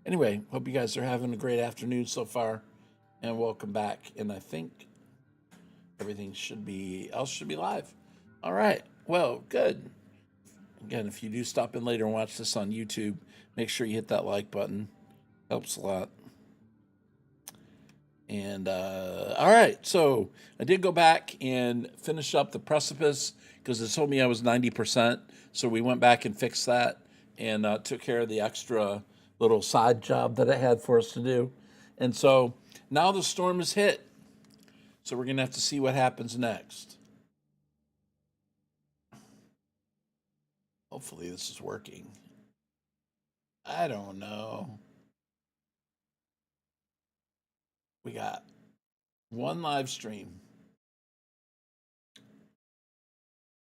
Anyway, hope you guys are having a great afternoon so far, and welcome back. And I think everything should be live. All right. Well, good. Again, if you do stop in later and watch this on YouTube, make sure you hit that like button. Helps a lot. And all right, so I did go back and finish up the precipice because it told me I was 90%. So we went back and fixed that and took care of the extra little side job that it had for us to do. And so now the storm has hit. So we're going to have to see what happens next. Hopefully this is working. I don't know. We got one live stream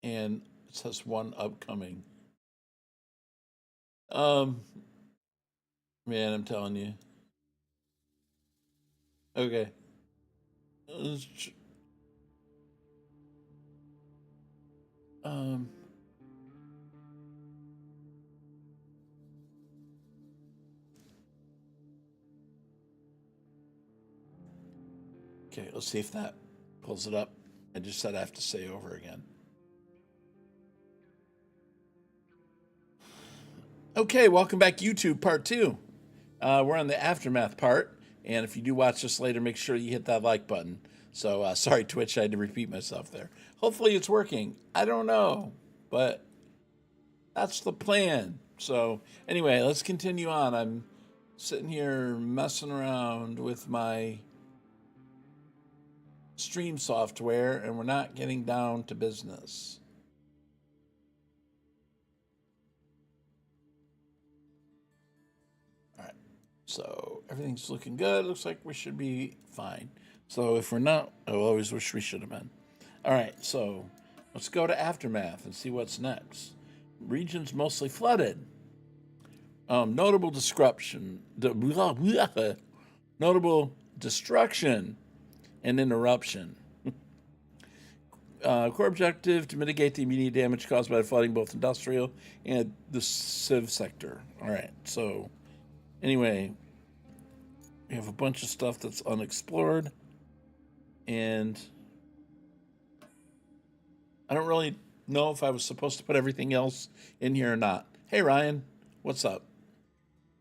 and it says one upcoming. Man, I'm telling you. Okay. Um. Okay, let's see if that pulls it up. I just said I have to say over again. Okay, welcome back, YouTube, part two. We're on the aftermath part, and if you do watch this later, make sure you hit that like button. So, sorry, Twitch, I had to repeat myself there. Hopefully it's working. I don't know, but that's the plan. So, anyway, let's continue on. I'm sitting here messing around with my stream software, and we're not getting down to business. All right, so everything's looking good. Looks like we should be fine. So if we're not, I always wish we should have been. All right, so let's go to aftermath and see what's next. Regions mostly flooded. Notable destruction, notable destruction and interruption. Core objective to mitigate the immediate damage caused by the flooding, both industrial and the civ sector. All right, so anyway, we have a bunch of stuff that's unexplored, and I don't really know if I was supposed to put everything else in here or not. Hey, Ryan, what's up?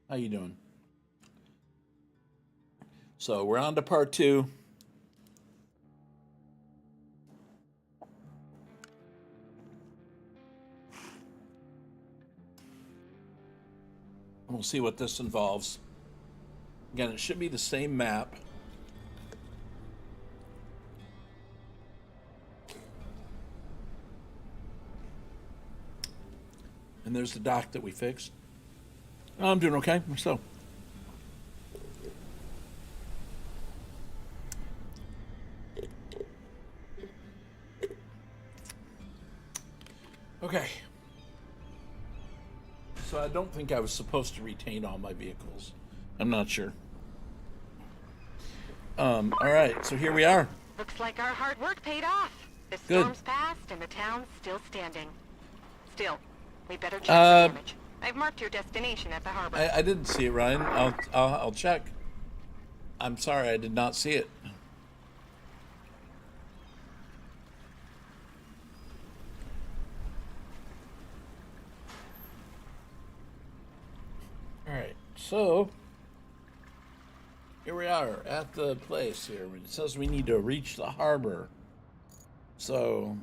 How you doing? So we're on to part two. We'll see what this involves. Again, it should be the same map. And there's the dock that we fixed. I'm doing okay. So, okay. So I don't think I was supposed to retain all my vehicles. I'm not sure. All right, so here we are. Looks like our hard work paid off. The Good. storm's passed and the town's still standing. Still, we better check the damage. I've marked your destination at the harbor. I didn't see it, Ryan. I'll check. I'm sorry, I did not see it. All right, so here we are at the place here. It says we need to reach the harbor. So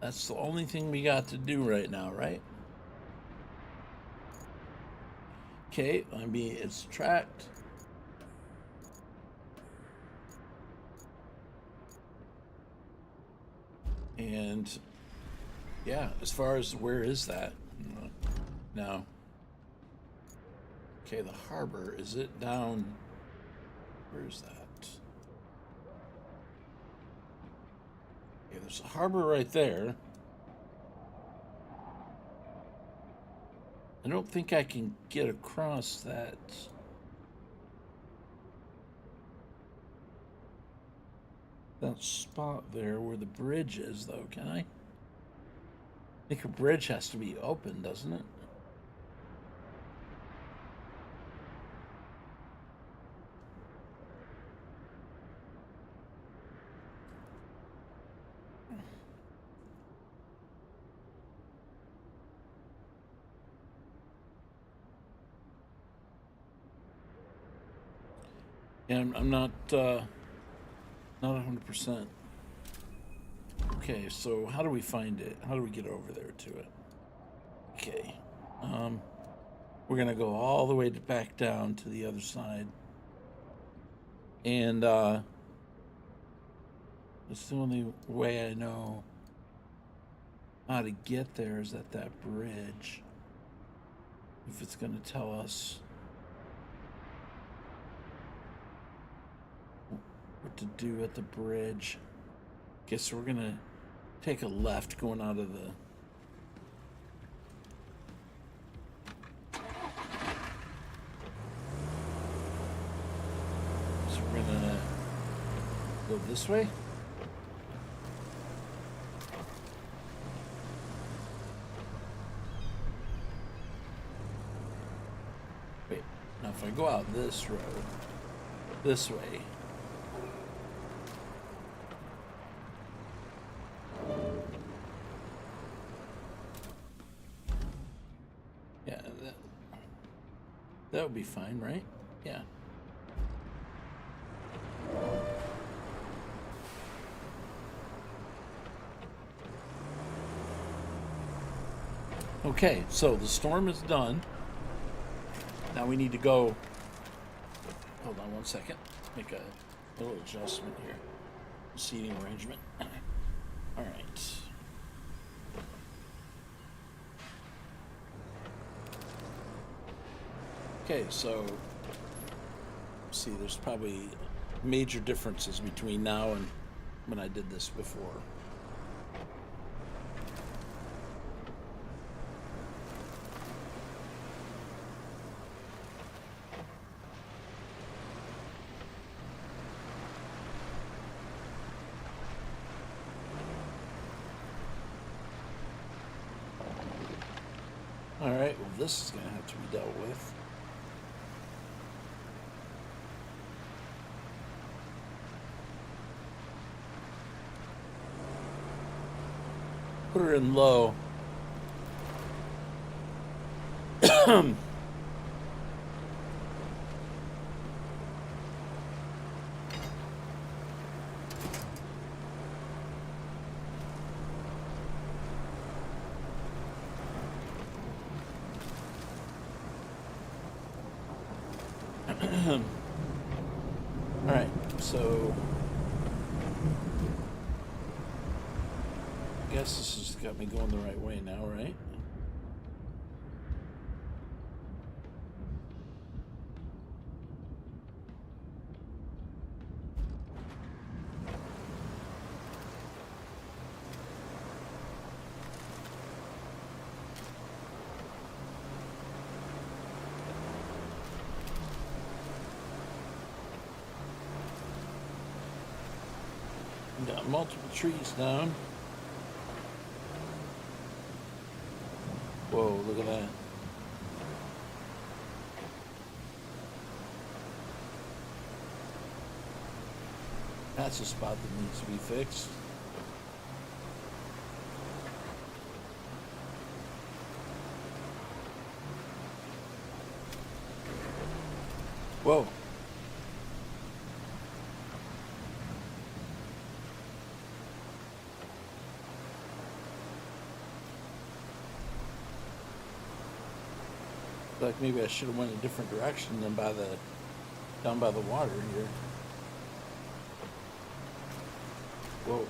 that's the only thing we got to do right now, right? Okay, let me, it's tracked. And yeah, as far as where is that? No. Okay, the harbor, is it down? Where's that? Okay, there's a harbor right there. I don't think I can get across that spot there where the bridge is, though, can I? I think a bridge has to be open, doesn't it? And I'm not 100%. Okay, so how do we find it? How do we get over there to it? Okay. We're gonna go all the way back down to the other side. And it's the only way I know how to get there is at that bridge. If it's gonna tell us what to do at the bridge. Okay, so we're gonna take a left going out of the... So we're gonna go this way. Wait, now if I go out this road, this way, yeah, that would be fine, right? Yeah. Okay, so the storm is done. Now we need to go. Hold on one second. Make a little adjustment here. Seating arrangement. All right. Okay, so see, there's probably major differences between now and when I did this before. All right, well, this is going to have to be dealt with. Put her in low. All right, so I guess this has got me going the right way now, right? Got multiple trees down. Whoa, look at that. That's a spot that needs to be fixed. Whoa. Like maybe I should have went a different direction than down by the water here. Whoa.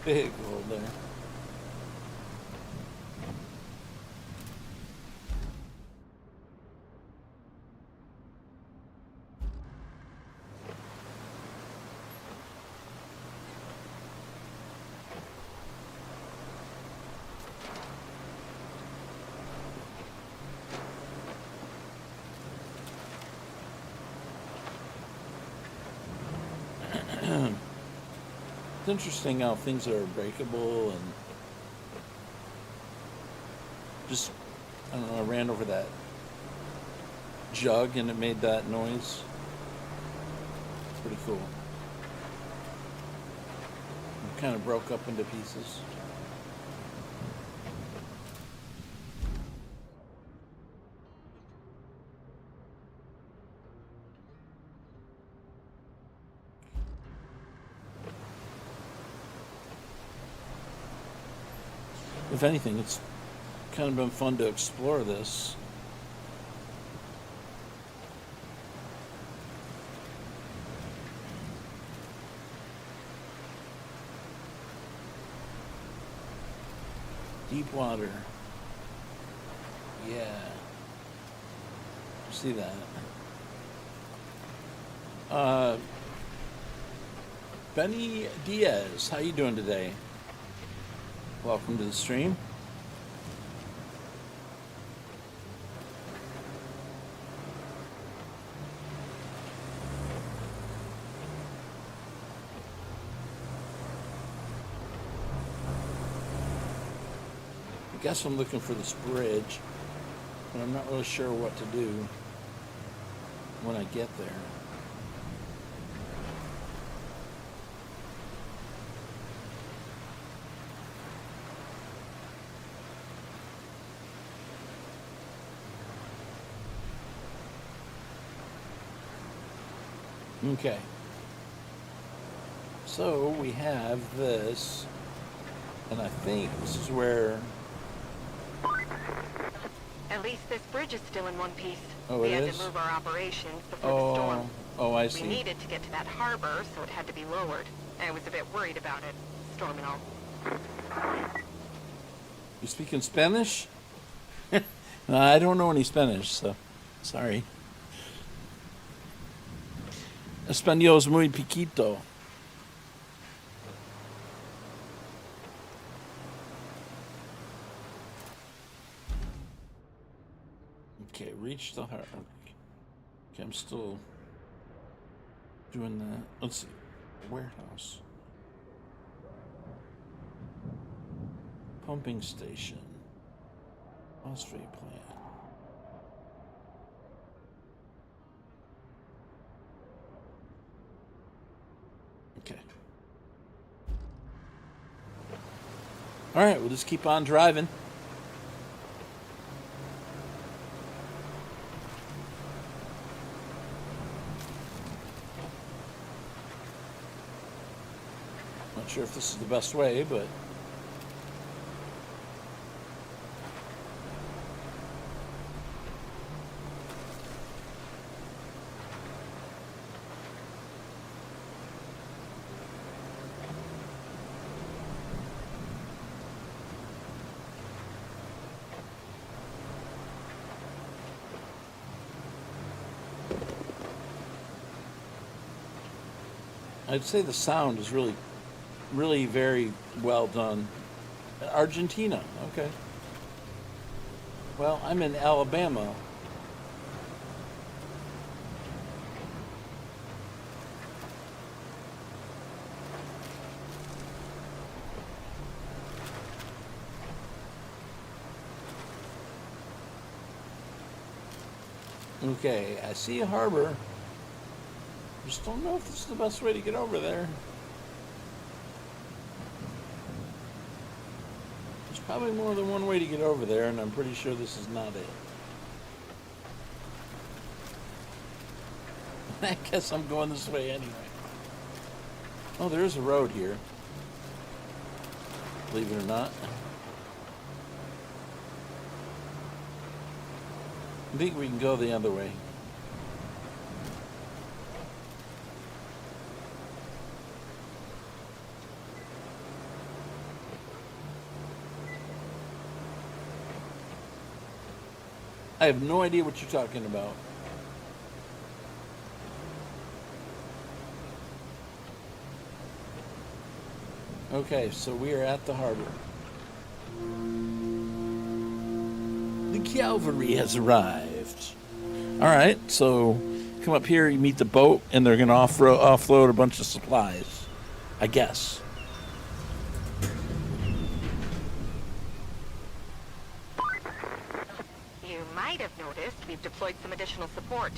Big hole there. It's interesting how things are breakable and just, I don't know, I ran over that jug and it made that noise. It's pretty cool. It kind of broke up into pieces. If anything, it's kind of been fun to explore this. Deep water. Yeah. See that. Benny Diaz, how you doing today? Welcome to the stream. I guess I'm looking for this bridge, but I'm not really sure what to do when I get there. Okay. So we have this, and I think this is where... At least this bridge is still in one piece. Oh, we it had is? to move our operations before the storm. Oh, I see. We needed to get to that harbor, so it had to be lowered. I was a bit worried about it, storm and all. You speaking Spanish? No, I don't know any Spanish, so sorry. Español es muy piquito. Okay, reach the harbor. Okay, I'm still doing that. Let's see. Warehouse. Pumping station. Phosphate plant. Okay. All right, we'll just keep on driving. Not sure if this is the best way, but I'd say the sound is really very well done. Argentina, okay. Well, I'm in Alabama. Okay, I see a harbor. Just don't know if this is the best way to get over there. There's probably more than one way to get over there, and I'm pretty sure this is not it. I guess I'm going this way anyway. Oh, there is a road here. Believe it or not. I think we can go the other way. I have no idea what you're talking about. Okay, so we are at the harbor. The cavalry has arrived. All right, so come up here, you meet the boat, and they're going to offload a bunch of supplies, I guess. You might have noticed we've deployed some additional support.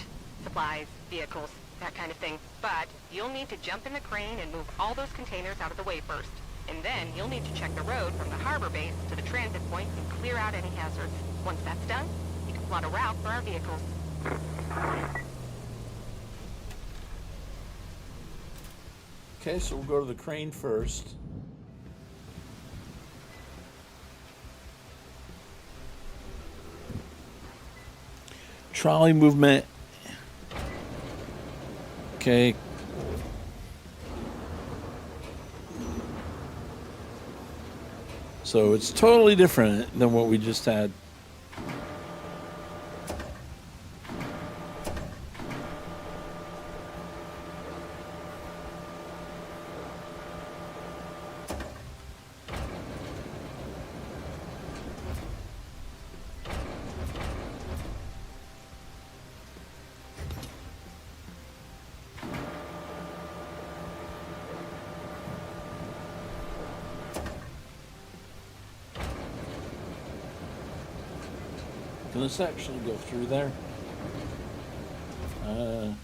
Supplies, vehicles, that kind of thing. But you'll need to jump in the crane and move all those containers out of the way first. And then you'll need to check the road from the harbor base to the transit point and clear out any hazards. Once that's done, you can plot a route for our vehicles. Okay, so we'll go to the crane first. Trolley movement. Okay. So it's totally different than what we just had. Can this actually go through there? I don't.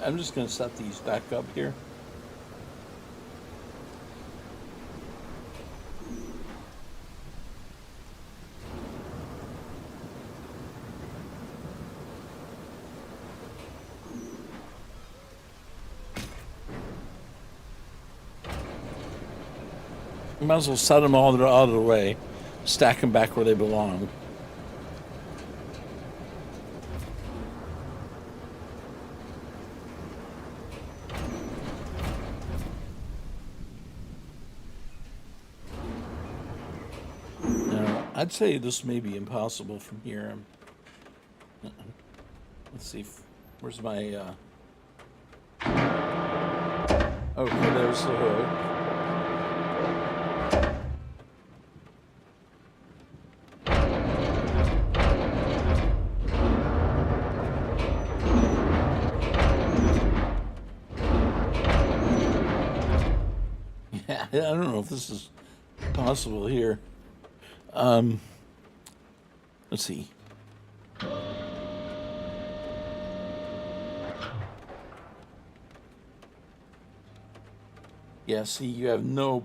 I'm just going to set these back up here. Might as well set them all out of the way, stack them back where they belong. Now, I'd say this may be impossible from here. Let's see. Where's my... Okay, there's the hook. Yeah, I don't know if this is possible here. Let's see. Yeah, see, you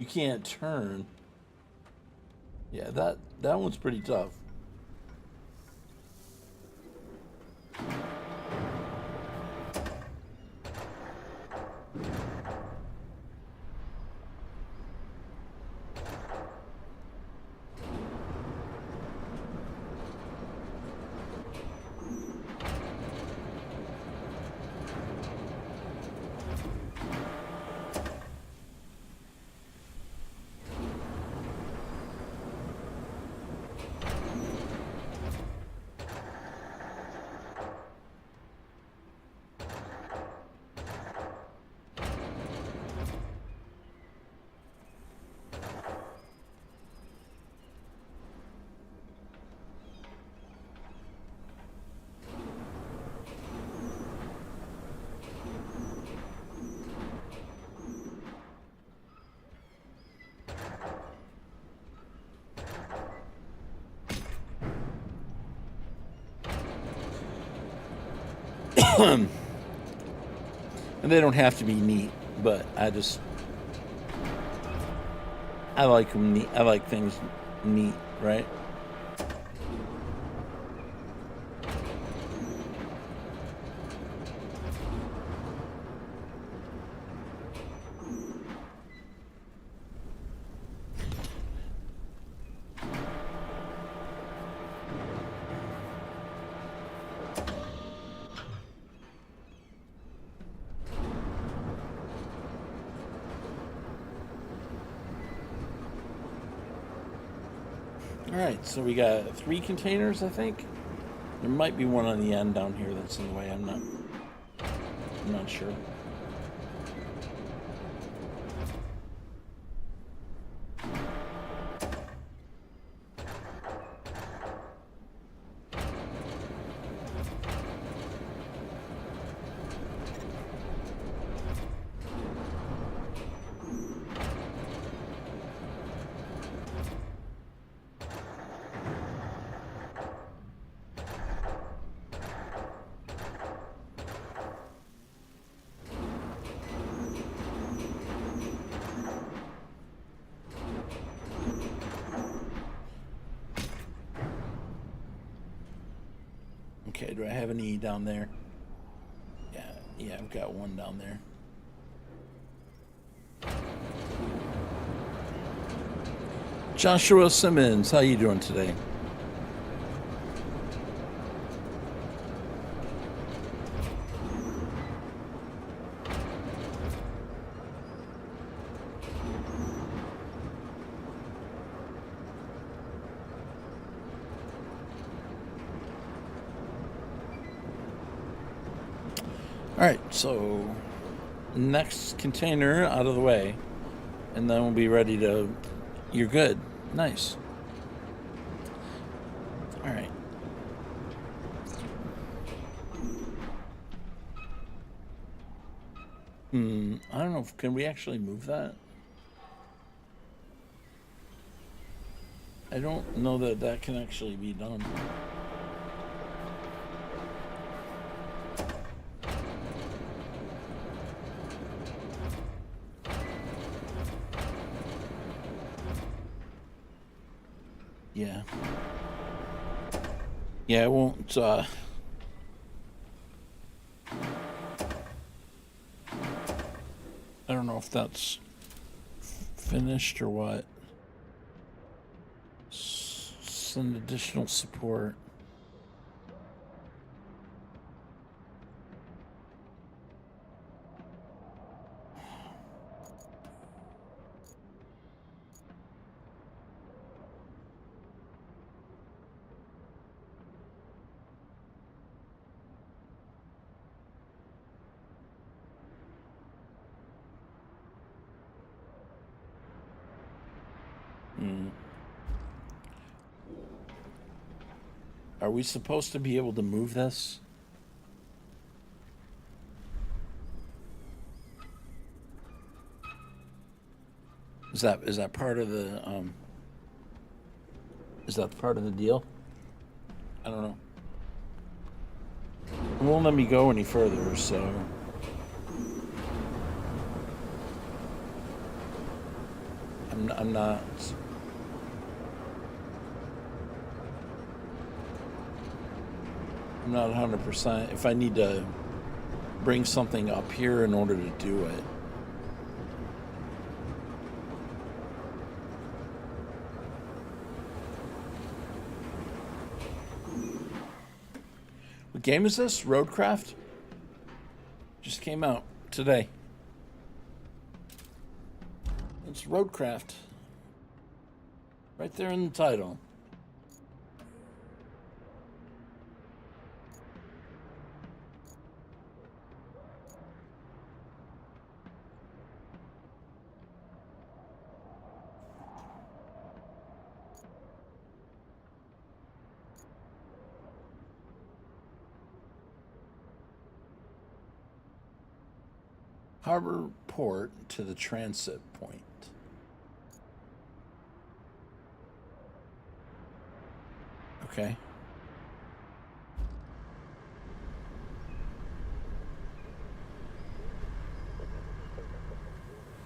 can't turn. Yeah, that one's pretty tough. And they don't have to be neat, but I like them neat. I like things neat, right? All right, so we got 3 containers, I think. There might be one on the end down here that's in the way. I'm not sure. Okay, do I have any down there? Yeah, I've got one down there. Joshua Simmons, how you doing today? All right, so next container out of the way, and then we'll be ready to. You're good. Nice. All right. I don't know. Can we actually move that? I don't know that that can actually be done. Yeah. Yeah, it won't. I don't know if that's finished or what. Send additional support. Are we supposed to be able to move this? Is that part of the is that part of the deal? I don't know. It won't let me go any further, so I'm not. I'm not 100%. If I need to bring something up here in order to do it. What game is this? Roadcraft? Just came out today. It's Roadcraft. Right there in the title. Harbor port to the transit point. Okay.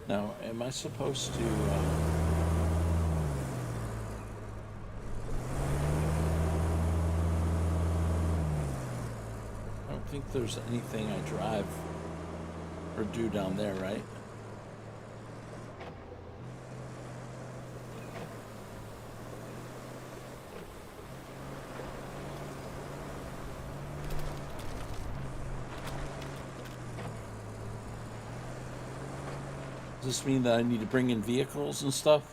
Now, am I supposed to... I don't think there's anything I drive or do down there, right? Does this mean that I need to bring in vehicles and stuff?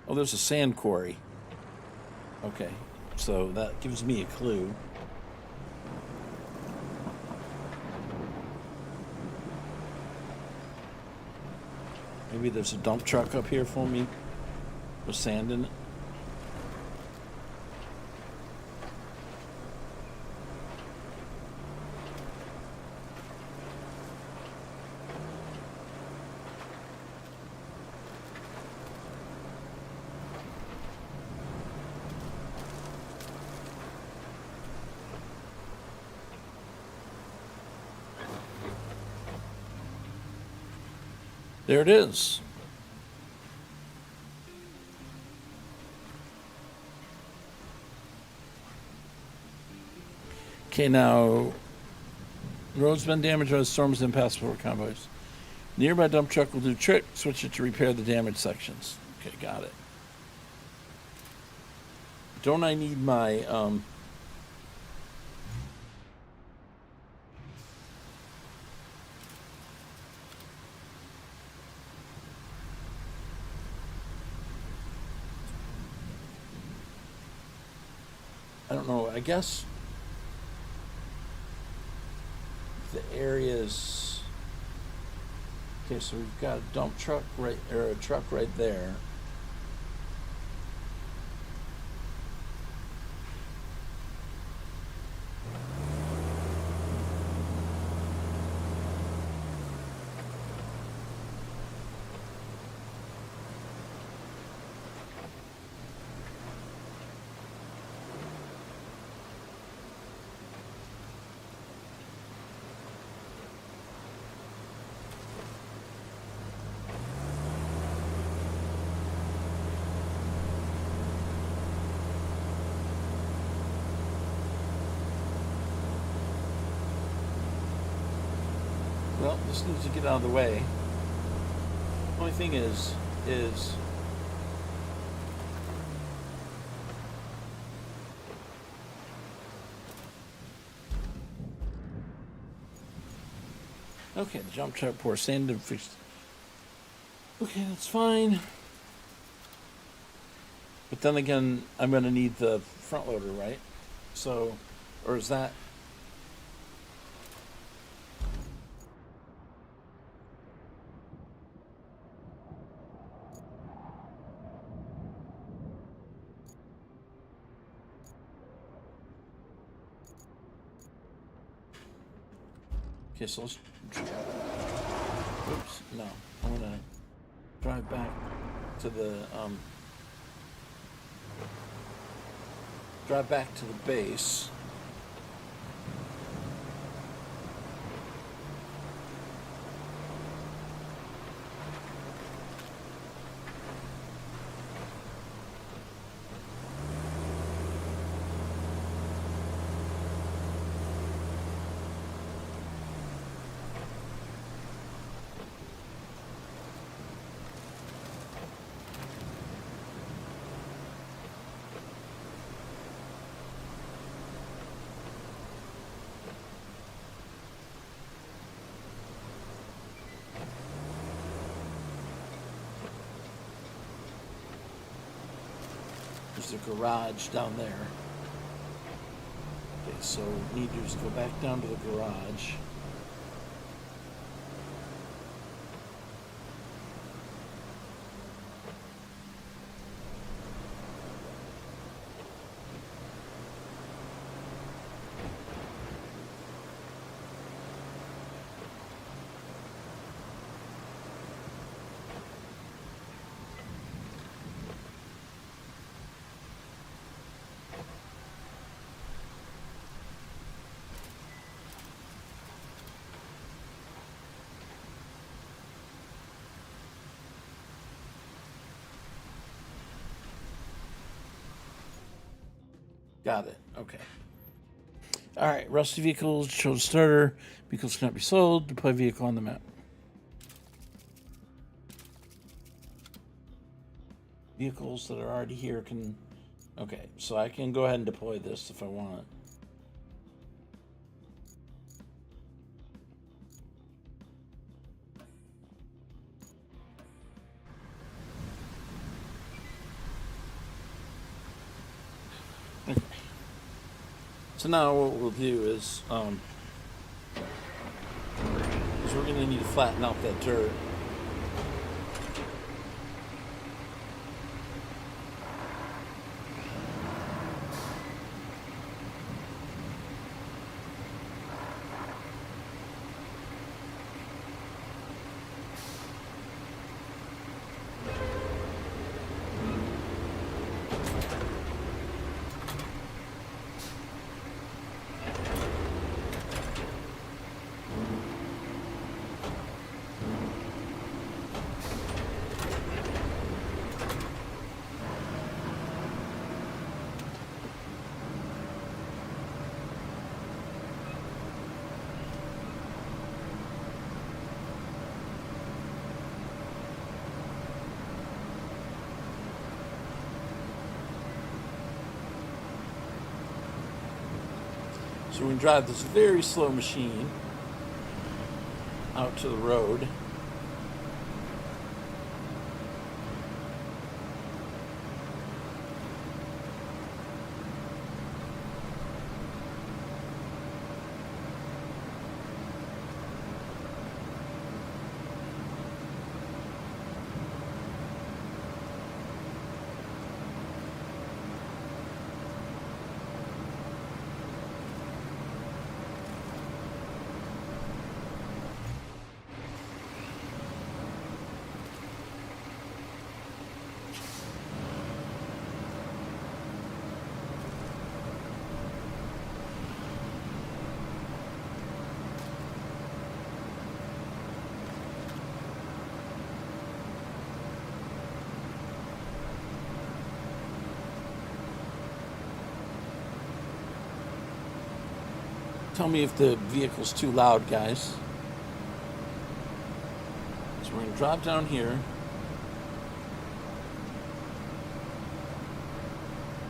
Oh, there's a sand quarry. Okay, so that gives me a clue. Maybe there's a dump truck up here for me with sand in it. There it is. Okay, now roads been damaged by storms and impassable convoys. Nearby dump truck will do trick. Switch it to repair the damaged sections. Okay, got it. Don't I need my I don't know, I guess the areas. Okay, so we've got a dump truck right, or a truck right there. Well, this needs to get out of the way. Only thing is okay, the jump truck pour sand and fix. Okay, that's fine. But then again, I'm going to need the front loader, right? So, or is that? Okay, so let's. Oops, no. I'm going to drive back to the base. There's a garage down there. Okay, so we need to just go back down to the garage. Got it. Okay. All right. Rusty vehicles shows starter. Vehicles cannot be sold. Deploy vehicle on the map. Vehicles that are already here can. Okay, so I can go ahead and deploy this if I want. Okay. So now what we'll do is we're going to need to flatten out that dirt. So we can drive this very slow machine out to the road. Tell me if the vehicle's too loud, guys. So we're going to drop down here.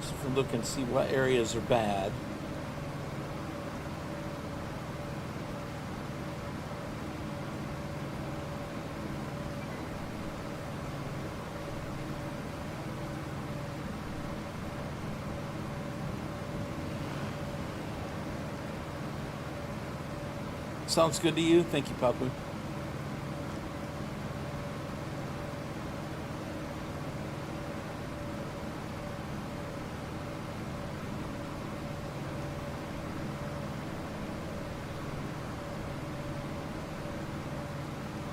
So if we look and see what areas are bad. Sounds good to you? Thank you, Papu.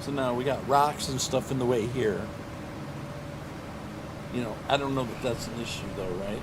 So now we got rocks and stuff in the way here. You know, I don't know that that's an issue though, right?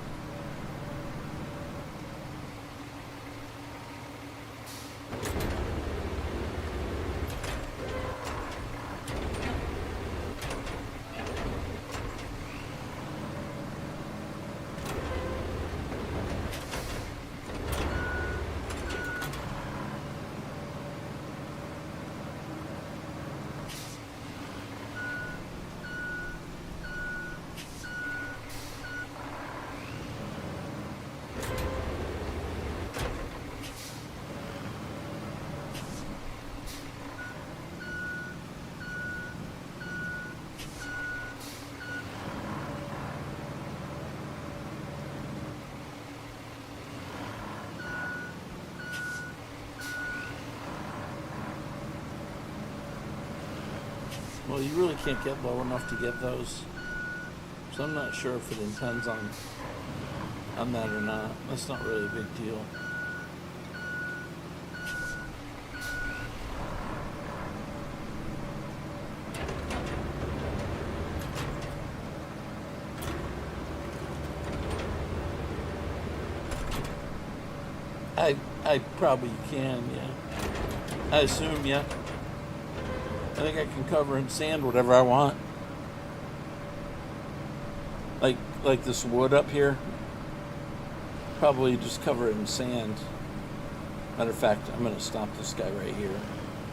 Well, you really can't get low enough to get those. So I'm not sure if it intends on that or not. That's not really a big deal. I probably can, yeah. I assume, yeah. I think I can cover in sand whatever I want. Like this wood up here. Probably just cover it in sand. Matter of fact, I'm going to stop this guy right here.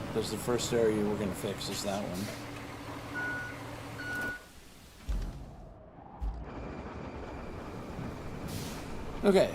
Because the first area we're going to fix is that one. Okay.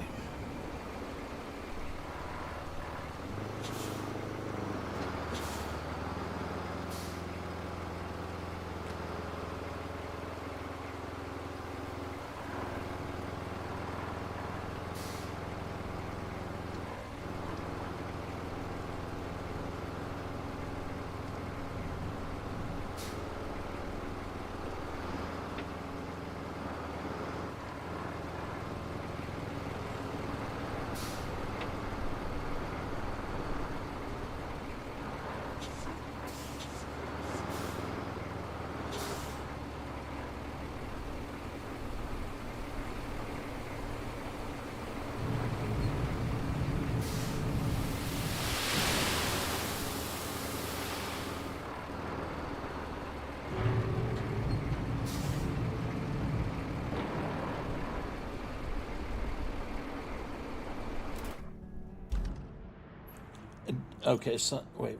Okay, so wait.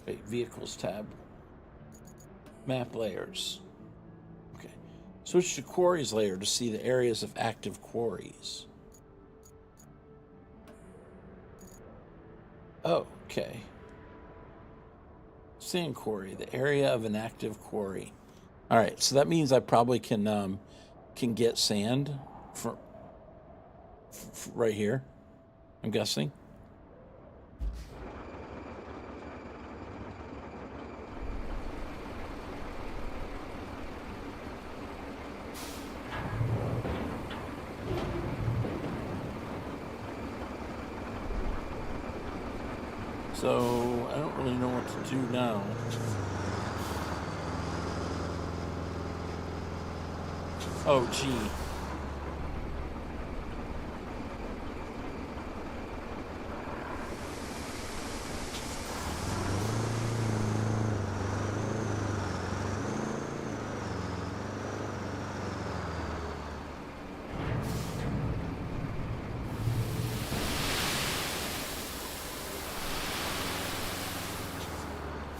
Vehicles tab. Map layers. Okay. Switch to quarries layer to see the areas of active quarries. Oh, okay. Sand quarry, the area of an active quarry. All right, so that means I probably can get sand from right here. I'm guessing. So I don't really know what to do now. Oh, gee.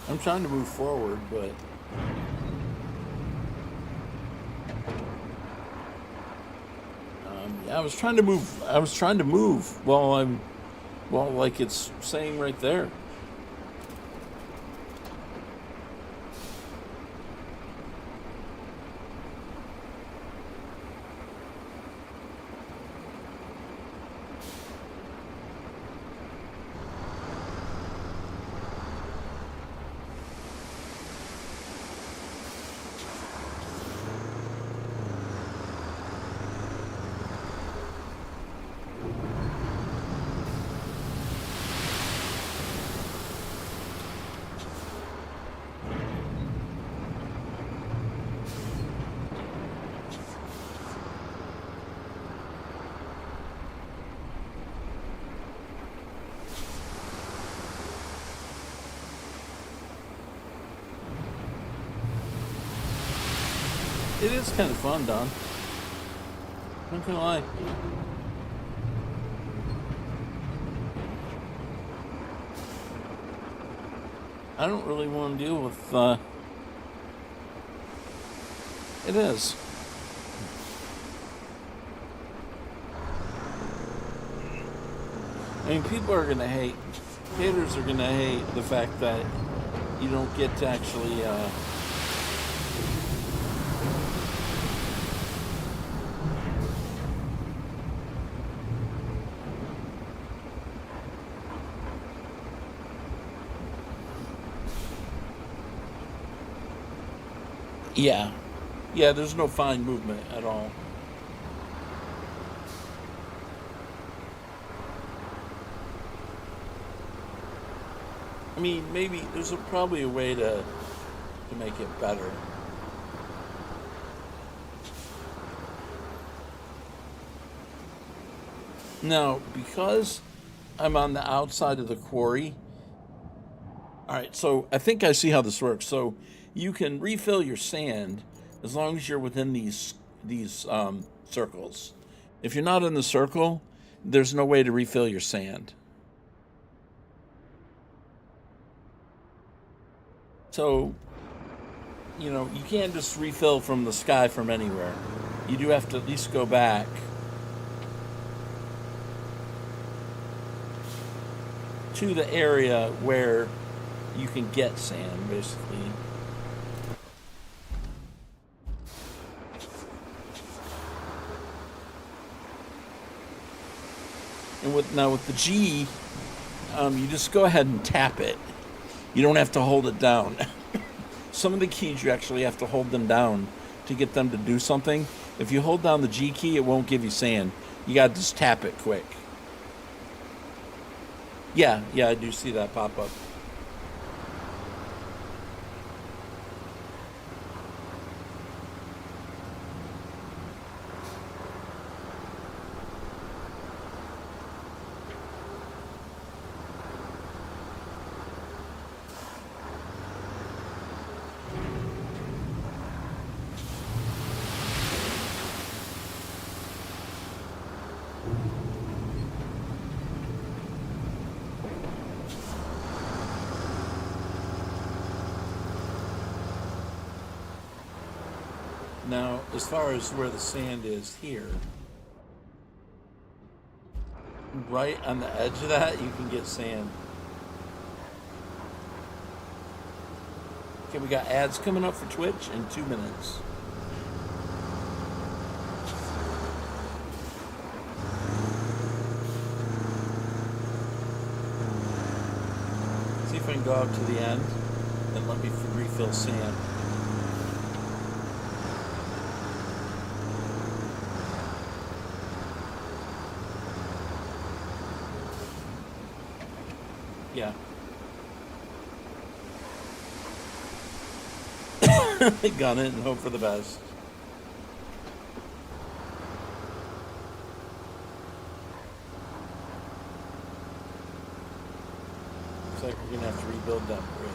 I'm trying to move forward, but yeah, I was trying to move. I was trying to move well, like it's saying right there. It is kind of fun, Don. Not gonna lie. I don't really want to deal with. It is. I mean, people are gonna hate. Haters are gonna hate the fact that you don't get to actually. Yeah. Yeah, there's no fine movement at all. I mean, maybe there's probably a way to make it better. Now, because I'm on the outside of the quarry, all right, so I think I see how this works. So you can refill your sand as long as you're within these circles. If you're not in the circle, there's no way to refill your sand. So, you can't just refill from the sky from anywhere. You do have to at least go back to the area where you can get sand, basically. And with the G, you just go ahead and tap it. You don't have to hold it down. Some of the keys you actually have to hold them down to get them to do something. If you hold down the G key, it won't give you sand. You gotta just tap it quick. Yeah, I do see that pop up. Now, as far as where the sand is here, right on the edge of that, you can get sand. Okay, we got ads coming up for Twitch in 2 minutes. See if I can go out to the end and let me refill sand. Yeah. Gun it and hope for the best. Looks like we're gonna have to rebuild that bridge.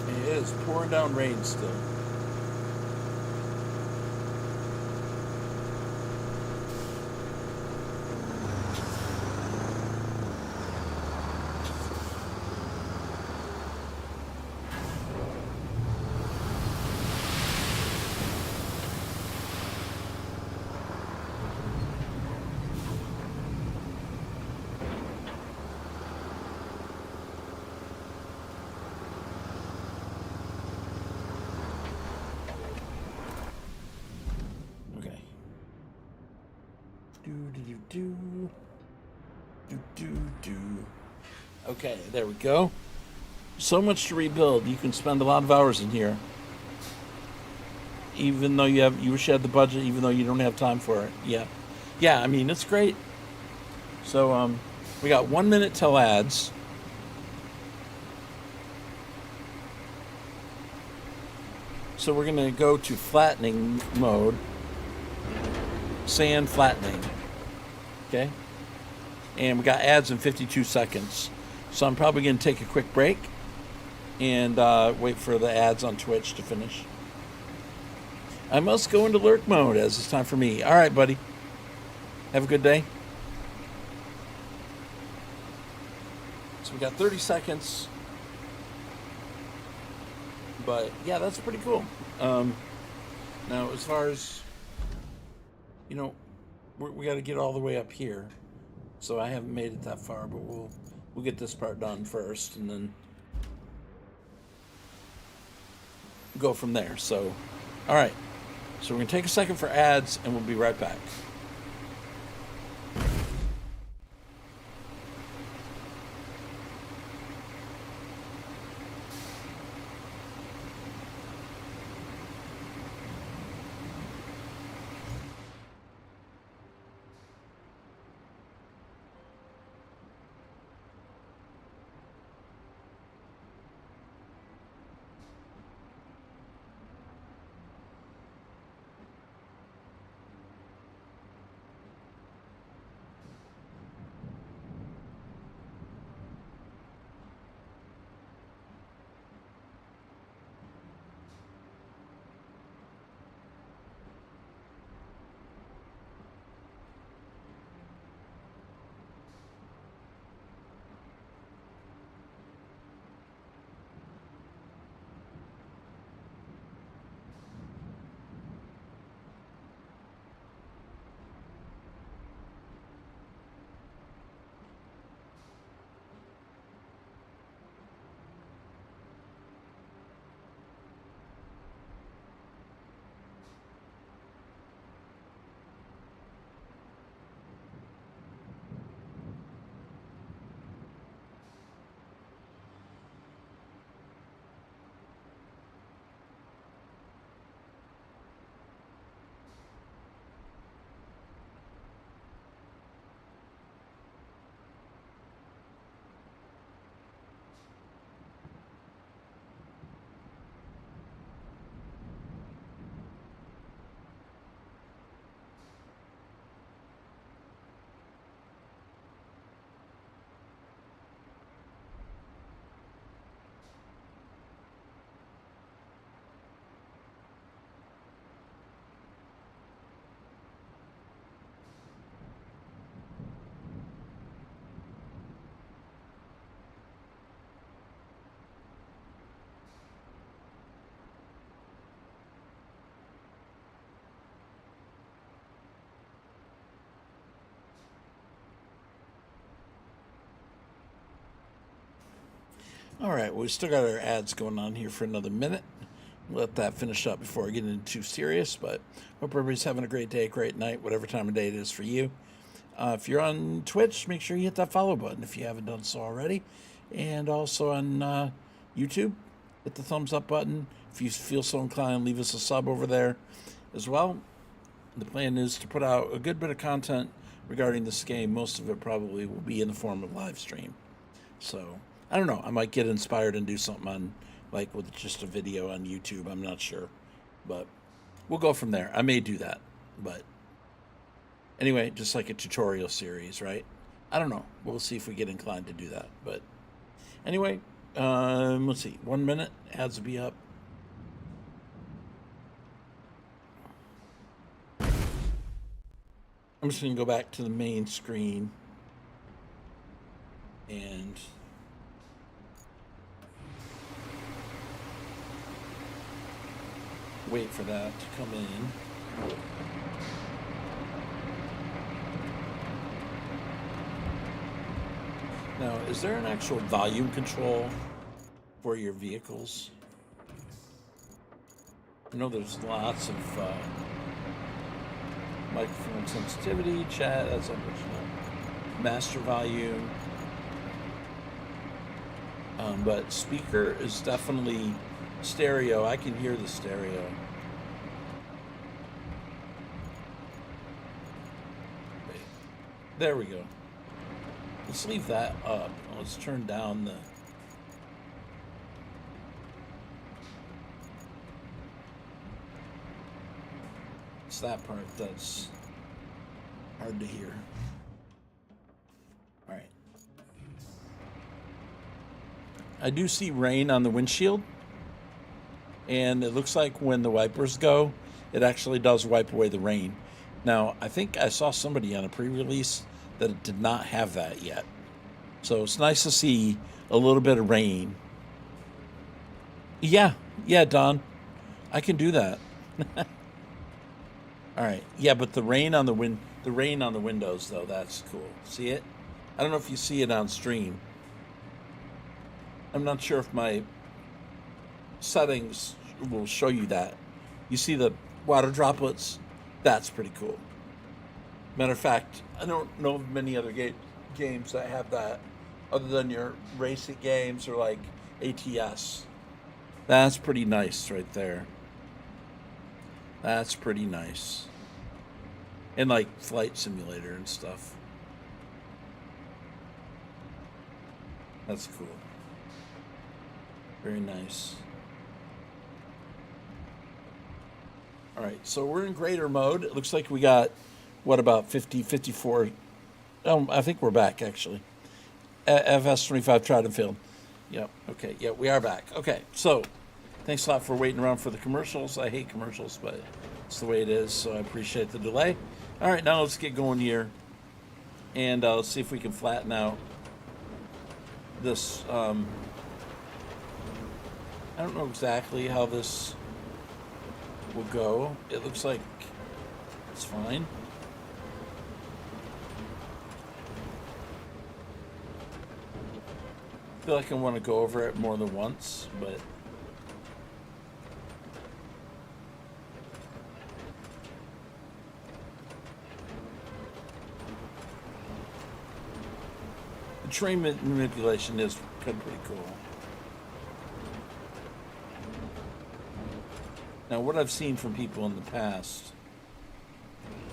It is pouring down rain still. Okay. Do. Okay, there we go. So much to rebuild. You can spend a lot of hours in here, even though you wish you had the budget, even though you don't have time for it. Yeah. I mean, it's great. So we got 1 minute till ads. So we're gonna go to flattening mode. Sand flattening. Okay. And we got ads in 52 seconds. So I'm probably going to take a quick break and wait for the ads on Twitch to finish. I must go into lurk mode as it's time for me. All right, buddy. Have a good day. So we got 30 seconds. But yeah, that's pretty cool. Now, as far as, we got to get all the way up here. So I haven't made it that far, but we'll get this part done first and then go from there. So, all right. So we're going to take a second for ads and we'll be right back. All right, well, we still got our ads going on here for another minute. Let that finish up before I get into too serious, but hope everybody's having a great day, great night, whatever time of day it is for you. If you're on Twitch, make sure you hit that follow button if you haven't done so already. And also on YouTube, hit the thumbs up button. If you feel so inclined, leave us a sub over there as well. The plan is to put out a good bit of content regarding this game. Most of it probably will be in the form of live stream. So, I don't know. I might get inspired and do something on, like, with just a video on YouTube. I'm not sure. But we'll go from there. I may do that. But anyway, just like a tutorial series, right? I don't know. We'll see if we get inclined to do that. But anyway, let's see. 1 minute. Ads will be up. I'm just going to go back to the main screen and wait for that to come in. Now, is there an actual volume control for your vehicles? I know there's lots of microphone sensitivity, chat, that's original. Master volume. But speaker is definitely stereo. I can hear the stereo. Wait. There we go. Let's leave that up. Let's turn down the... It's that part that's hard to hear. All right. I do see rain on the windshield. And it looks like when the wipers go, it actually does wipe away the rain. Now, I think I saw somebody on a pre-release that it did not have that yet. So it's nice to see a little bit of rain. Yeah, Don. I can do that. All right. Yeah, but the rain on the windows though, that's cool. See it? I don't know if you see it on stream. I'm not sure if my settings will show you that. You see the water droplets? That's pretty cool. Matter of fact, I don't know of many other games that have that other than your racing games or like ATS. That's pretty nice right there. That's pretty nice. And like Flight Simulator and stuff. That's cool. Very nice. All right, so we're in greater mode. It looks like we got, what, about 50, 54. I think we're back, actually. FS25 tried and failed. Yep, okay, yeah, we are back. Okay, so thanks a lot for waiting around for the commercials. I hate commercials, but it's the way it is, so I appreciate the delay. All right, now let's get going here. And let's see if we can flatten out this. I don't know exactly how this will go. It looks like it's fine. I feel like I want to go over it more than once, but the train manipulation is pretty cool. Now, what I've seen from people in the past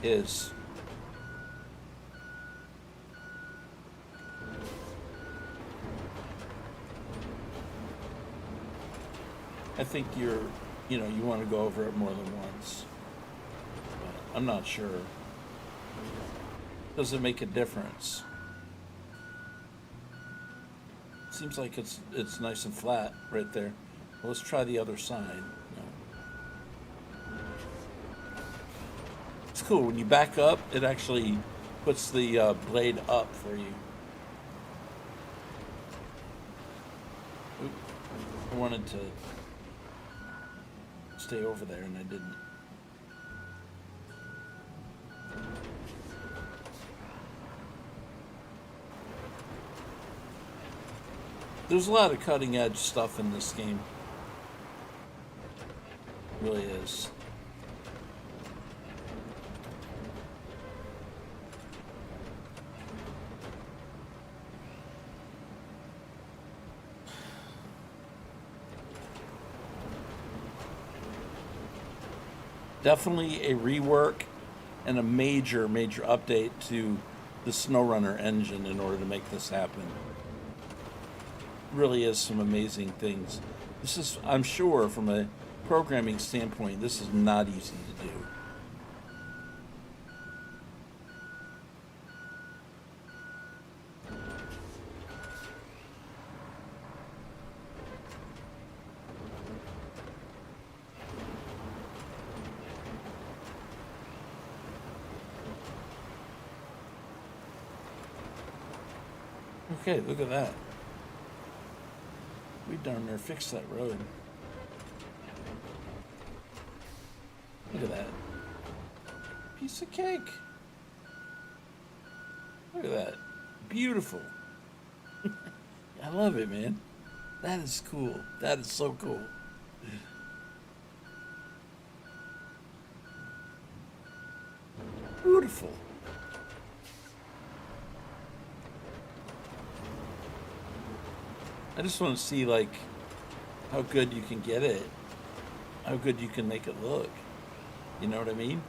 is I think you want to go over it more than once. But I'm not sure. Does it make a difference? Seems like it's nice and flat right there. Well, let's try the other side. It's cool. When you back up, it actually puts the blade up for you. Oop. I wanted to stay over there and I didn't. There's a lot of cutting edge stuff in this game. Really is. Definitely a rework and a major update to the SnowRunner engine in order to make this happen. Really is some amazing things. This is, I'm sure, from a programming standpoint, this is not easy to do. Okay, look at that. We darn near fixed that road. Look at that. Piece of cake. Look at that. Beautiful. I love it, man. That is cool. That is so cool. Beautiful. I just want to see, like, how good you can get it. How good you can make it look. You know what I mean?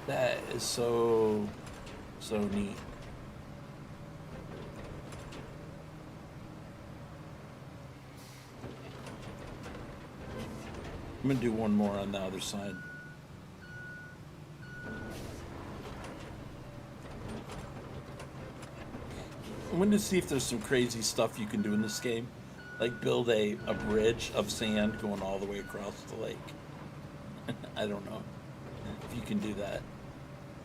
That is so neat. I'm gonna do one more on the other side. I wanted to see if there's some crazy stuff you can do in this game. Like build a bridge of sand going all the way across the lake. I don't know if you can do that.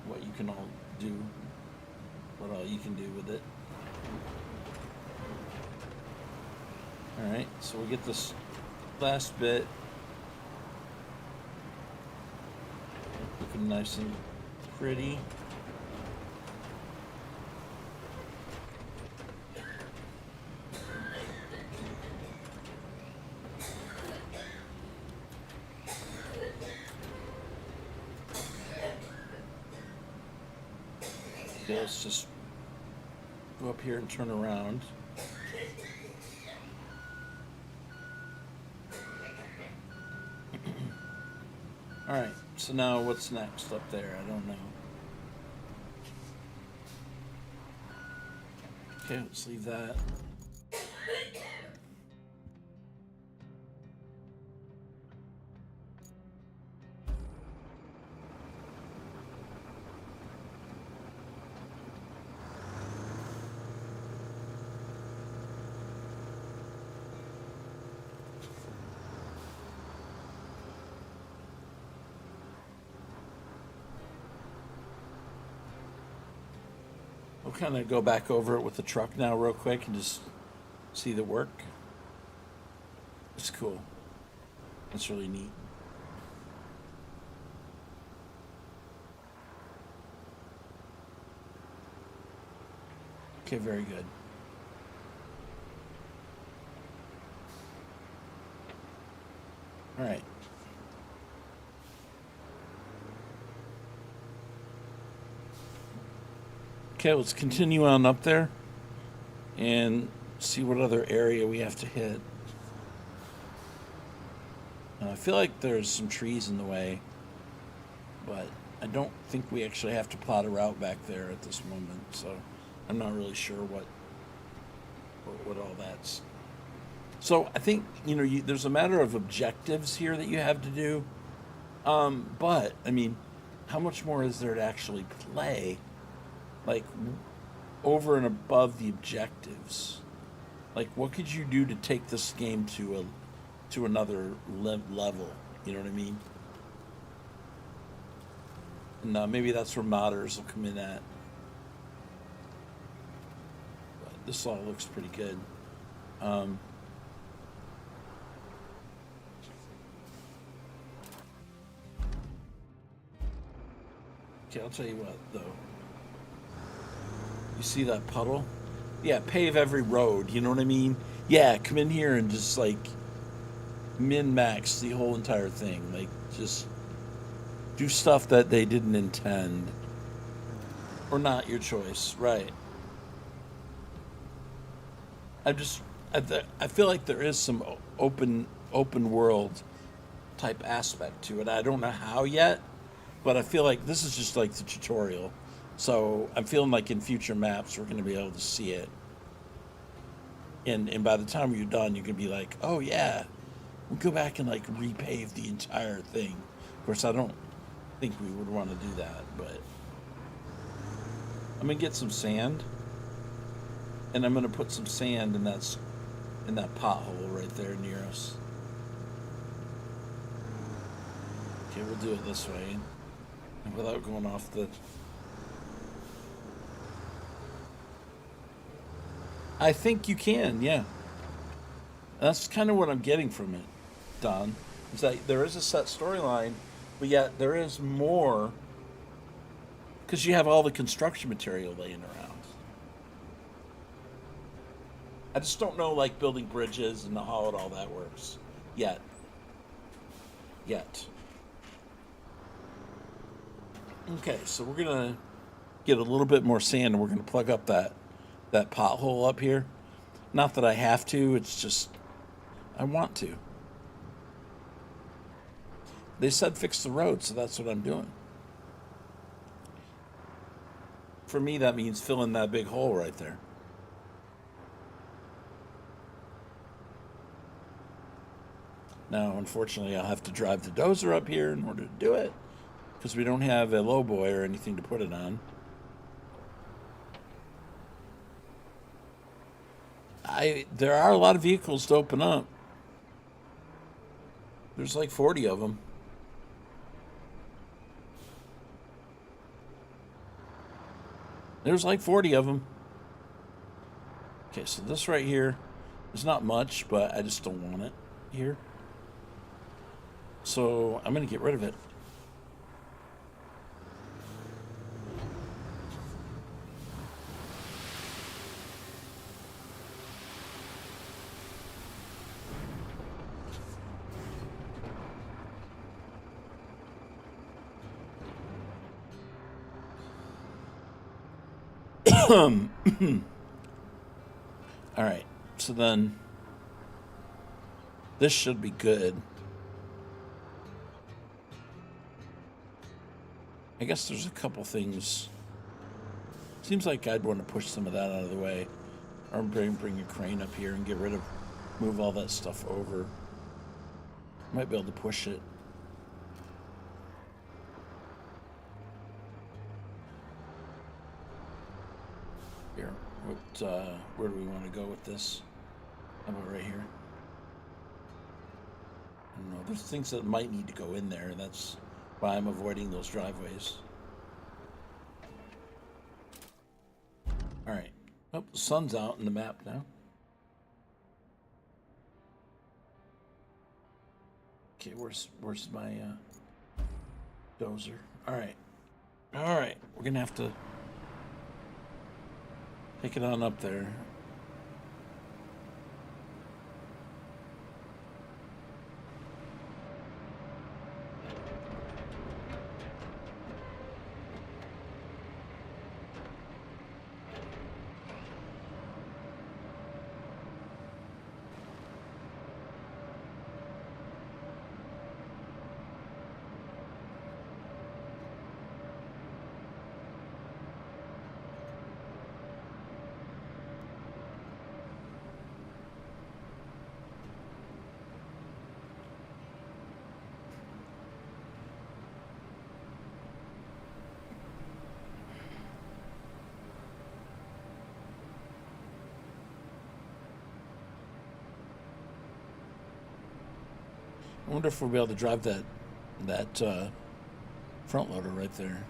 What you can all do. What all you can do with it. Alright, so we get this last bit. Looking nice and pretty. Let's just go up here and turn around. Alright, so now what's next up there? I don't know. Okay, let's leave that. We'll kind of go back over it with the truck now real quick and just see the work. It's cool. It's really neat. Okay, very good. All right. Okay, let's continue on up there and see what other area we have to hit. I feel like there's some trees in the way, but I don't think we actually have to plot a route back there at this moment, so I'm not really sure what all that's. So I think, there's a matter of objectives here that you have to do, but, I mean, how much more is there to actually play? Like, over and above the objectives, like, what could you do to take this game to another level? You know what I mean? And maybe that's where modders will come in at. But this all looks pretty good. Okay, I'll tell you what, though. You see that puddle? Yeah, pave every road. You know what I mean? Yeah, come in here and just like min max the whole entire thing. Like just do stuff that they didn't intend or not your choice. Right. I just I feel like there is some open world type aspect to it. I don't know how yet, but I feel like this is just like the tutorial. So I'm feeling like in future maps we're going to be able to see it, and by the time you're done, you can be like, oh yeah, we'll go back and like repave the entire thing. Of course, I don't think we would want to do that, but I'm gonna get some sand, and I'm gonna put some sand in that pothole right there near us. Okay, we'll do it this way, without going off the. I think you can, yeah. That's kind of what I'm getting from it, Don. Is that there is a set storyline, but yet there is more because you have all the construction material laying around. I just don't know, like building bridges and how it all that works yet. Yet. Okay, so we're gonna get a little bit more sand, and we're gonna plug up that pothole up here. Not that I have to; it's just I want to. They said fix the road, so that's what I'm doing. For me, that means fill in that big hole right there. Now, unfortunately, I'll have to drive the dozer up here in order to do it because we don't have a lowboy or anything to put it on. There are a lot of vehicles to open up. There's like 40 of them. There's like 40 of them. Okay, so this right here is not much, but I just don't want it here. So I'm going to get rid of it. All right, so then this should be good. I guess there's a couple things. Seems like I'd want to push some of that out of the way, or bring a crane up here and move all that stuff over. Might be able to push it. Here, where do we want to go with this? How about right here? I don't know. There's things that might need to go in there. That's why I'm avoiding those driveways. All right. Oh, the sun's out in the map now. Okay, where's my dozer? All right. All right. We're gonna have to take it on up there. I wonder if we'll be able to drive that front loader right there.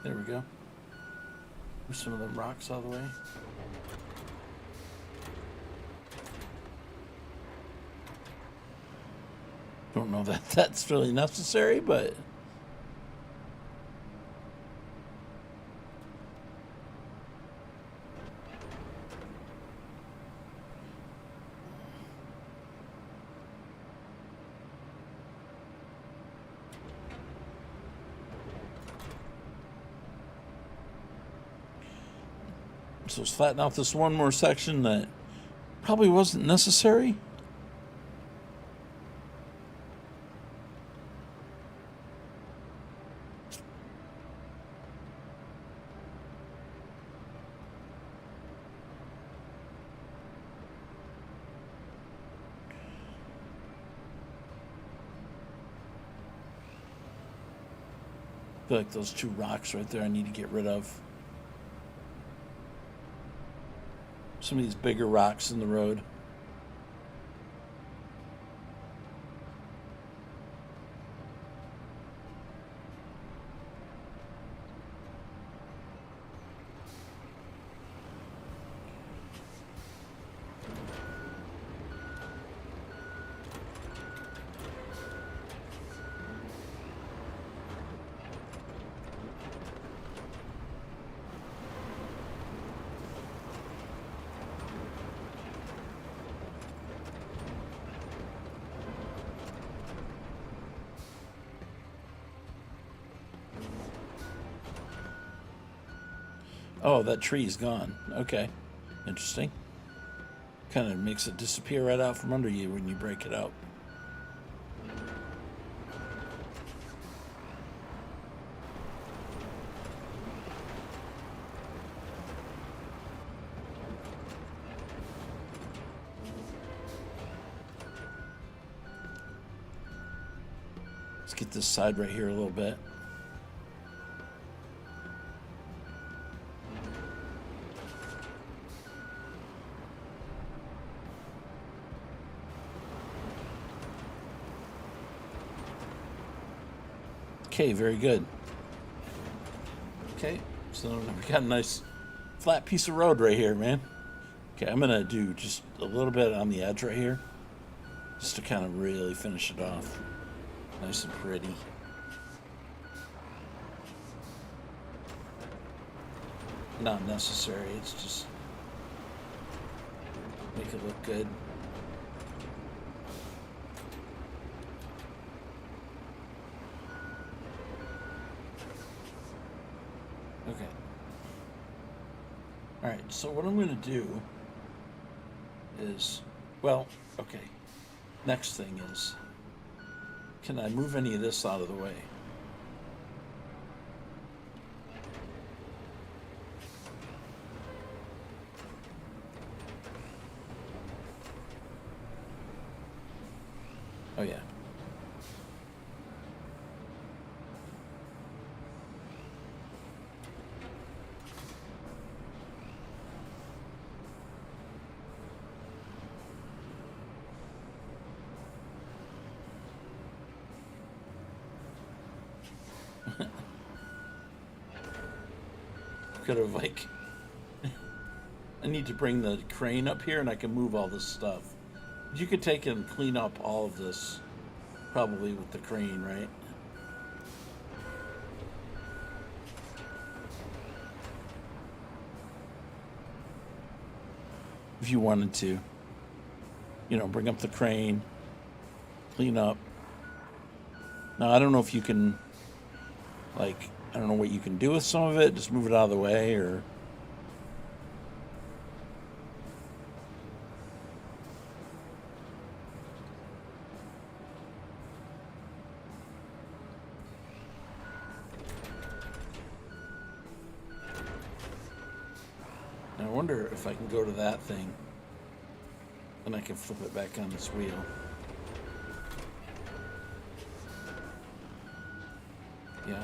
There we go. Move some of the rocks out of the way. Don't know that that's really necessary, but... So let's flatten out this one more section that probably wasn't necessary. I feel like those two rocks right there I need to get rid of. Some of these bigger rocks in the road. Oh, that tree's gone. Okay. Interesting. Kind of makes it disappear right out from under you when you break it out. Let's get this side right here a little bit. Okay, very good. Okay, so we got a nice flat piece of road right here, man. Okay, I'm gonna do just a little bit on the edge right here, just to kind of really finish it off. Nice and pretty. Not necessary, it's just make it look good. Okay. Alright, so what I'm going to do is, well, okay. Next thing is, can I move any of this out of the way? Oh, yeah. Could have, like, I need to bring the crane up here and I can move all this stuff. You could take and clean up all of this, probably with the crane, right? If you wanted to, you know, bring up the crane, clean up. Now, I don't know if you can, like, I don't know what you can do with some of it, just move it out of the way, or... Now, I wonder if I can go to that thing, and I can flip it back on this wheel. Yeah.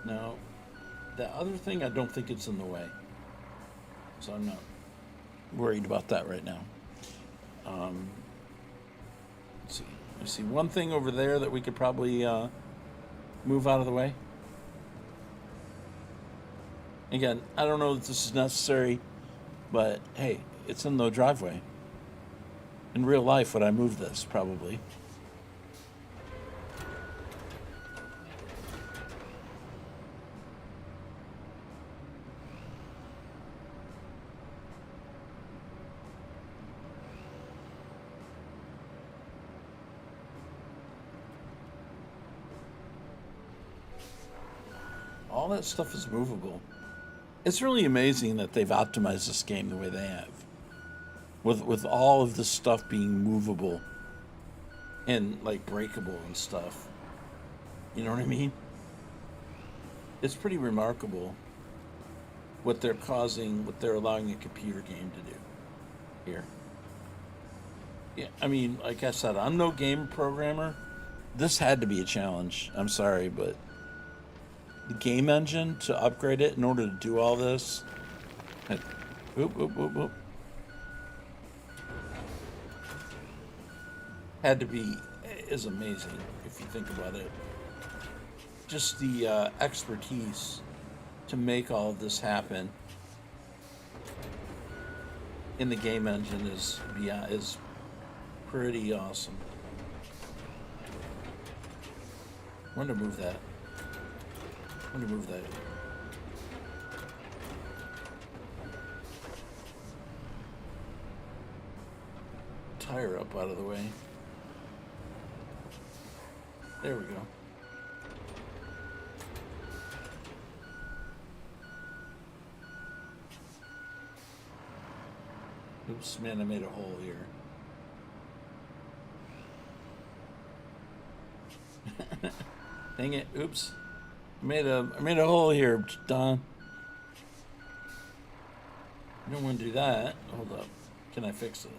No, That other thing, I don't think it's in the way. So I'm not worried about that right now. Let's see. I see one thing over there that we could probably move out of the way. Again, I don't know that this is necessary, but hey, it's in the driveway. In real life, would I move this? Probably. All that stuff is movable. It's really amazing that they've optimized this game the way they have. With all of this stuff being movable and like breakable and stuff. You know what I mean? It's pretty remarkable what they're allowing a computer game to do here. Yeah, I mean, like I said, I'm no game programmer. This had to be a challenge. I'm sorry, but the game engine to upgrade it in order to do all this. Whoop, whoop, whoop, whoop. Is amazing if you think about it. Just the expertise to make all of this happen in the game engine is pretty awesome. I want to move that. Tire up out of the way. There we go. Oops, man, I made a hole here. Dang it, oops. I made a hole here, Don. I don't want to do that. Hold up. Can I fix it?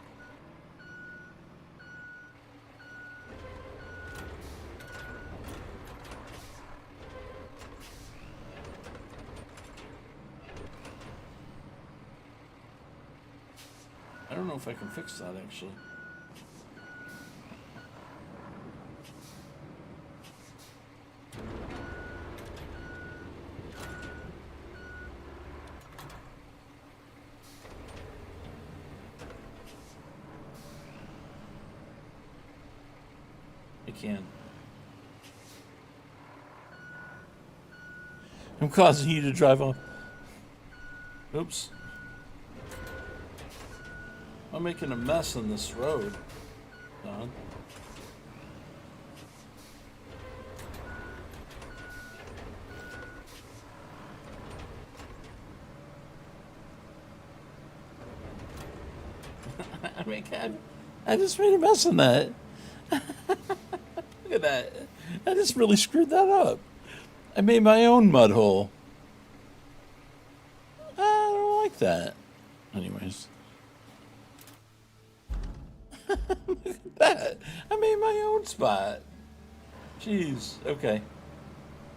I don't know if I can fix that actually. I can. I'm causing you to drive off. Oops. I'm making a mess on this road, Don. I mean, I just made a mess on that. Look at that. I just really screwed that up. I made my own mud hole. I don't like that. Anyways. Look at that. I made my own spot. Jeez. Okay.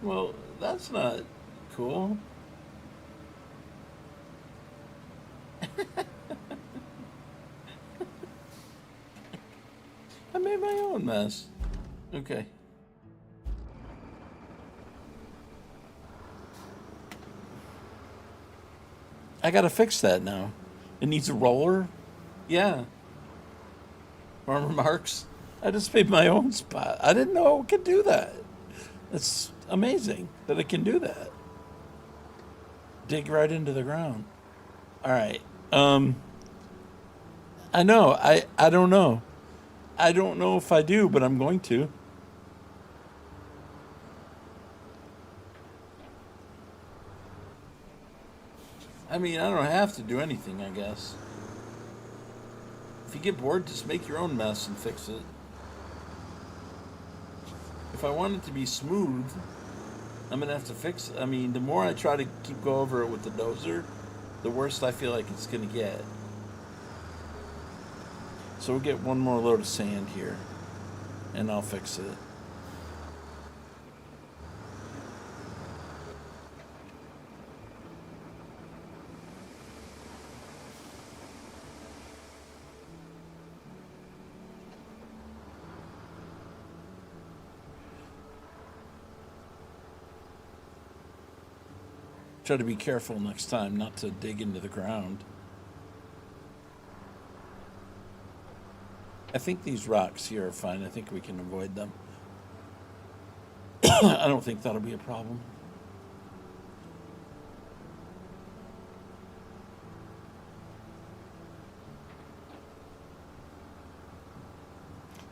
Well, that's not cool. I made my own mess. Okay. I gotta fix that now. It needs a roller? Yeah. Farmer Marks. I just made my own spot. I didn't know it could do that. It's amazing that it can do that. Dig right into the ground. All right. I know. I don't know. I don't know if I do, but I'm going to. I mean, I don't have to do anything, I guess. If you get bored, just make your own mess and fix it. If I want it to be smooth, I'm going to have to fix it. I mean, the more I try to go over it with the dozer, the worse I feel like it's going to get. So we'll get one more load of sand here, and I'll fix it. Try to be careful next time not to dig into the ground. I think these rocks here are fine. I think we can avoid them. I don't think that'll be a problem.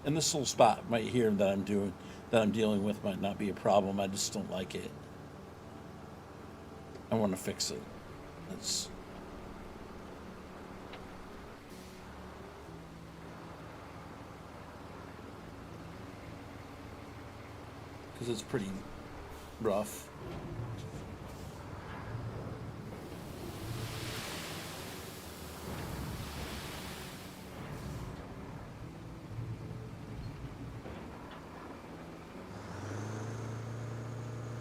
And this little spot right here that I'm dealing with might not be a problem. I just don't like it. I want to fix it. That's because it's pretty rough.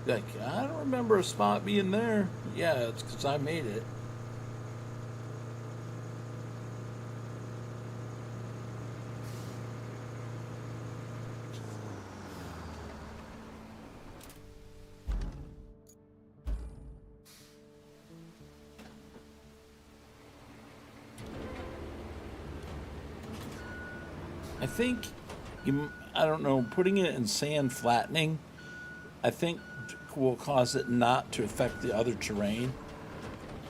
Like, I don't remember a spot being there. Yeah, it's because I made it. I think, I don't know, putting it in sand flattening, I think will cause it not to affect the other terrain.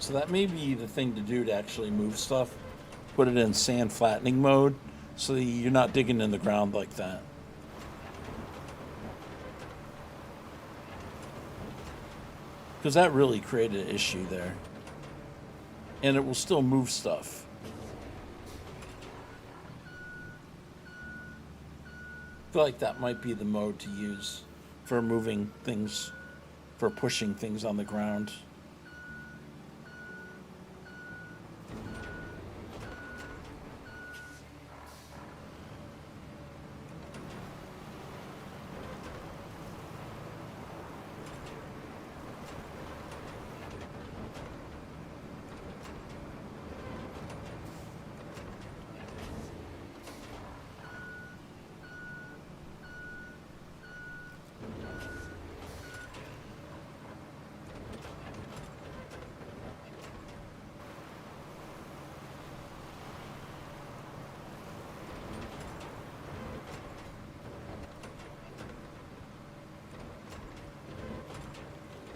So that may be the thing to do to actually move stuff. Put it in sand flattening mode so that you're not digging in the ground like that. Because that really created an issue there. And it will still move stuff. I feel like that might be the mode to use for moving things, for pushing things on the ground.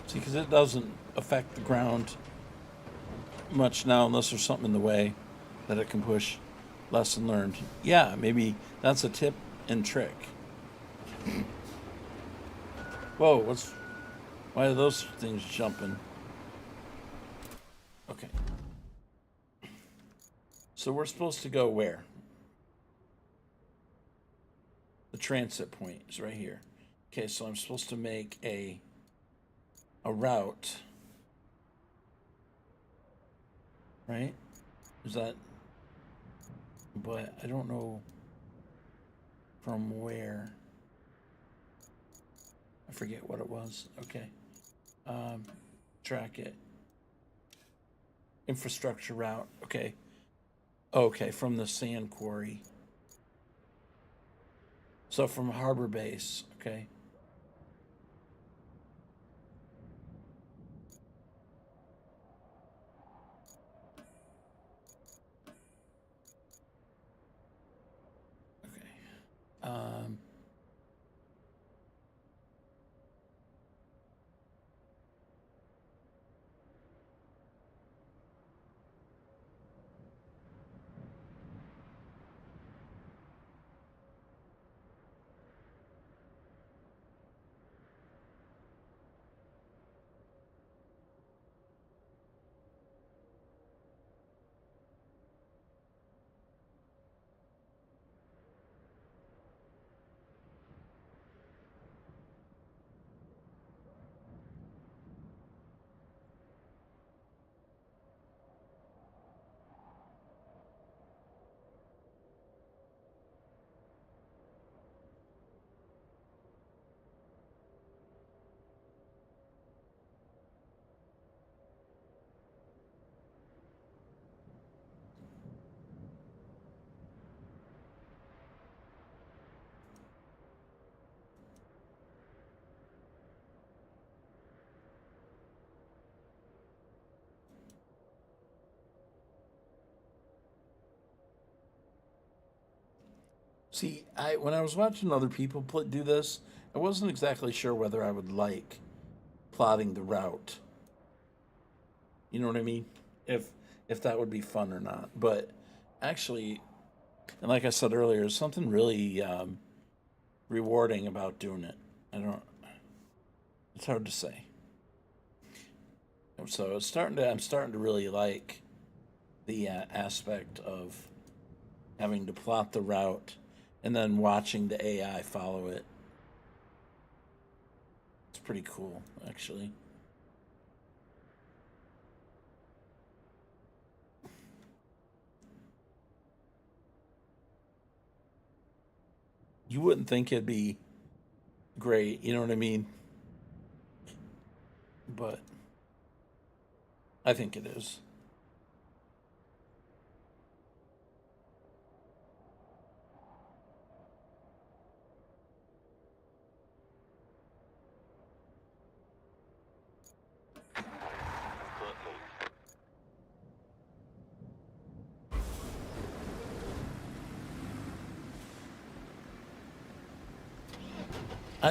See, because it doesn't affect the ground much now unless there's something in the way that it can push. Lesson learned. Yeah, maybe that's a tip and trick. Whoa, why are those things jumping? Okay. So we're supposed to go where? The transit point is right here. Okay, so I'm supposed to make a route, right? Is that, but I don't know from where. I forget what it was. Okay. Track it. Infrastructure route. Okay. Okay, from the sand quarry. So from harbor base. Okay. Okay. See, when I was watching other people do this, I wasn't exactly sure whether I would like plotting the route. You know what I mean? If that would be fun or not. But actually, and like I said earlier, there's something really rewarding about doing it. I don't. It's hard to say. So I'm starting to really like the aspect of having to plot the route and then watching the AI follow it. It's pretty cool, actually. You wouldn't think it'd be great, you know what I mean? But I think it is.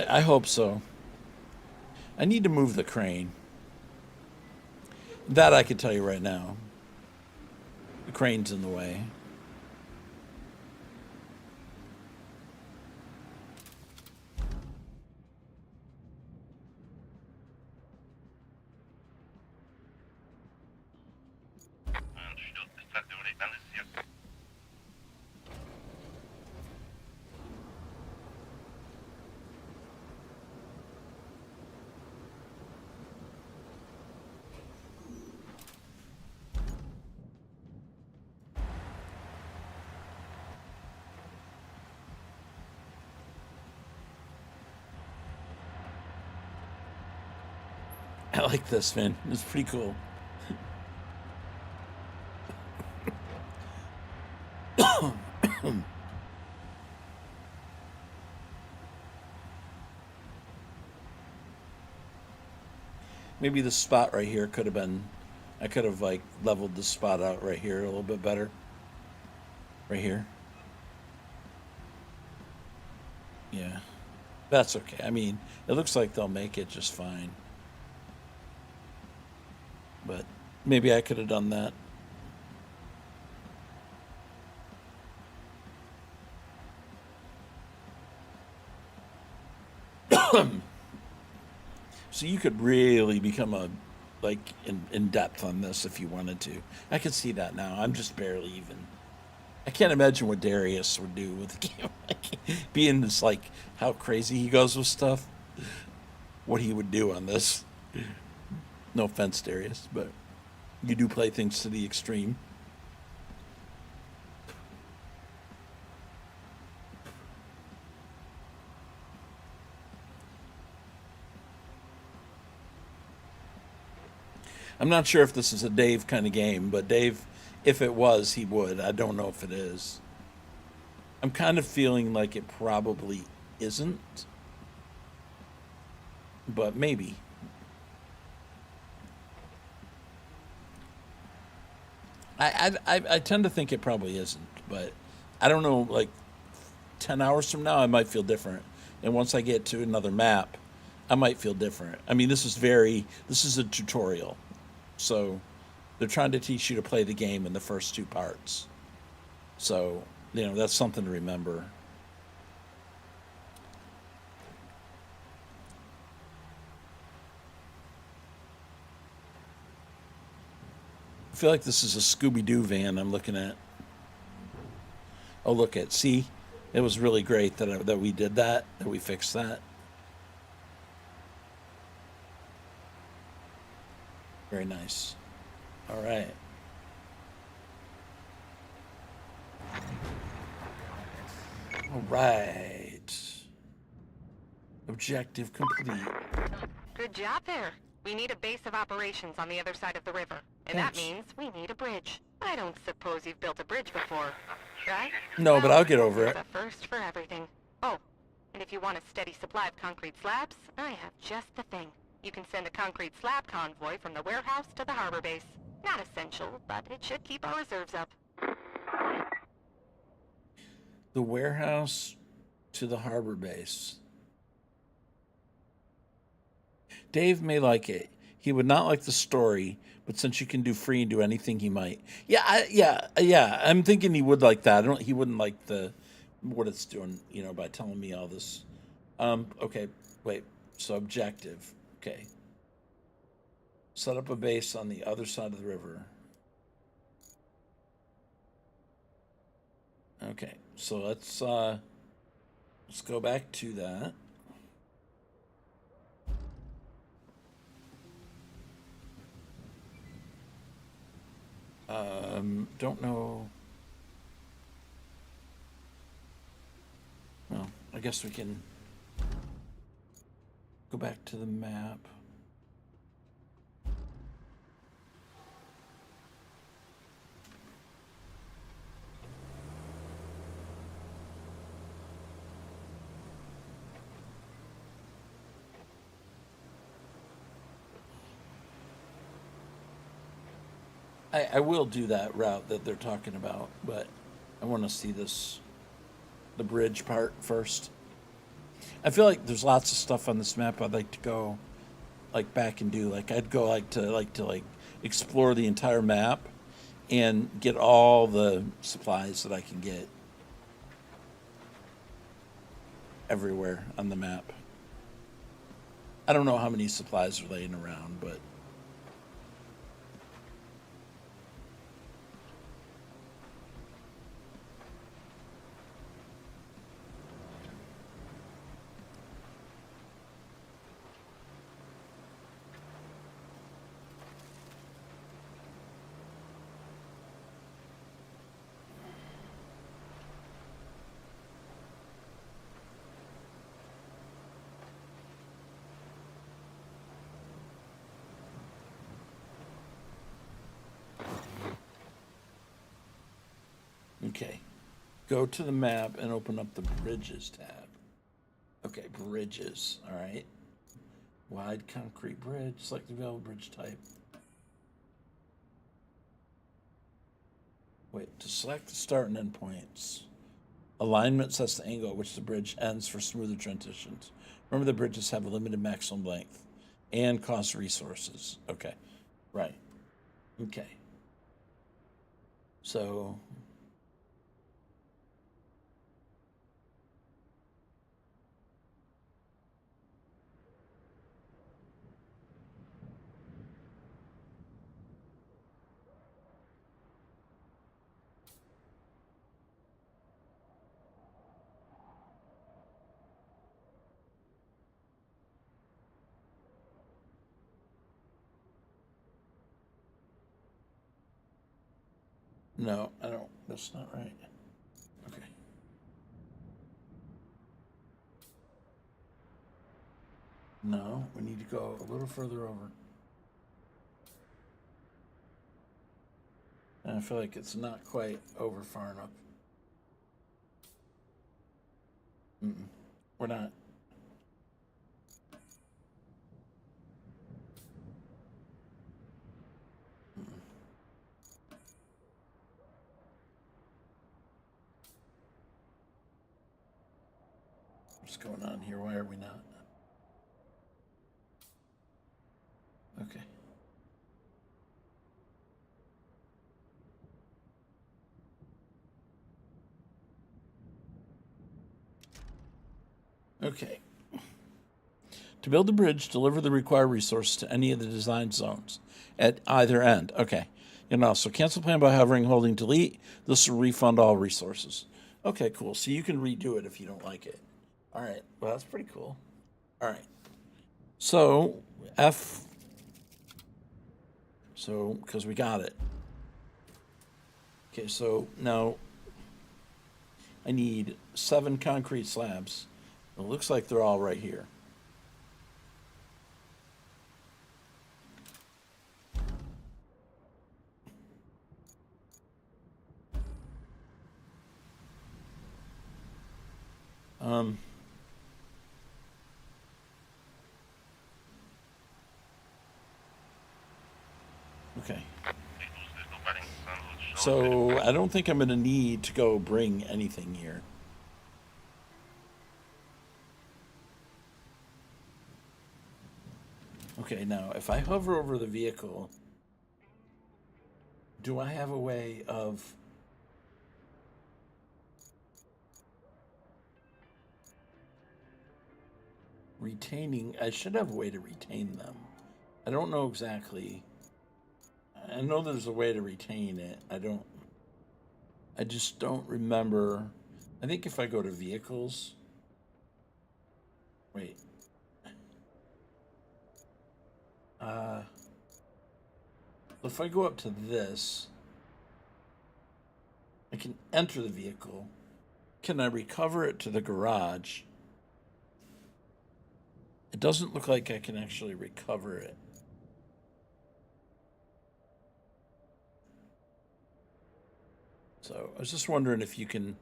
I hope so. I need to move the crane. That I can tell you right now. The crane's in the way. I like this, man. It's pretty cool. Maybe the spot right here could have been. I could have like leveled the spot out right here a little bit better. Right here. Yeah. That's okay. I mean, it looks like they'll make it just fine. But maybe I could have done that. So you could really become a like in depth on this if you wanted to. I could see that now. I'm just barely even. I can't imagine what Darius would do with the game. Like, being this like how crazy he goes with stuff. What he would do on this. No offense, Darius, but you do play things to the extreme. I'm not sure if this is a Dave kind of game, but Dave, if it was, he would. I don't know if it is. I'm kind of feeling like it probably isn't, but maybe. I tend to think it probably isn't, but I don't know. Like 10 hours from now, I might feel different, and once I get to another map, I might feel different. I mean, this is a tutorial, so they're trying to teach you to play the game in the first two parts. So that's something to remember. I feel like this is a Scooby Doo van I'm looking at. Oh, look at see, it was really great that we did that we fixed that. Very nice. All right. All right. Objective complete. Good job there. We need a base of operations on the other side of the river. And that Thanks. means we need a bridge. I don't suppose you've built a bridge before, right? No, but Well, I'll get over it's it. a first for everything. Oh, and if you want a steady supply of concrete slabs, I have just the thing. You can send a concrete slab convoy from the warehouse to the harbor base. Not essential, but it should keep our reserves up. The warehouse to the harbor base. Dave may like it. He would not like the story, but since you can do free and do anything, he might. Yeah, yeah. I'm thinking he would like that. I don't. He wouldn't like the what it's doing, by telling me all this. Okay, wait. So objective. Okay. Set up a base on the other side of the river. Okay, so let's go back to that. Don't know. Well, I guess we can go back to the map. I will do that route that they're talking about, but I want to see the bridge part first. I feel like there's lots of stuff on this map I'd like to go like back and do. Like I'd go like explore the entire map and get all the supplies that I can get everywhere on the map. I don't know how many supplies are laying around, but okay. Go to the map and open up the bridges tab. Okay, bridges. All right. Wide concrete bridge. Select the available bridge type. Wait, to select the start and end points. Alignment sets the angle at which the bridge ends for smoother transitions. Remember, the bridges have a limited maximum length and cost resources. Okay, right. Okay. So no, I don't. That's not right. Okay. No, we need to go a little further over. And I feel like it's not quite over far enough. We're not. What's going on here? Why are we not? Okay. Okay. To build the bridge, deliver the required resources to any of the design zones at either end. Okay. So cancel plan by hovering, holding delete. This will refund all resources. Okay, cool. So you can redo it if you don't like it. All right. Well, that's pretty cool. All right. So F. So because we got it. Okay. So now I need 7 concrete slabs. It looks like they're all right here. Okay. So I don't think I'm going to need to go bring anything here. Okay, now if I hover over the vehicle, do I have a way of retaining? I should have a way to retain them. I don't know exactly. I know there's a way to retain it. I just don't remember. I think if I go to vehicles, wait. If I go up to this, I can enter the vehicle. Can I recover it to the garage? It doesn't look like I can actually recover it. So I was just wondering if you can,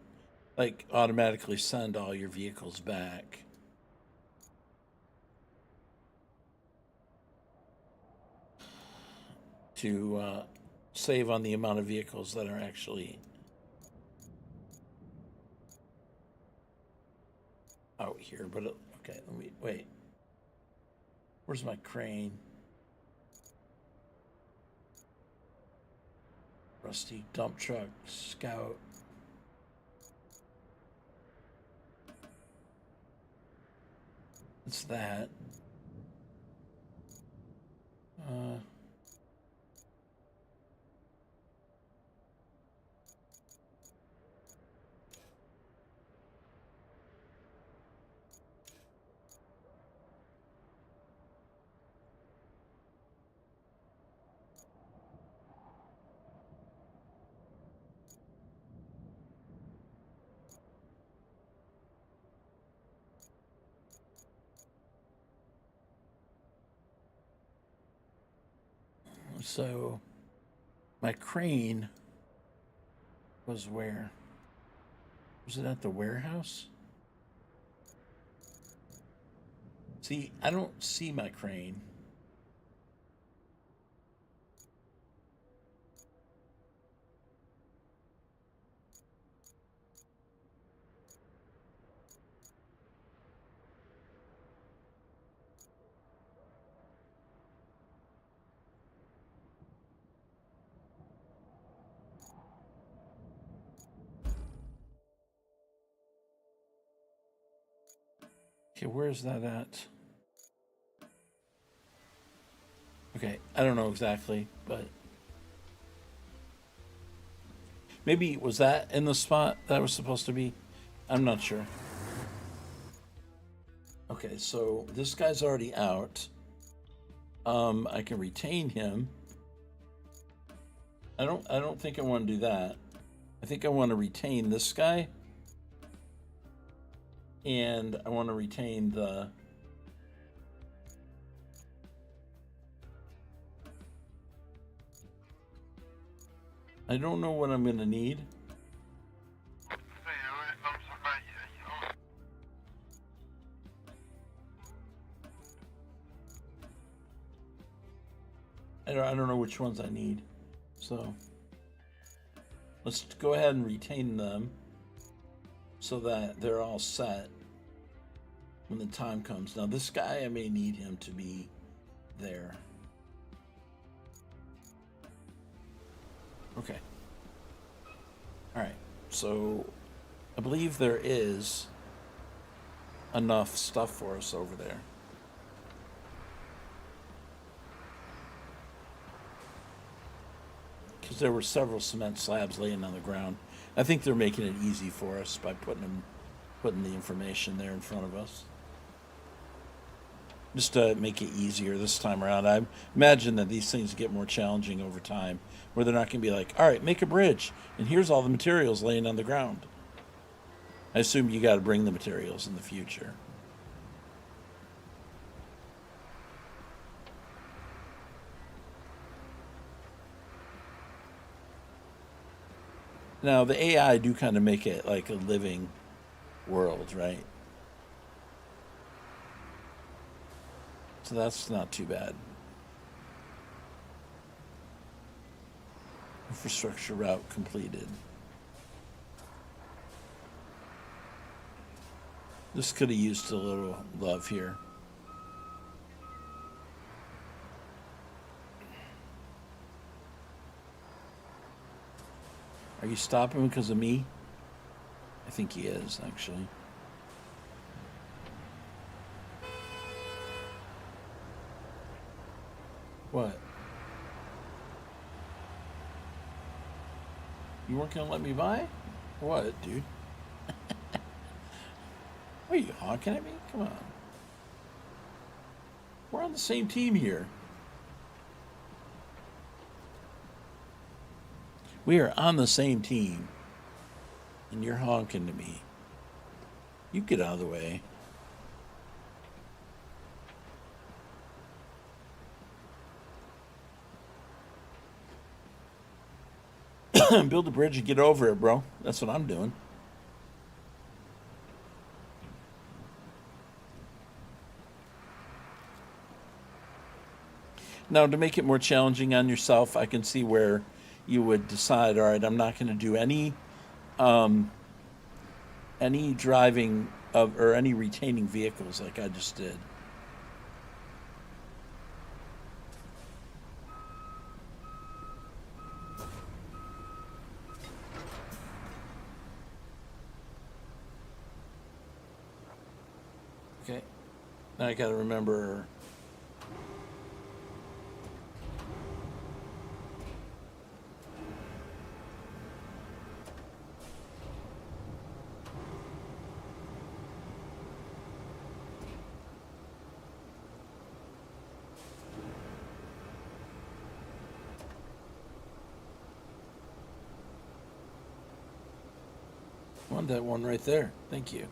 like, automatically send all your vehicles back. To save on the amount of vehicles that are actually out here. But okay, let me wait. Where's my crane? Rusty dump truck, scout. It's that. So my crane was where? Was it at the warehouse? See, I don't see my crane. Okay, where's that at? Okay, I don't know exactly, but maybe was that in the spot that was supposed to be? I'm not sure. Okay, so this guy's already out. I can retain him. I don't think I want to do that. I think I want to retain this guy. And I want to retain the I don't know what I'm going to need. I don't know which ones I need. So let's go ahead and retain them so that they're all set when the time comes. Now this guy, I may need him to be there. Okay. All right. So I believe there is enough stuff for us over there. Because there were several cement slabs laying on the ground. I think they're making it easy for us by putting the information there in front of us. Just to make it easier this time around. I imagine that these things get more challenging over time, where they're not going to be like, all right, make a bridge, and here's all the materials laying on the ground. I assume you got to bring the materials in the future. Now, the AI do kind of make it like a living world, right? So that's not too bad. Infrastructure route completed. This could have used a little love here. Are you stopping because of me? I think he is, actually. What? You weren't gonna let me by? What, dude? What, are you honking at me? Come on. We're on the same team here. We are on the same team. And you're honking to me. You get out of the way. Build a bridge and get over it, bro. That's what I'm doing. Now, to make it more challenging on yourself, I can see where you would decide, all right, I'm not going to do any driving of or any retaining vehicles like I just did. Okay. Now I got to remember. Want that one right there. Thank you.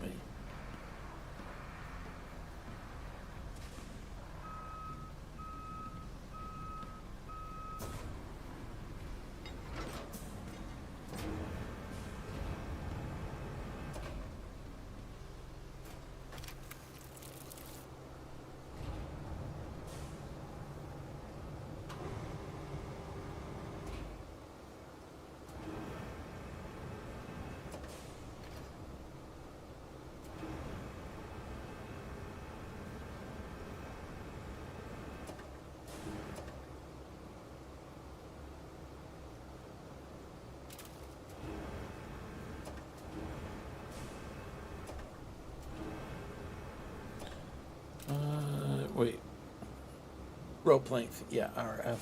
Wait. Wait. Rope length. Yeah, RF.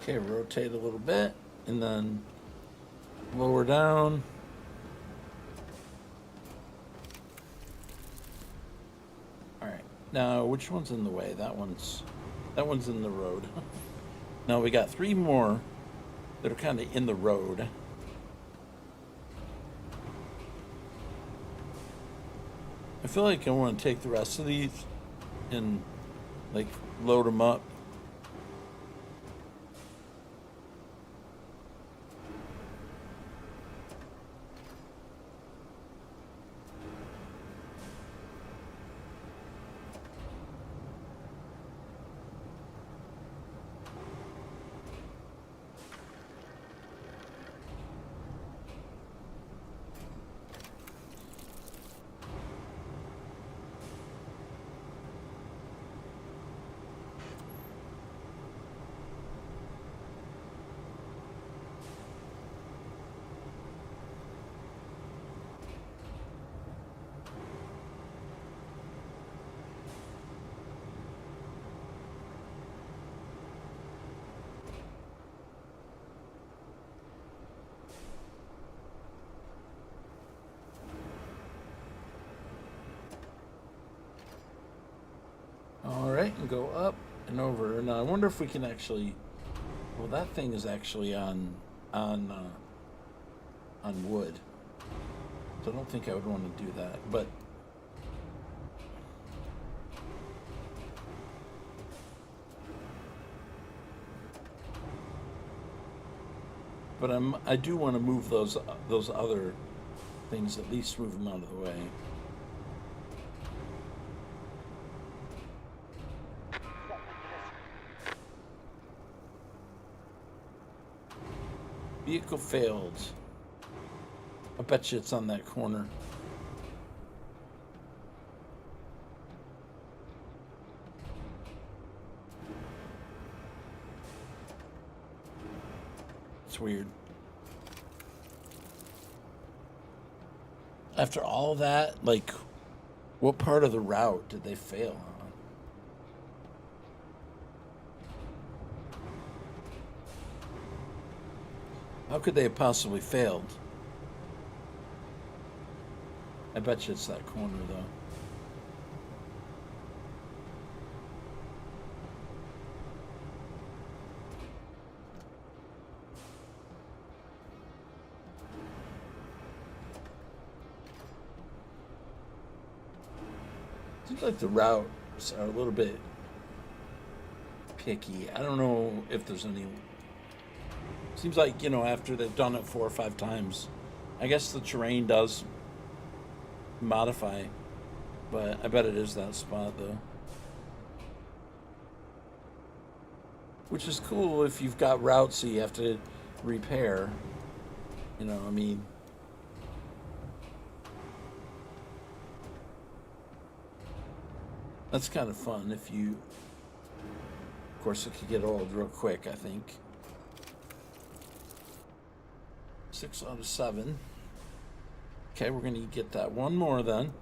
Okay, rotate a little bit and then lower down. Now, which one's in the way? That one's in the road. Now we got three more that are kind of in the road. I feel like I want to take the rest of these and like load them up. All right, and go up and over. Now I wonder if we can actually. Well, that thing is actually on wood, so I don't think I would want to do that. But I do want to move those other things, at least move them out of the way. Vehicle failed. I bet you it's on that corner. It's weird. After all that, like, what part of the route did they fail on? How could they have possibly failed? I bet you it's that corner, though. Seems like the routes are a little bit picky. I don't know if there's any. Seems like, after they've done it 4 or 5 times, I guess the terrain does modify, but I bet it is that spot, though. Which is cool if you've got routes that you have to repair. I mean. That's kind of fun if you. Of course, it could get old real quick, I think. 6 out of 7. Okay, we're going to get that one more then.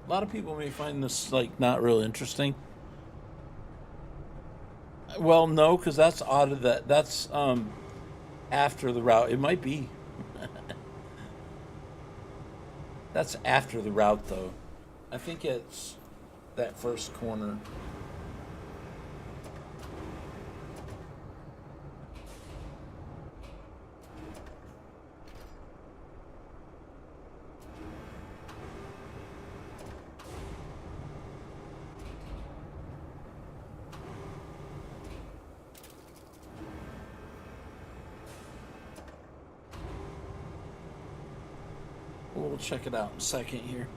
A lot of people may find this, like, not real interesting. Well, no, because that's odd. That's after the route. It might be. That's after the route, though. I think it's that first corner. We'll check it out in a second here.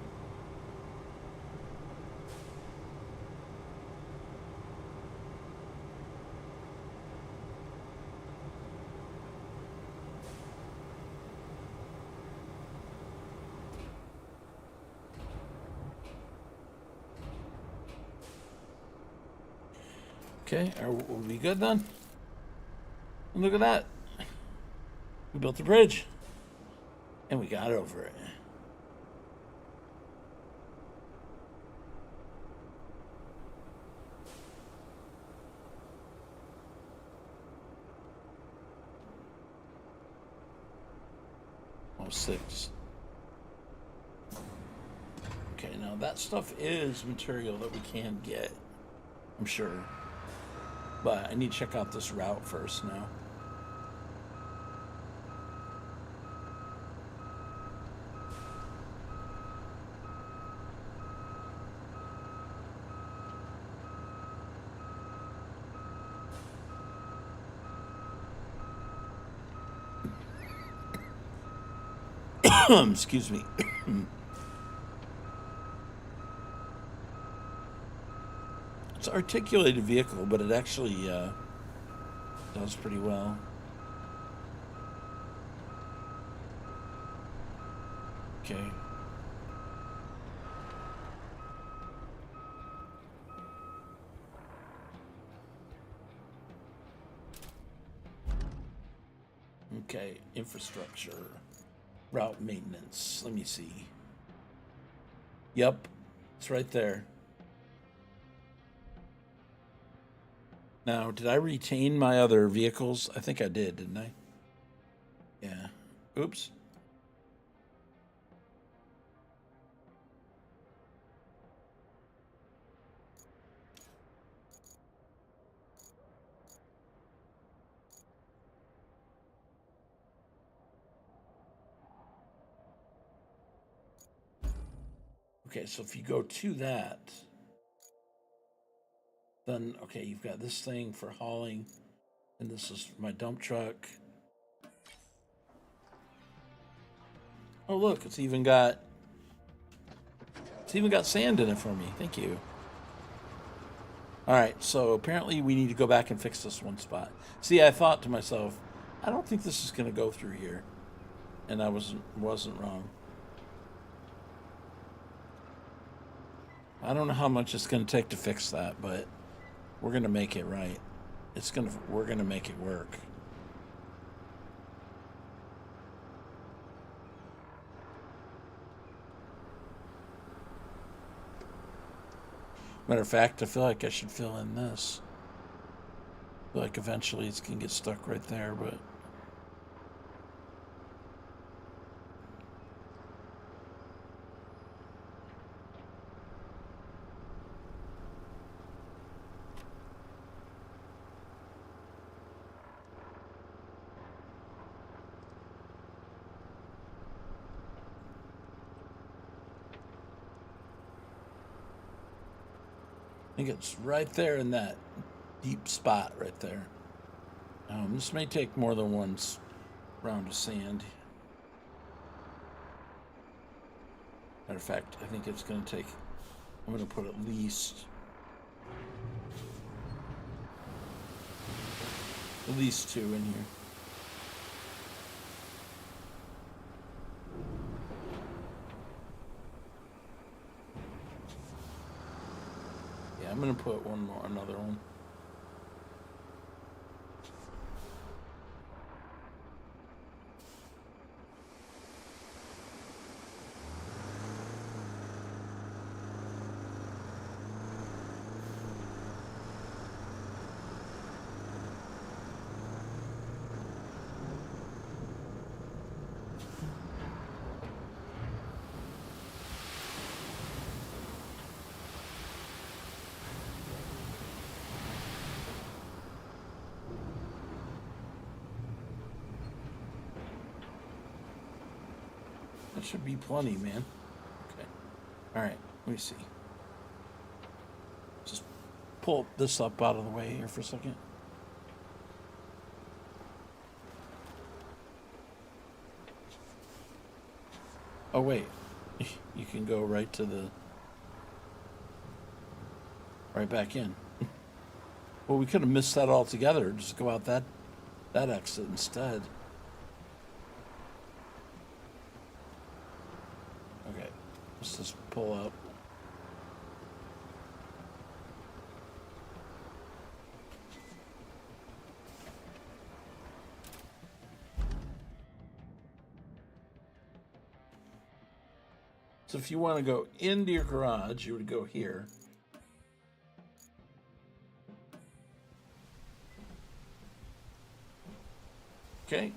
Okay, we'll be good then. And look at that. We built the bridge. And we got over it. was 6. Okay, now that stuff is material that we can get, I'm sure. But I need to check out this route first now. Excuse me. It's an articulated vehicle, but it actually does pretty well. Okay. Okay, infrastructure. Route maintenance. Let me see. Yep, it's right there. Now, did I retain my other vehicles? I think I did, didn't I? Yeah. Oops. Okay, so if you go to that, then, okay, you've got this thing for hauling, and this is my dump truck. Oh, look, it's even got sand in it for me. Thank you. All right, so apparently we need to go back and fix this one spot. See, I thought to myself, I don't think this is going to go through here, and I wasn't wrong. I don't know how much it's going to take to fix that, but we're going to make it right. We're going to make it work. Matter of fact, I feel like I should fill in this. I feel like eventually it's going to get stuck right there, but... I think it's right there in that deep spot right there. This may take more than one round of sand. Matter of fact, I think it's going to take... I'm going to put at least 2 in here. Yeah, I'm going to put another one. That should be plenty, man. Okay. All right. Let me see. Just pull this up out of the way here for a second. Oh, wait. You can go right back in. Well, we could have missed that altogether. Just go out that exit instead. Okay, let's just pull up. So if you want to go into your garage, you would go here. Okay.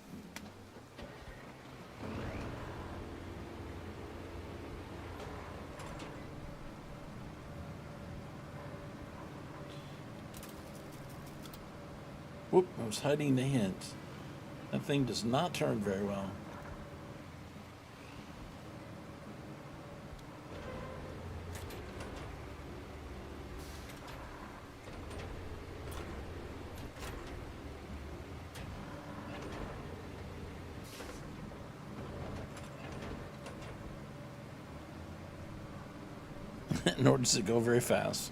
Whoop, I was hiding the hint. That thing does not turn very well. Nor does it go very fast.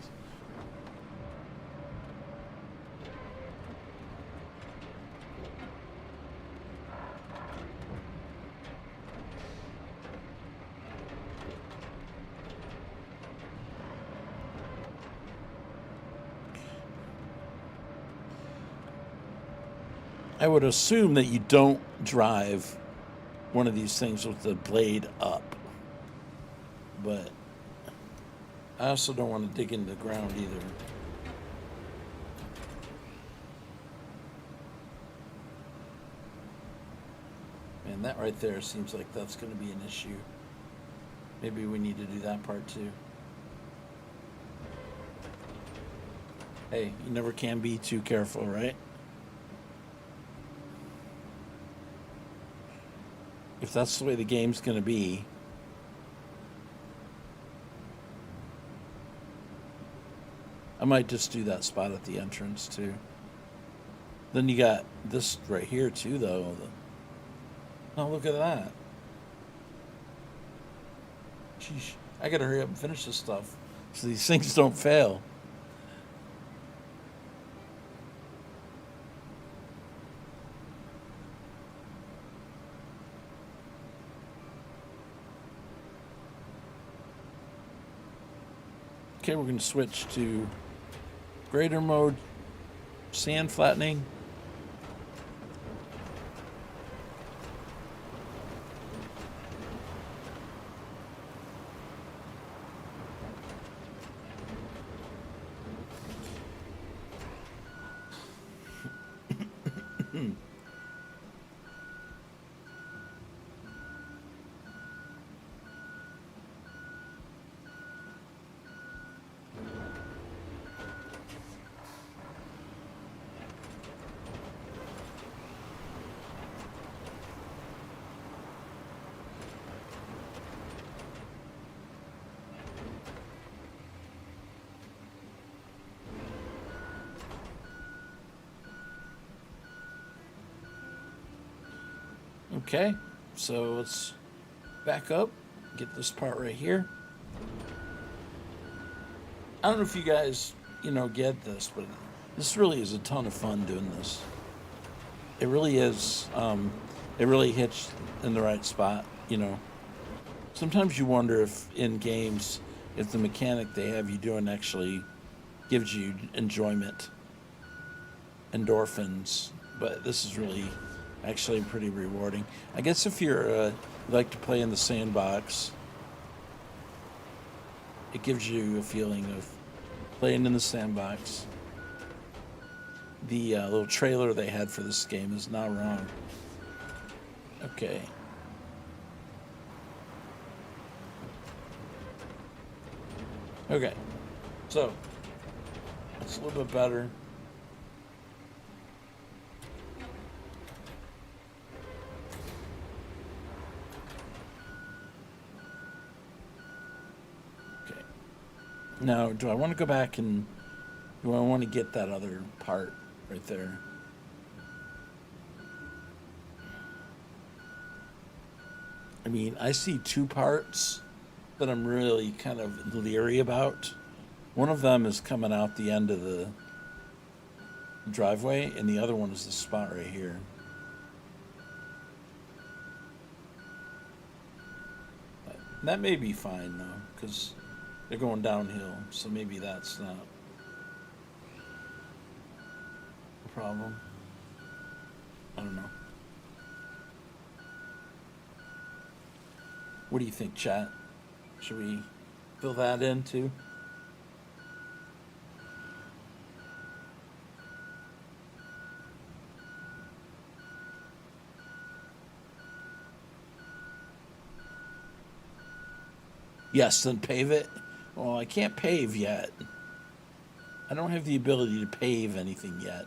I would assume that you don't drive one of these things with the blade up. But I also don't want to dig into the ground either. And that right there seems like that's going to be an issue. Maybe we need to do that part too. Hey, you never can be too careful, right? If that's the way the game's going to be. I might just do that spot at the entrance too. Then you got this right here too, though. Oh, look at that. Sheesh. I gotta hurry up and finish this stuff so these things don't fail. Okay, we're going to switch to grader mode, sand flattening. Okay, so let's back up, get this part right here. I don't know if you guys, get this, but this really is a ton of fun doing this. It really is. It really hits in the right spot, Sometimes you wonder if in games, if the mechanic they have you doing actually gives you enjoyment, endorphins, but this is really actually pretty rewarding. I guess if you're like to play in the sandbox, it gives you a feeling of playing in the sandbox. The little trailer they had for this game is not wrong. Okay. Okay. So, it's a little bit better. Now, do I want to go back and do I want to get that other part right there? I mean, I see two parts that I'm really kind of leery about. One of them is coming out the end of the driveway, and the other one is the spot right here. That may be fine, though, because they're going downhill, so maybe that's not a problem. I don't know. What do you think, chat? Should we fill that in too? Yes, then pave it. Well, I can't pave yet. I don't have the ability to pave anything yet.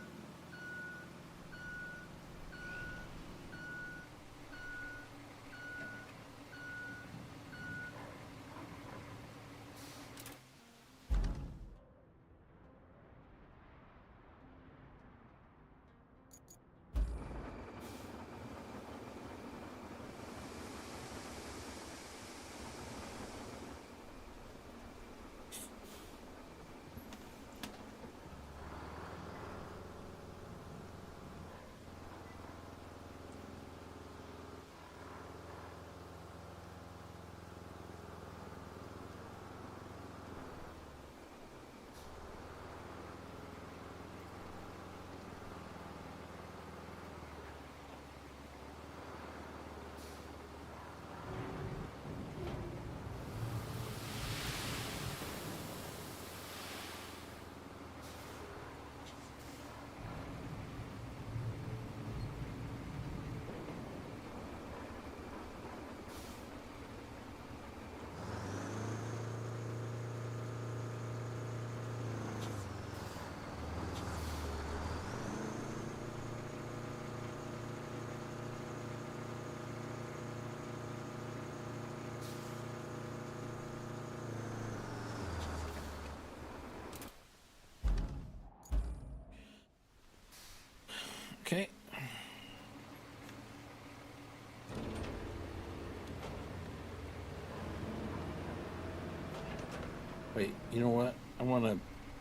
Wait, you know what? I want to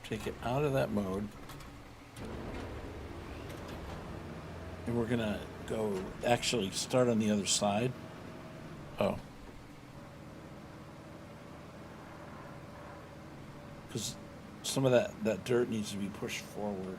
take it out of that mode. And we're going to go actually start on the other side. Oh. Because some of that dirt needs to be pushed forward.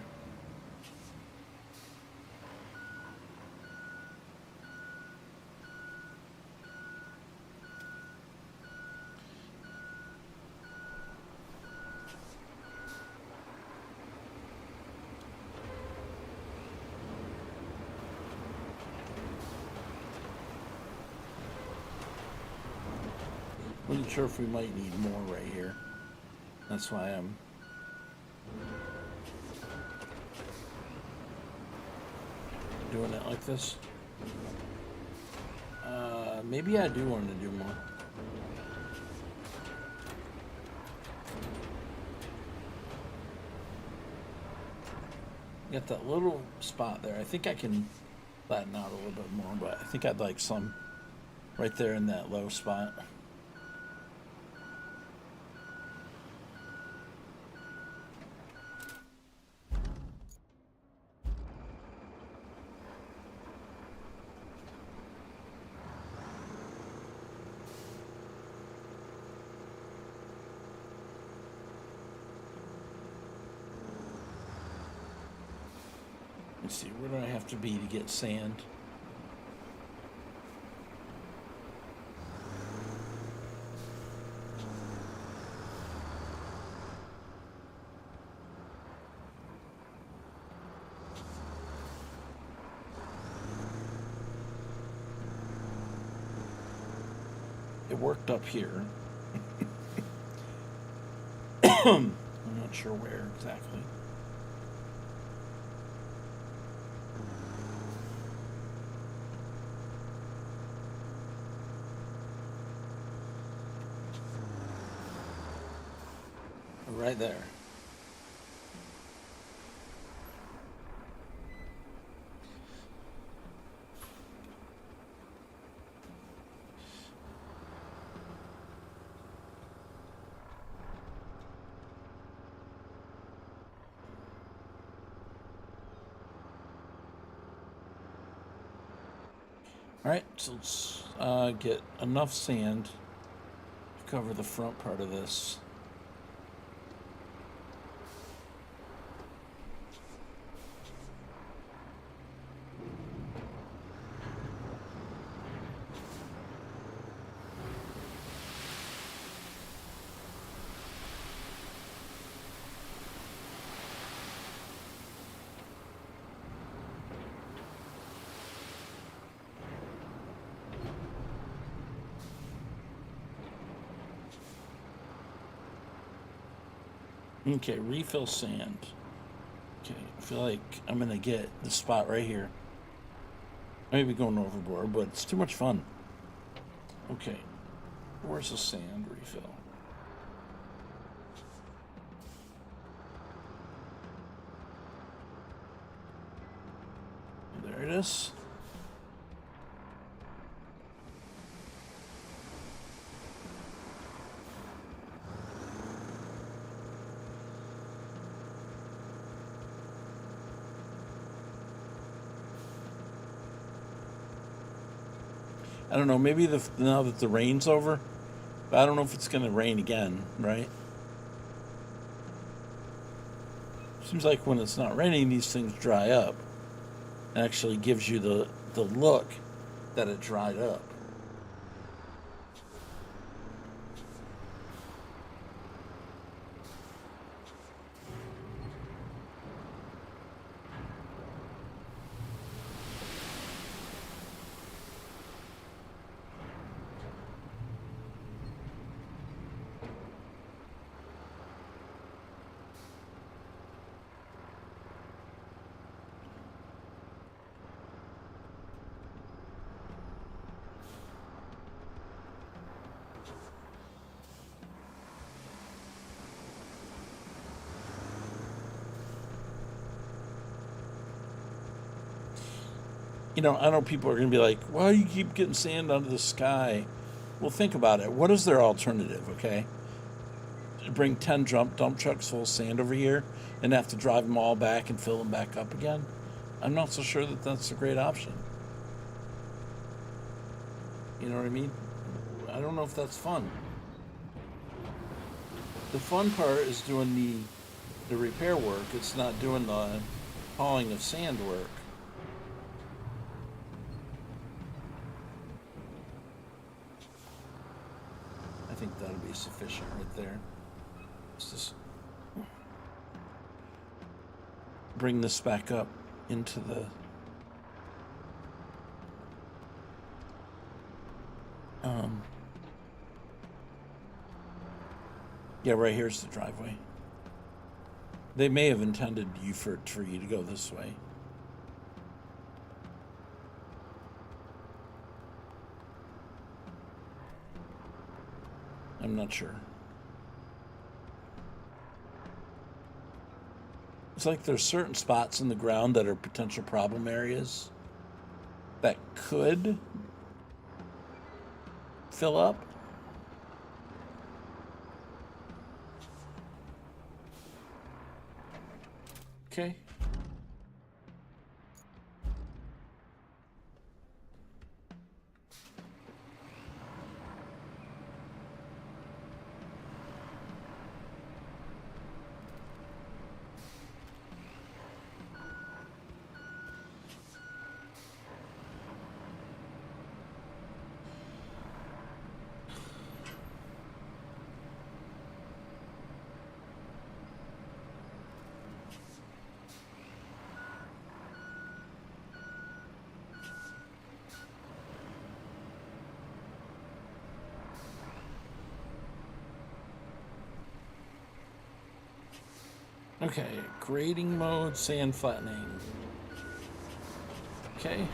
Wasn't sure if we might need more right here. That's why I'm doing it like this. Maybe I do want to do more. Got that little spot there. I think I can flatten out a little bit more, but I think I'd like some right there in that low spot. Let's see, where do I have to be to get sand? It worked up here. I'm not sure where exactly. Right there. All right, so let's get enough sand to cover the front part of this. Okay, refill sand. Okay, I feel like I'm gonna get the spot right here. I may be going overboard, but it's too much fun. Okay, where's the sand refill? There it is. I don't know, maybe now that the rain's over, but I don't know if it's going to rain again, right? Seems like when it's not raining, these things dry up. It actually gives you the look that it dried up. You know, I know people are going to be like, why do you keep getting sand out of the sky? Well, think about it. What is their alternative, okay? bring 10 dump trucks full of sand over here and have to drive them all back and fill them back up again. I'm not so sure that that's a great option. You know what I mean? I don't know if that's fun. The fun part is doing the repair work. It's not doing the hauling of sand work. I think that'll be sufficient right there. Let's just bring this back up into the yeah, right here's the driveway. They may have intended for you to go this way. I'm not sure. It's like there's certain spots in the ground that are potential problem areas that could fill up. Okay. Okay, grading mode, sand flattening. Okay.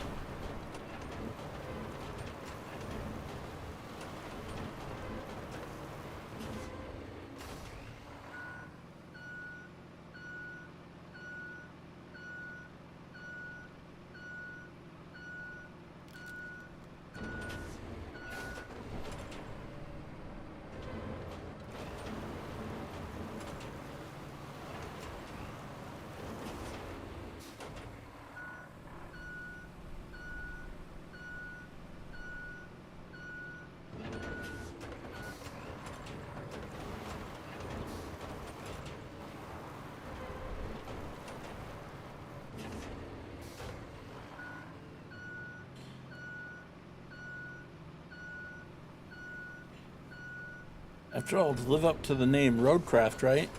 After all, to live up to the name Roadcraft, right?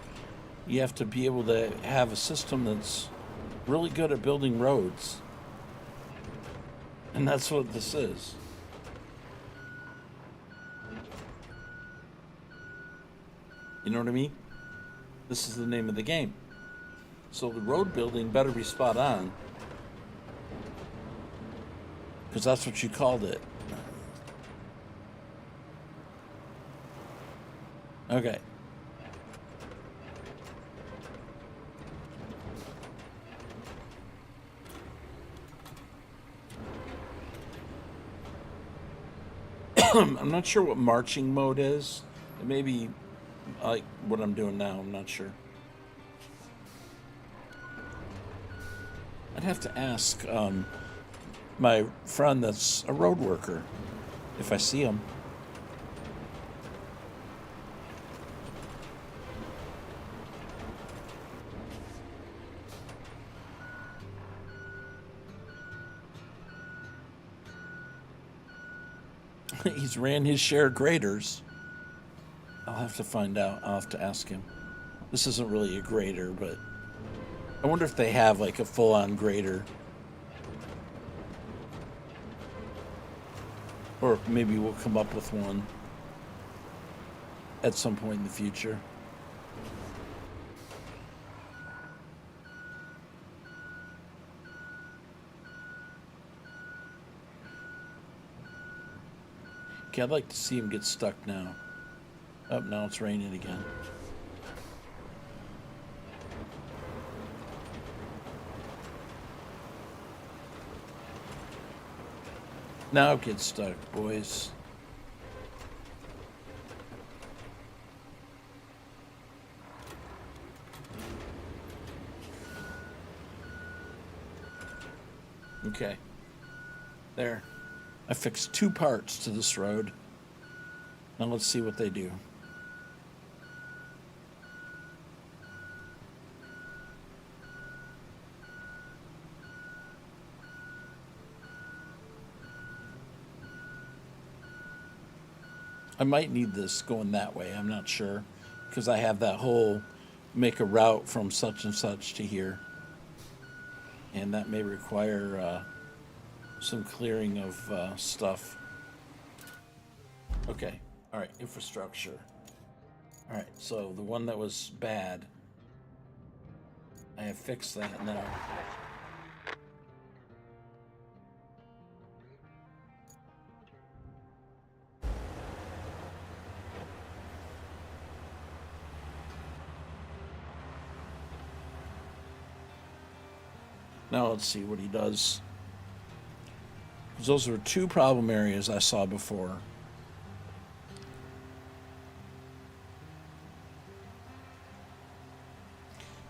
You have to be able to have a system that's really good at building roads. And that's what this is. You know what I mean? This is the name of the game. So the road building better be spot on. Because that's what you called it. Okay. I'm not sure what marching mode is. It may be like what I'm doing now. I'm not sure. I'd have to ask my friend that's a road worker if I see him. He's ran his share of graders. I'll have to find out. I'll have to ask him. This isn't really a grader, but I wonder if they have like a full-on grader. Or maybe we'll come up with one at some point in the future. Okay, I'd like to see him get stuck now. Oh, now it's raining again. Now get stuck, boys. Okay. There. I fixed 2 parts to this road. Now let's see what they do. I might need this going that way. I'm not sure. Because I have that whole make a route from such and such to here. And that may require some clearing of stuff. Okay. All right. Infrastructure. All right. So the one that was bad, I have fixed that now. Now let's see what he does. 'Cause those were 2 problem areas I saw before.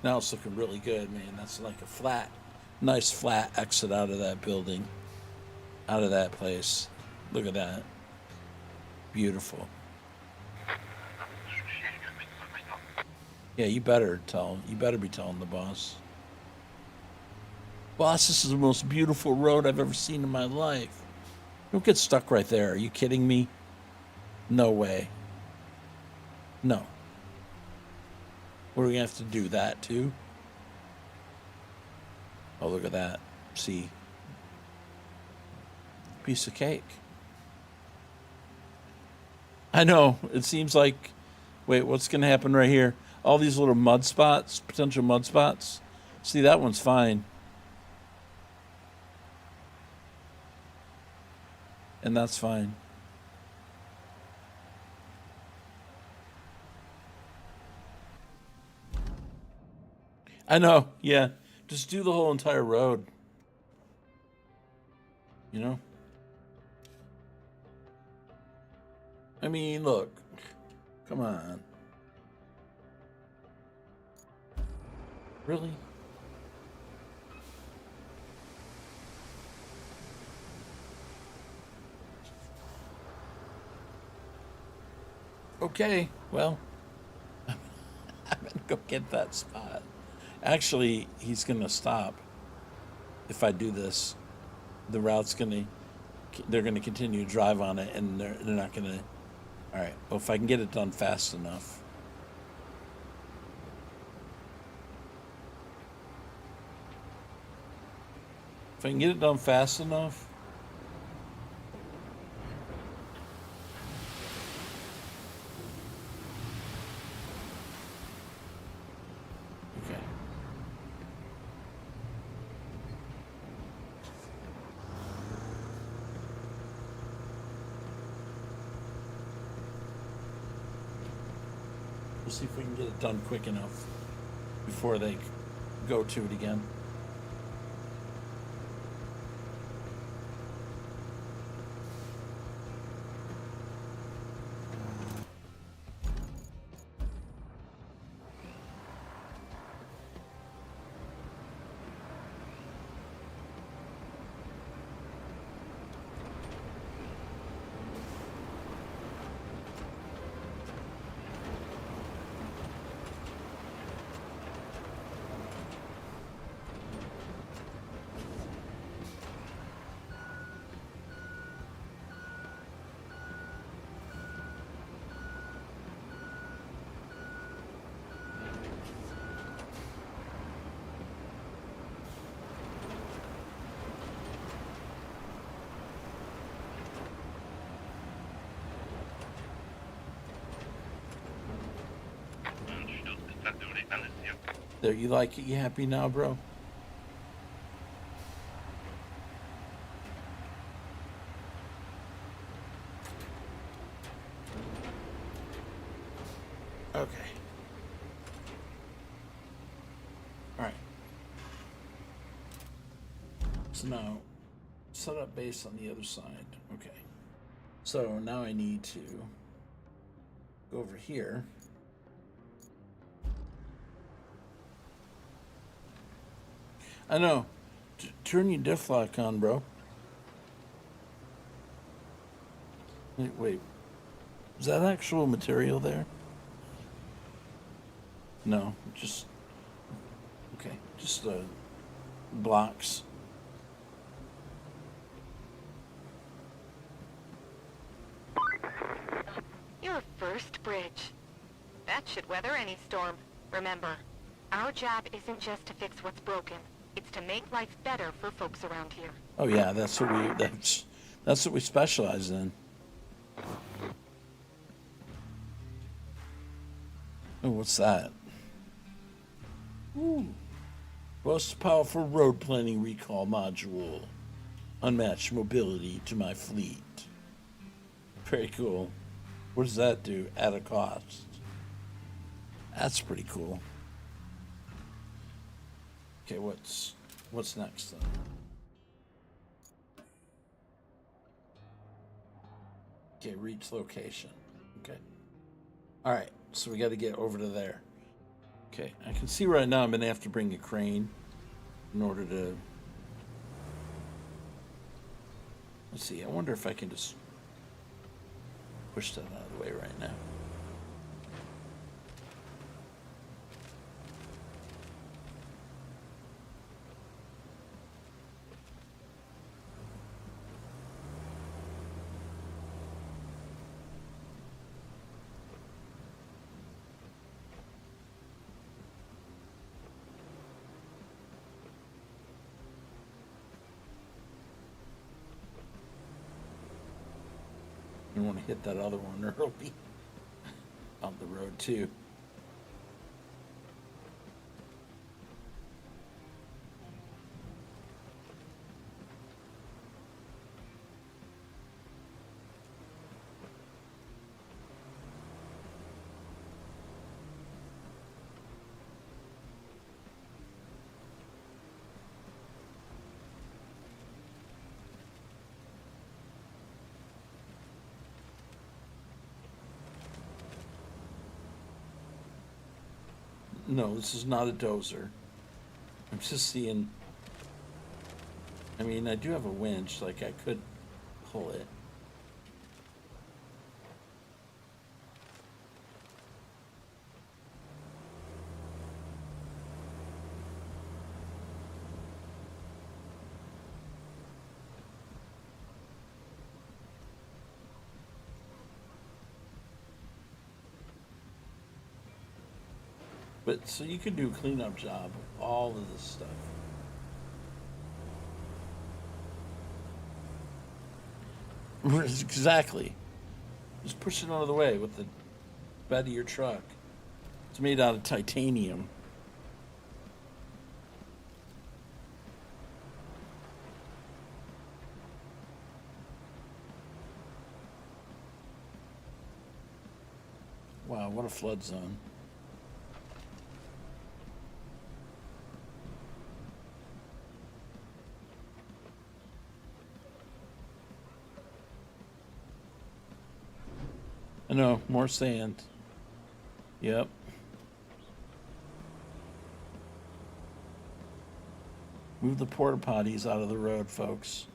Now it's looking really good, man. That's like a flat, nice flat exit out of that building, out of that place. Look at that. Beautiful. Yeah, you better be telling the boss. Boss, this is the most beautiful road I've ever seen in my life. Don't get stuck right there. Are you kidding me? No way. No. What are we going to have to do? That too? Oh, look at that. See? Piece of cake. I know. It seems like... Wait, what's going to happen right here? All these little mud spots, potential mud spots. See, that one's fine. And that's fine. I know, yeah. Just do the whole entire road. You know? I mean, look. Come on. Really? Okay, well, I'm gonna go get that spot. Actually, he's gonna stop if I do this. The route's they're gonna continue to drive on it, and they're not gonna. All right. Well, if I can get it done fast enough. If I can get it done fast enough. Okay. We'll see if we can get it done quick enough before they go to it again. There, you like it? You happy now, bro? Okay. All right. So now, set up base on the other side. Okay. So now I need to go over here. I know. Turn your diff lock on, bro. Wait. Is that actual material there? No, just... Okay, just blocks. Your first bridge. That should weather any storm. Remember, our job isn't just to fix what's broken. It's to make life better for folks around here. Oh yeah, that's what we specialize in. Oh, what's that? Ooh. Most powerful road planning recall module. Unmatched mobility to my fleet. Very cool. What does that do at a cost? That's pretty cool. Okay, what's next then? Okay, reach location. Okay. All right, so we got to get over to there. Okay, I can see right now I'm gonna have to bring a crane in order to. Let's see. I wonder if I can just push that out of the way right now. I don't want to hit that other one or it'll be on the road too. No, this is not a dozer. I'm just seeing. I mean, I do have a winch, like I could pull it. But so you could do a cleanup job of all of this stuff. Exactly. Just push it out of the way with the bed of your truck. It's made out of titanium. Wow, what a flood zone. I know, more sand. Yep. Move the porta potties out of the road, folks.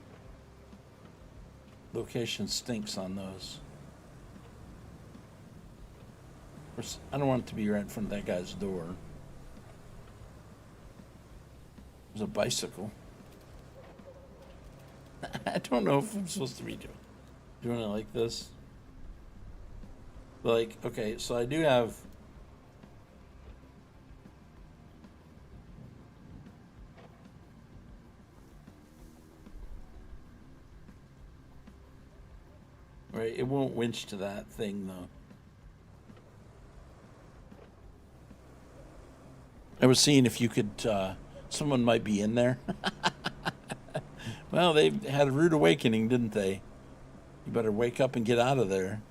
Location stinks on those. Of course, I don't want it to be right in front of that guy's door. There's a bicycle. I don't know if I'm supposed to be doing it like this. Like, okay, so I do have. Right, it won't winch to that thing though. I was seeing if you could, someone might be in there. Well, they had a rude awakening, didn't they? You better wake up and get out of there.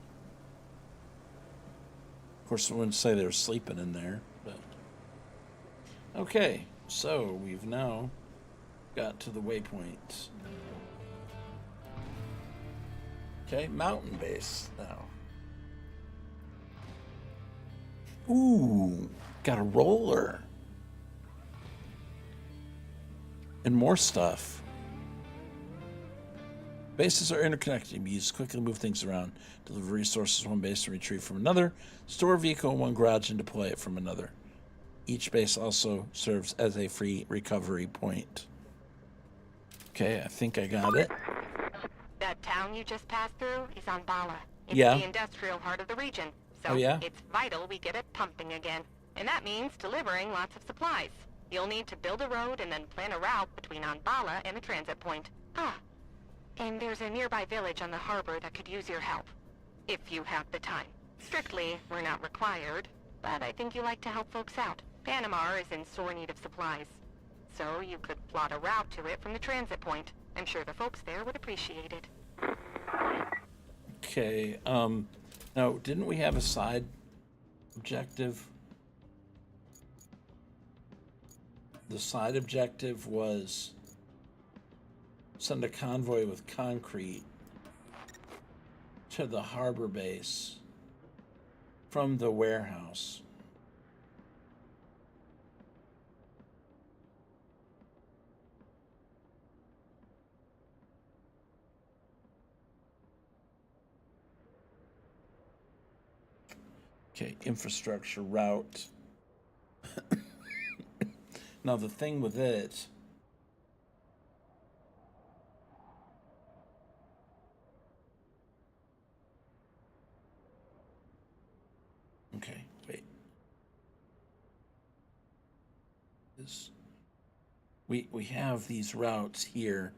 Of course, I wouldn't say they were sleeping in there, but. Okay, so we've now got to the waypoint. Okay, mountain base now. Ooh, got a roller. And more stuff. Bases are interconnected. You can use quickly move things around, deliver resources from one base and retrieve from another, store a vehicle in one garage and deploy it from another. Each base also serves as a free recovery point. Okay, I think I got it. That town you just passed through is on Bala. It's Yeah. the industrial heart of the region. So Oh, yeah? it's vital we get it pumping again. And that means delivering lots of supplies. You'll need to build a road and then plan a route between Anbala and the transit point. Ah, and there's a nearby village on the harbor that could use your help. If you have the time. Strictly, we're not required, but I think you like to help folks out. Panama is in sore need of supplies. So you could plot a route to it from the transit point. I'm sure the folks there would appreciate it. Okay, now, didn't we have a side objective? The side objective was send a convoy with concrete to the harbor base from the warehouse. Okay, infrastructure route. Now the thing with it, okay, wait. This we have these routes here.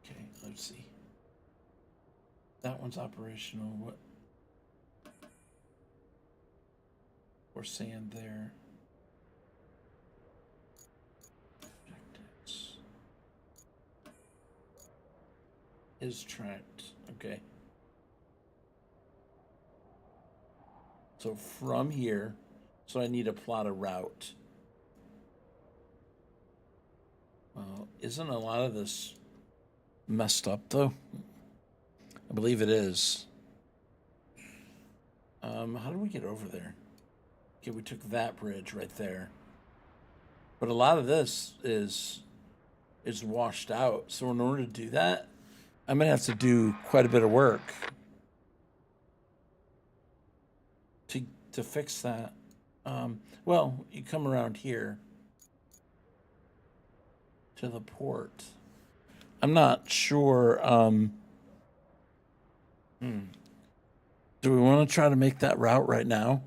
Okay, let's see. That one's operational. What? Or sand there. Objectives. Is tracked. Okay. So from here, so I need to plot a route. Well, isn't a lot of this messed up though? I believe it is. How do we get over there? Okay, we took that bridge right there. But a lot of this is washed out. So in order to do that, I'm gonna have to do quite a bit of work to fix that. Well, you come around here to the port. I'm not sure. Do we want to try to make that route right now?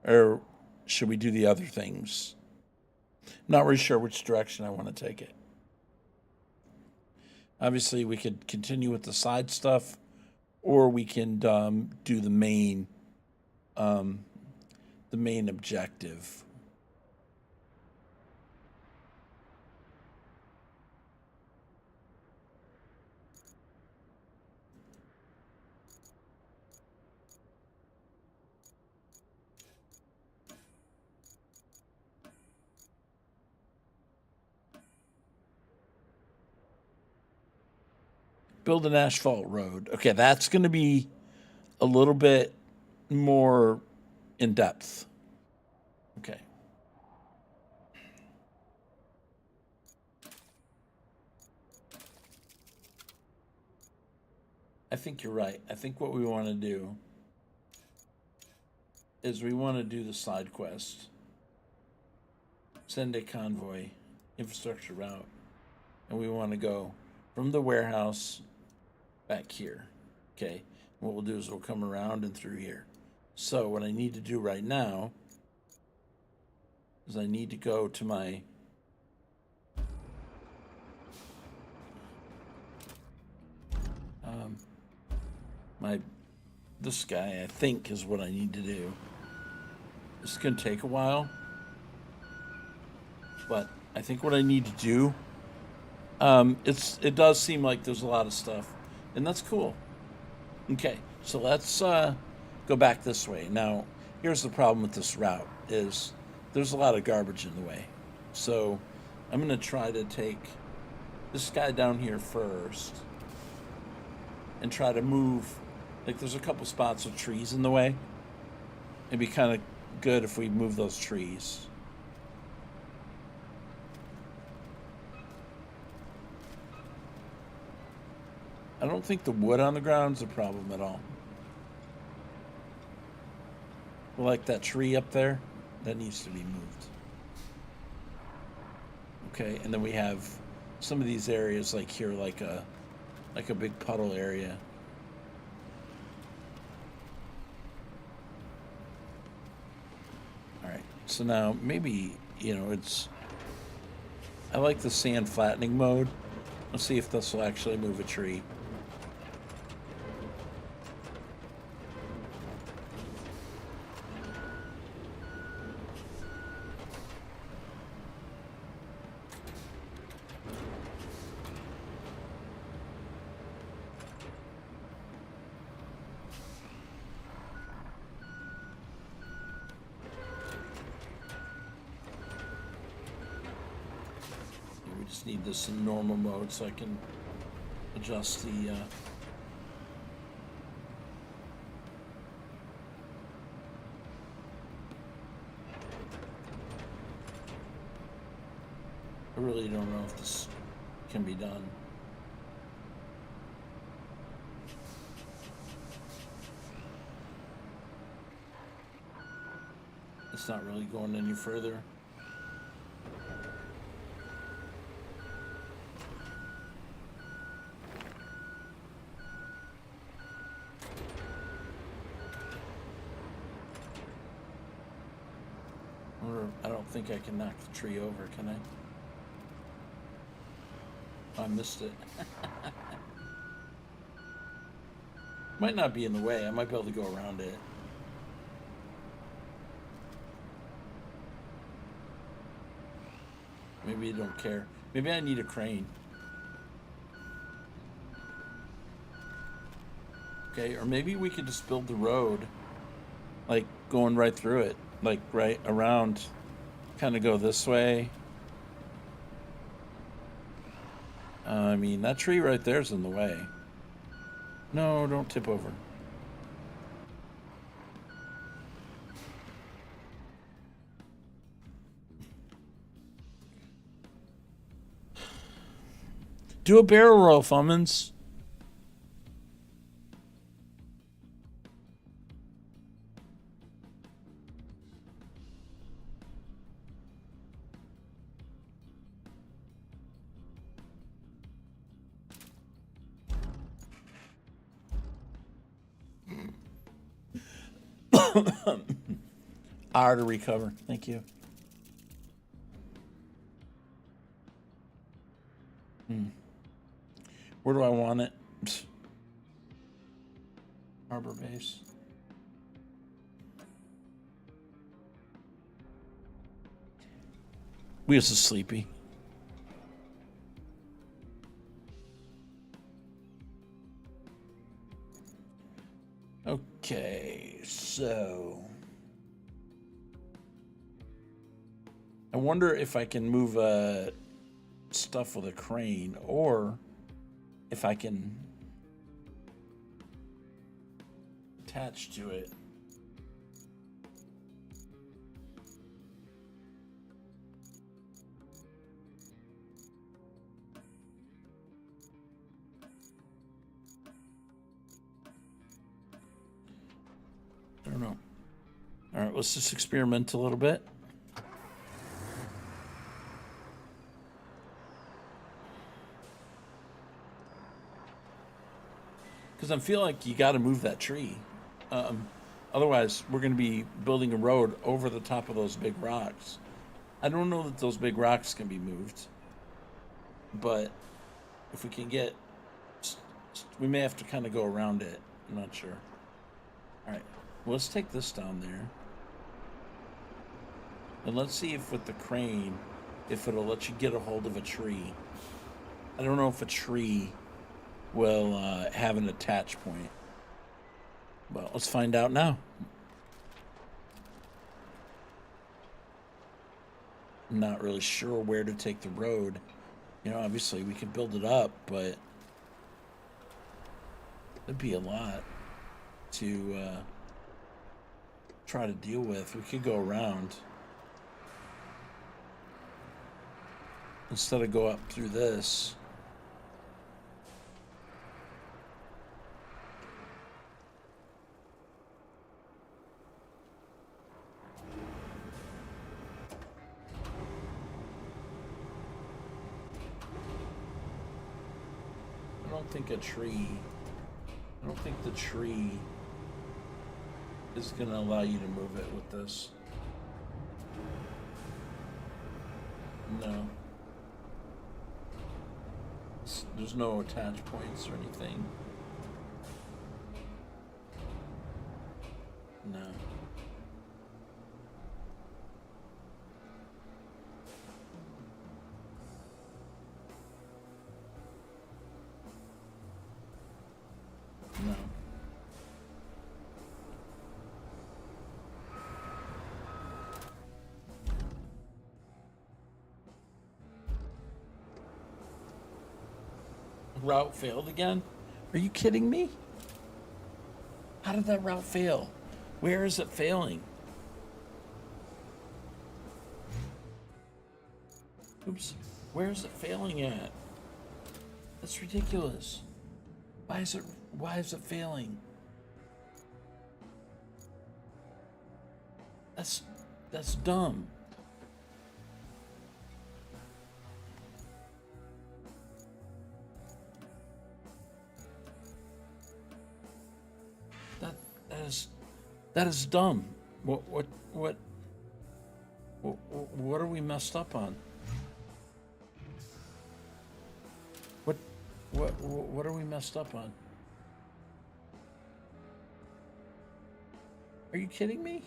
Or should we do the other things? Not really sure which direction I want to take it. Obviously, we could continue with the side stuff, or we can do the main objective. Build an asphalt road. Okay, that's going to be a little bit more in depth. Okay. I think you're right. I think what we want to do is we want to do the side quest. Send a convoy, infrastructure route, and we want to go from the warehouse back here. Okay, what we'll do is we'll come around and through here. So what I need to do right now is I need to go to my this guy, I think, is what I need to do. It's gonna take a while, but I think what I need to do, it does seem like there's a lot of stuff, and that's cool. Okay, so let's go back this way. Now, here's the problem with this route is there's a lot of garbage in the way. So I'm gonna try to take this guy down here first, and try to move. Like, there's a couple spots with trees in the way. It'd be kind of good if we move those trees. I don't think the wood on the ground is a problem at all. Like that tree up there, that needs to be moved. Okay, and then we have some of these areas like here, like a big puddle area. All right, so now maybe, you know, I like the sand flattening mode. Let's see if this will actually move a tree. We just need this in normal mode so I can adjust the I really don't know if this can be done. It's not really going any further. I don't think I can knock the tree over, can I? Oh, I missed it. Might not be in the way. I might be able to go around it. Maybe you don't care. Maybe I need a crane. Okay, or maybe we could just build the road, like going right through it, like right around, kind of go this way. I mean, that tree right there's in the way. No, don't tip over. Do a barrel roll, Fummins. R to recover. Thank you. Where do I want it? Harbor base. We was sleepy. Okay, so I wonder if I can move stuff with a crane, or if I can attach to it. I don't know. All right, let's just experiment a little bit. Because I feel like you got to move that tree. Otherwise, we're going to be building a road over the top of those big rocks. I don't know that those big rocks can be moved. But if we can get... We may have to kind of go around it. I'm not sure. All right. Well, let's take this down there. And let's see if with the crane, if it'll let you get a hold of a tree. I don't know if a tree will have an attach point. Well, let's find out now. I'm not really sure where to take the road. You know, obviously we can build it up, but That'd be a lot to try to deal with. We could go around instead of go up through this. I don't think the tree is going to allow you to move it with this. No. There's no attach points or anything. No. No. Route failed again? Are you kidding me? How did that route fail? Where is it failing? Oops. Where is it failing at? That's ridiculous. Why is it failing? That's dumb. That is dumb. What are we messed up on? What are we messed up on? Are you kidding me?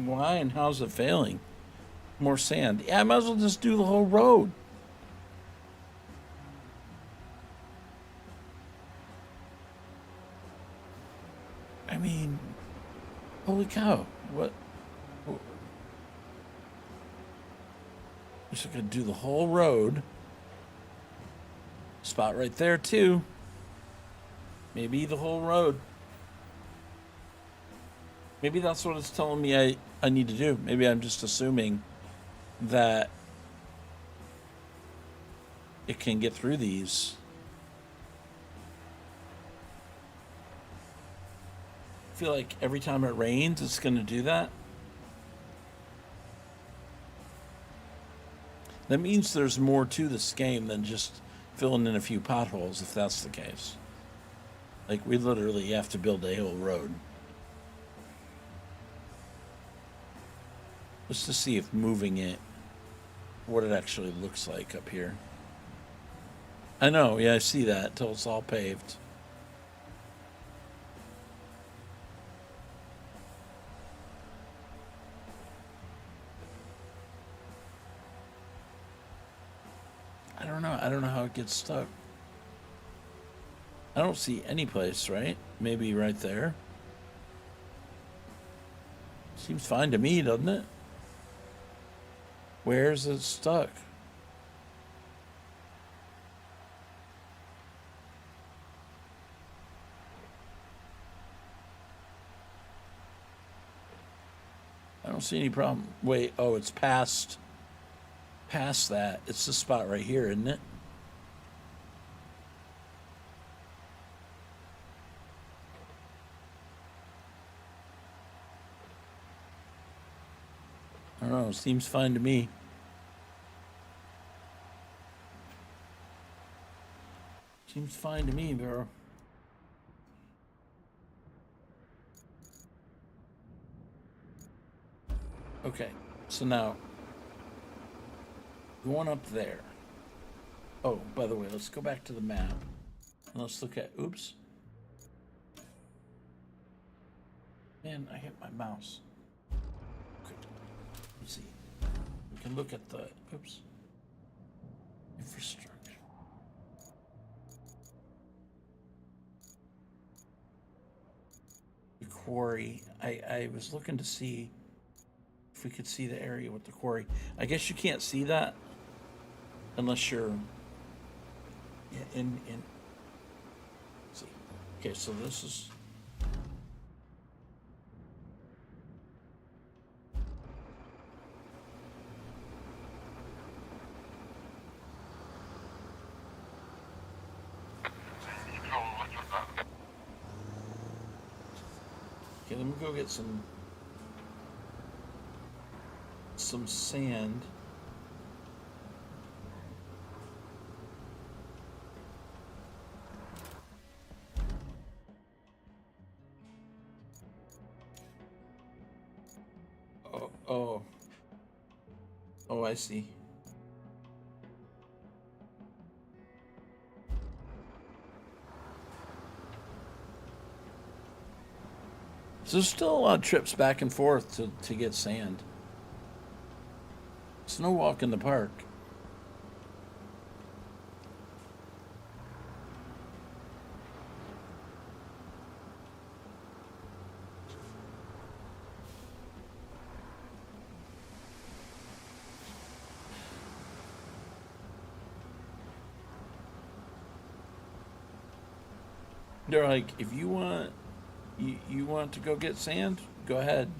Why and how's it failing? More sand. Yeah, I might as well just do the whole road. I mean, holy cow. What? Just gonna do the whole road. Spot right there, too. Maybe the whole road. Maybe that's what it's telling me I need to do. Maybe I'm just assuming that it can get through these. I feel like every time it rains, it's going to do that. That means there's more to this game than just filling in a few potholes, if that's the case. Like, we literally have to build a whole road. Just to see if moving it, what it actually looks like up here. I know, yeah, I see that till it's all paved. I don't know how it gets stuck. I don't see any place, right? Maybe right there. Seems fine to me, doesn't it? Where's it stuck? I don't see any problem. Wait, oh, it's past that. It's the spot right here, isn't it? I don't know, seems fine to me. Seems fine to me, bro. Okay, so now going up there. Oh, by the way, let's go back to the map and let's look at. Oops. Man, I hit my mouse. Okay. Let's see. We can look at the. Oops. Infrastructure. The quarry. I was looking to see if we could see the area with the quarry. I guess you can't see that unless you're in. Let's see. Okay, so this is. Okay, let me go get some sand. Oh, I see. So there's still a lot of trips back and forth to get sand. It's no walk in the park. They're like, if you want, you want to go get sand, go ahead.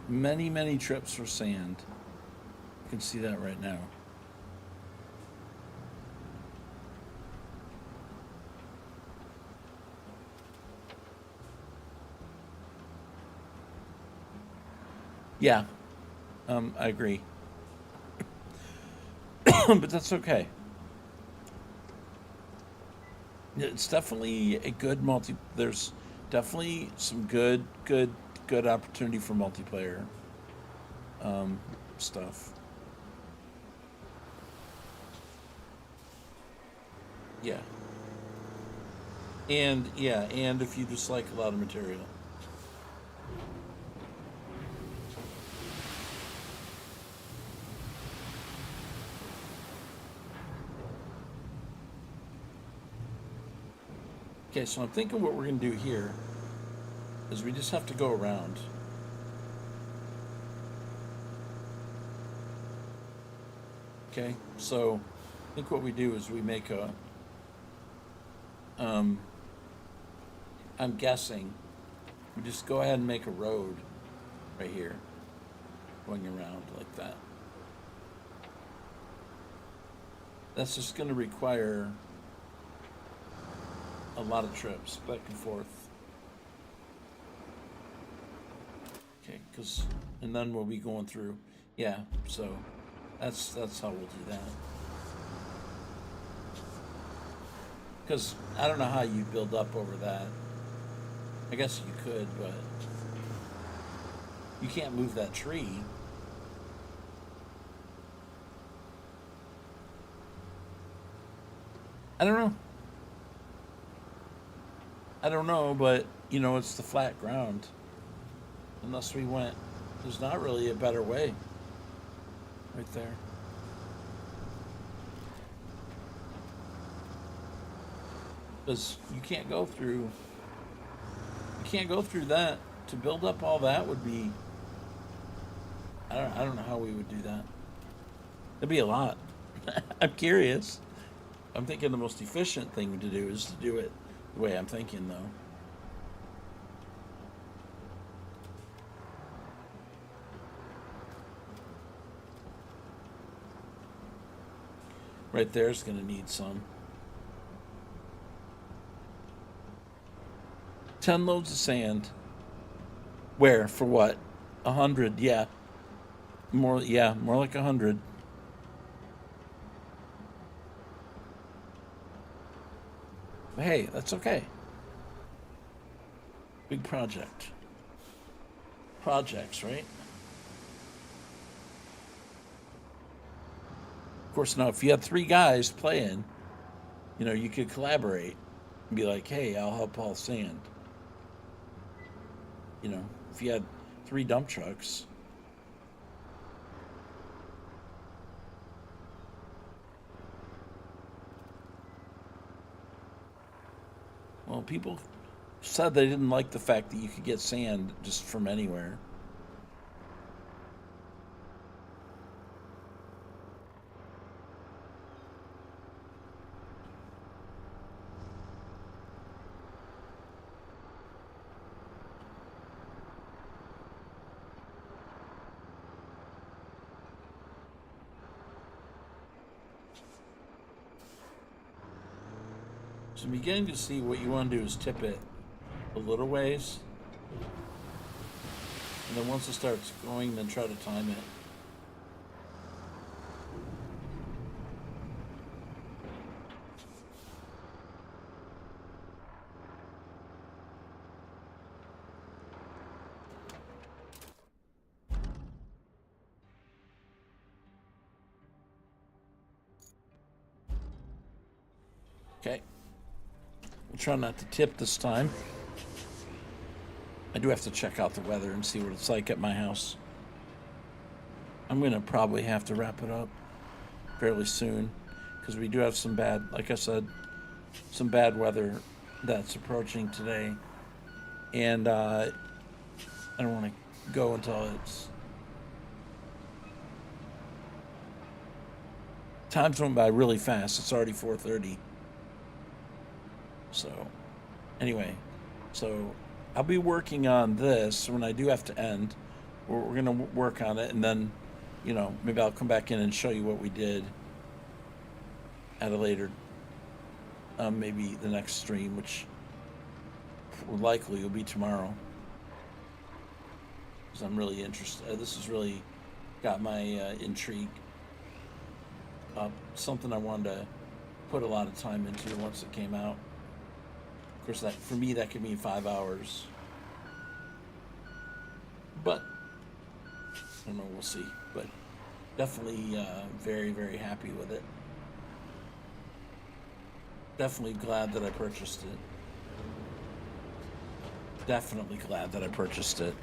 Many trips for sand. You can see that right now. Yeah, I agree. But that's okay. It's definitely a good multi. There's definitely some good opportunity for multiplayer stuff. Yeah, and if you just like a lot of material. Okay, so I'm thinking what we're gonna do here is we just have to go around. Okay, so I think what we do is we make a, I'm guessing, we just go ahead and make a road right here, going around like that. That's just going to require a lot of trips back and forth. Okay, and then we'll be going through, yeah, so that's how we'll do that. Because I don't know how you build up over that. I guess you could, but you can't move that tree. I don't know. I don't know, but it's the flat ground. Unless we went, there's not really a better way. Right there. Because you can't go through that. To build up all that would be, I don't know how we would do that. It'd be a lot. I'm curious. I'm thinking the most efficient thing to do is to do it The way I'm thinking, though. Right there's going to need some. 10 loads of sand. Where? For what? 100, yeah. More like 100. But hey, that's okay. Big project. Projects, right? Of course, now if you had 3 guys playing, you could collaborate and be like, hey, I'll help haul sand. If you had 3 dump trucks. Well, people said they didn't like the fact that you could get sand just from anywhere. So I'm beginning to see what you want to do is tip it a little ways. And then once it starts going, then try to time it. Okay. We'll try not to tip this time. I do have to check out the weather and see what it's like at my house. I'm going to probably have to wrap it up fairly soon because we do have some bad, like I said, some bad weather that's approaching today. And I don't want to go until it's... Time's went by really fast. It's already 4:30. So, anyway, so I'll be working on this when I do have to end. We're going to work on it, and then, maybe I'll come back in and show you what we did at a later, maybe the next stream, which likely will be tomorrow. Because I'm really interested. This has really got my intrigue up. Something I wanted to put a lot of time into once it came out. Of course, that for me, that could mean 5 hours. But, I don't know, we'll see. But definitely very, very happy with it. Definitely glad that I purchased it. Definitely glad that I purchased it.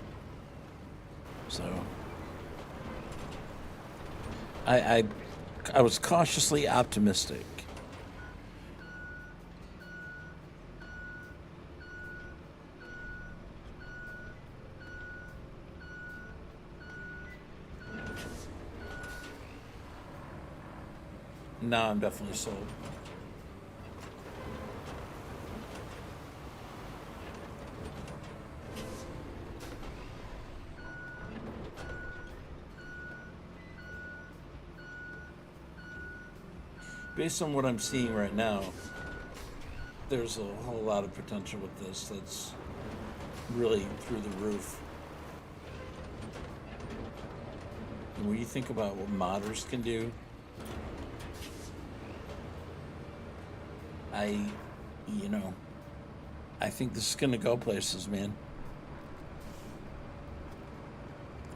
So, I was cautiously optimistic. Now I'm definitely sold. Based on what I'm seeing right now, there's a whole lot of potential with this that's really through the roof. And when you think about what modders can do, I think this is going to go places, man.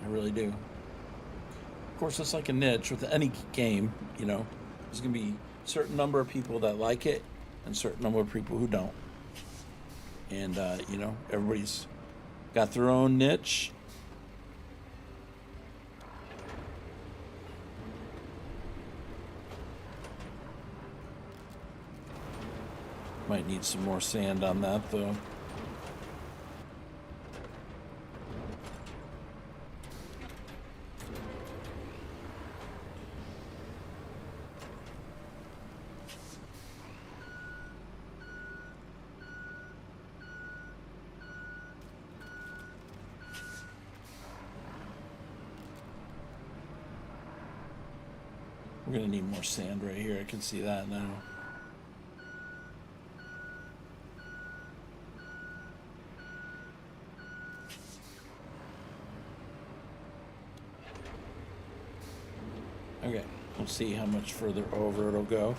I really do. Of course, it's like a niche with any game, there's going to be a certain number of people that like it and a certain number of people who don't. And, everybody's got their own niche. Might need some more sand on that, though. We're going to need more sand right here. I can see that now. Okay, we'll see how much further over it'll go.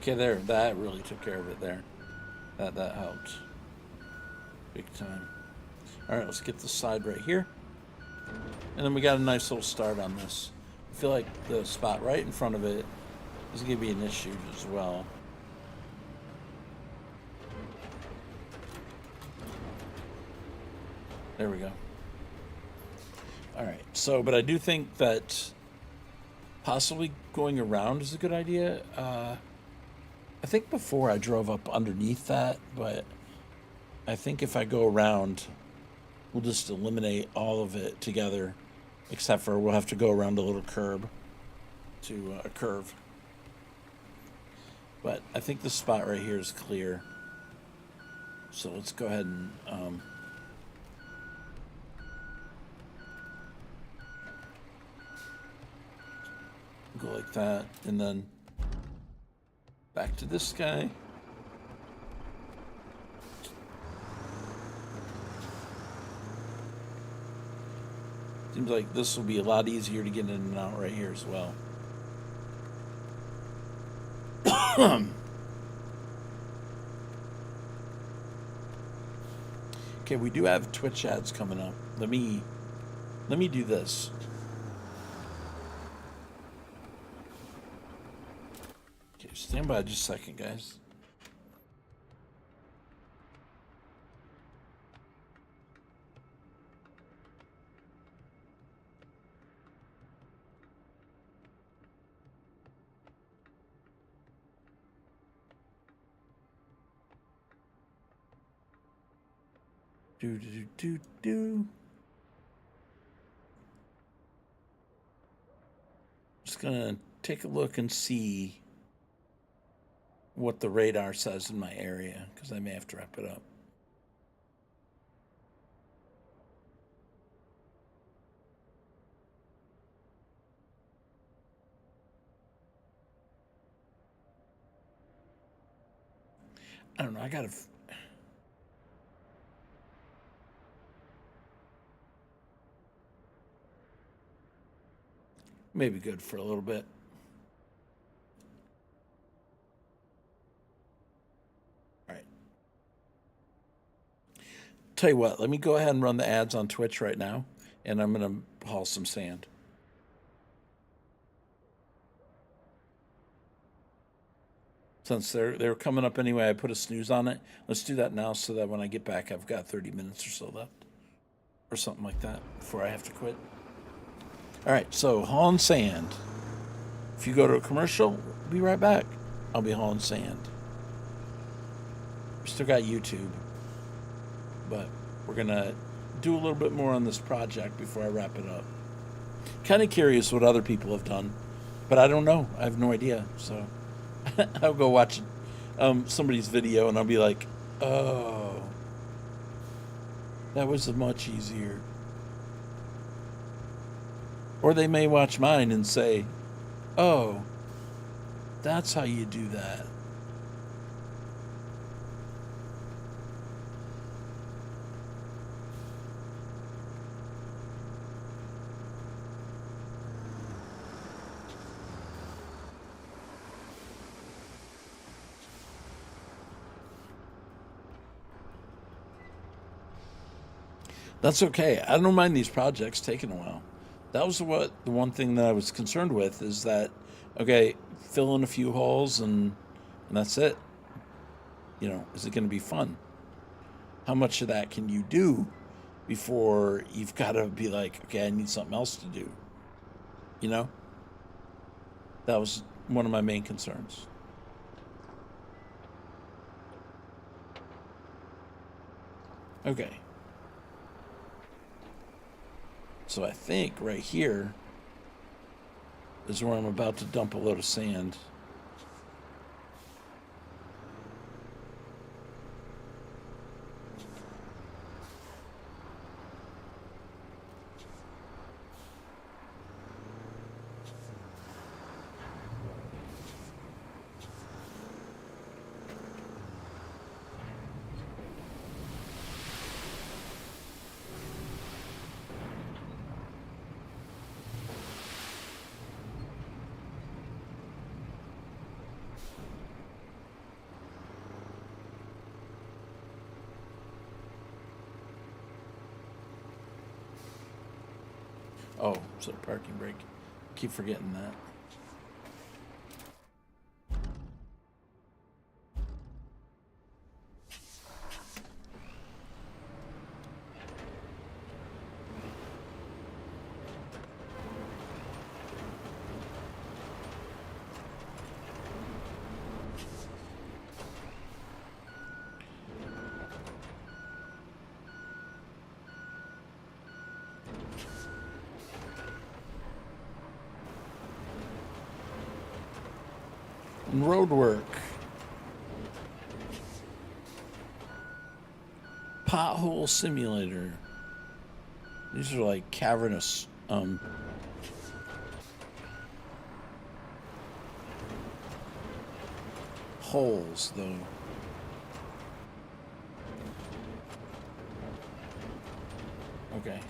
Okay, there, that really took care of it there. That helped. Big time. Alright, let's get the side right here. And then we got a nice little start on this. I feel like the spot right in front of it is going to be an issue as well. There we go. Alright, so, but I do think that possibly going around is a good idea. I think before I drove up underneath that, but I think if I go around, we'll just eliminate all of it together, except for we'll have to go around a little curb to a curve. But I think the spot right here is clear. So let's go ahead and go like that, and then back to this guy. Seems like this will be a lot easier to get in and out right here as well. Okay, we do have Twitch ads coming up. Let me do this. Okay, stand by just a second, guys. Do. Just gonna take a look and see what the radar says in my area, because I may have to wrap it up. I don't know, I gotta... Maybe good for a little bit. All right. Tell you what, let me go ahead and run the ads on Twitch right now, and I'm going to haul some sand. Since they're coming up anyway, I put a snooze on it. Let's do that now so that when I get back, I've got 30 minutes or so left. Or something like that before I have to quit. All right, so hauling sand. If you go to a commercial, be right back. I'll be hauling sand. We still got YouTube, but we're gonna do a little bit more on this project before I wrap it up. Kind of curious what other people have done, but I don't know. I have no idea. So I'll go watch somebody's video and I'll be like, oh, that was much easier. Or they may watch mine and say, oh, that's how you do that. That's okay. I don't mind these projects taking a while. That was the one thing that I was concerned with is that, okay, fill in a few holes and that's it. You know, is it going to be fun? How much of that can you do before you've got to be like, okay, I need something else to do? You know? That was one of my main concerns. Okay. So I think right here is where I'm about to dump a load of sand. Oh, so parking brake. Keep forgetting that. Road work. Pothole simulator. These are like cavernous holes though. Okay.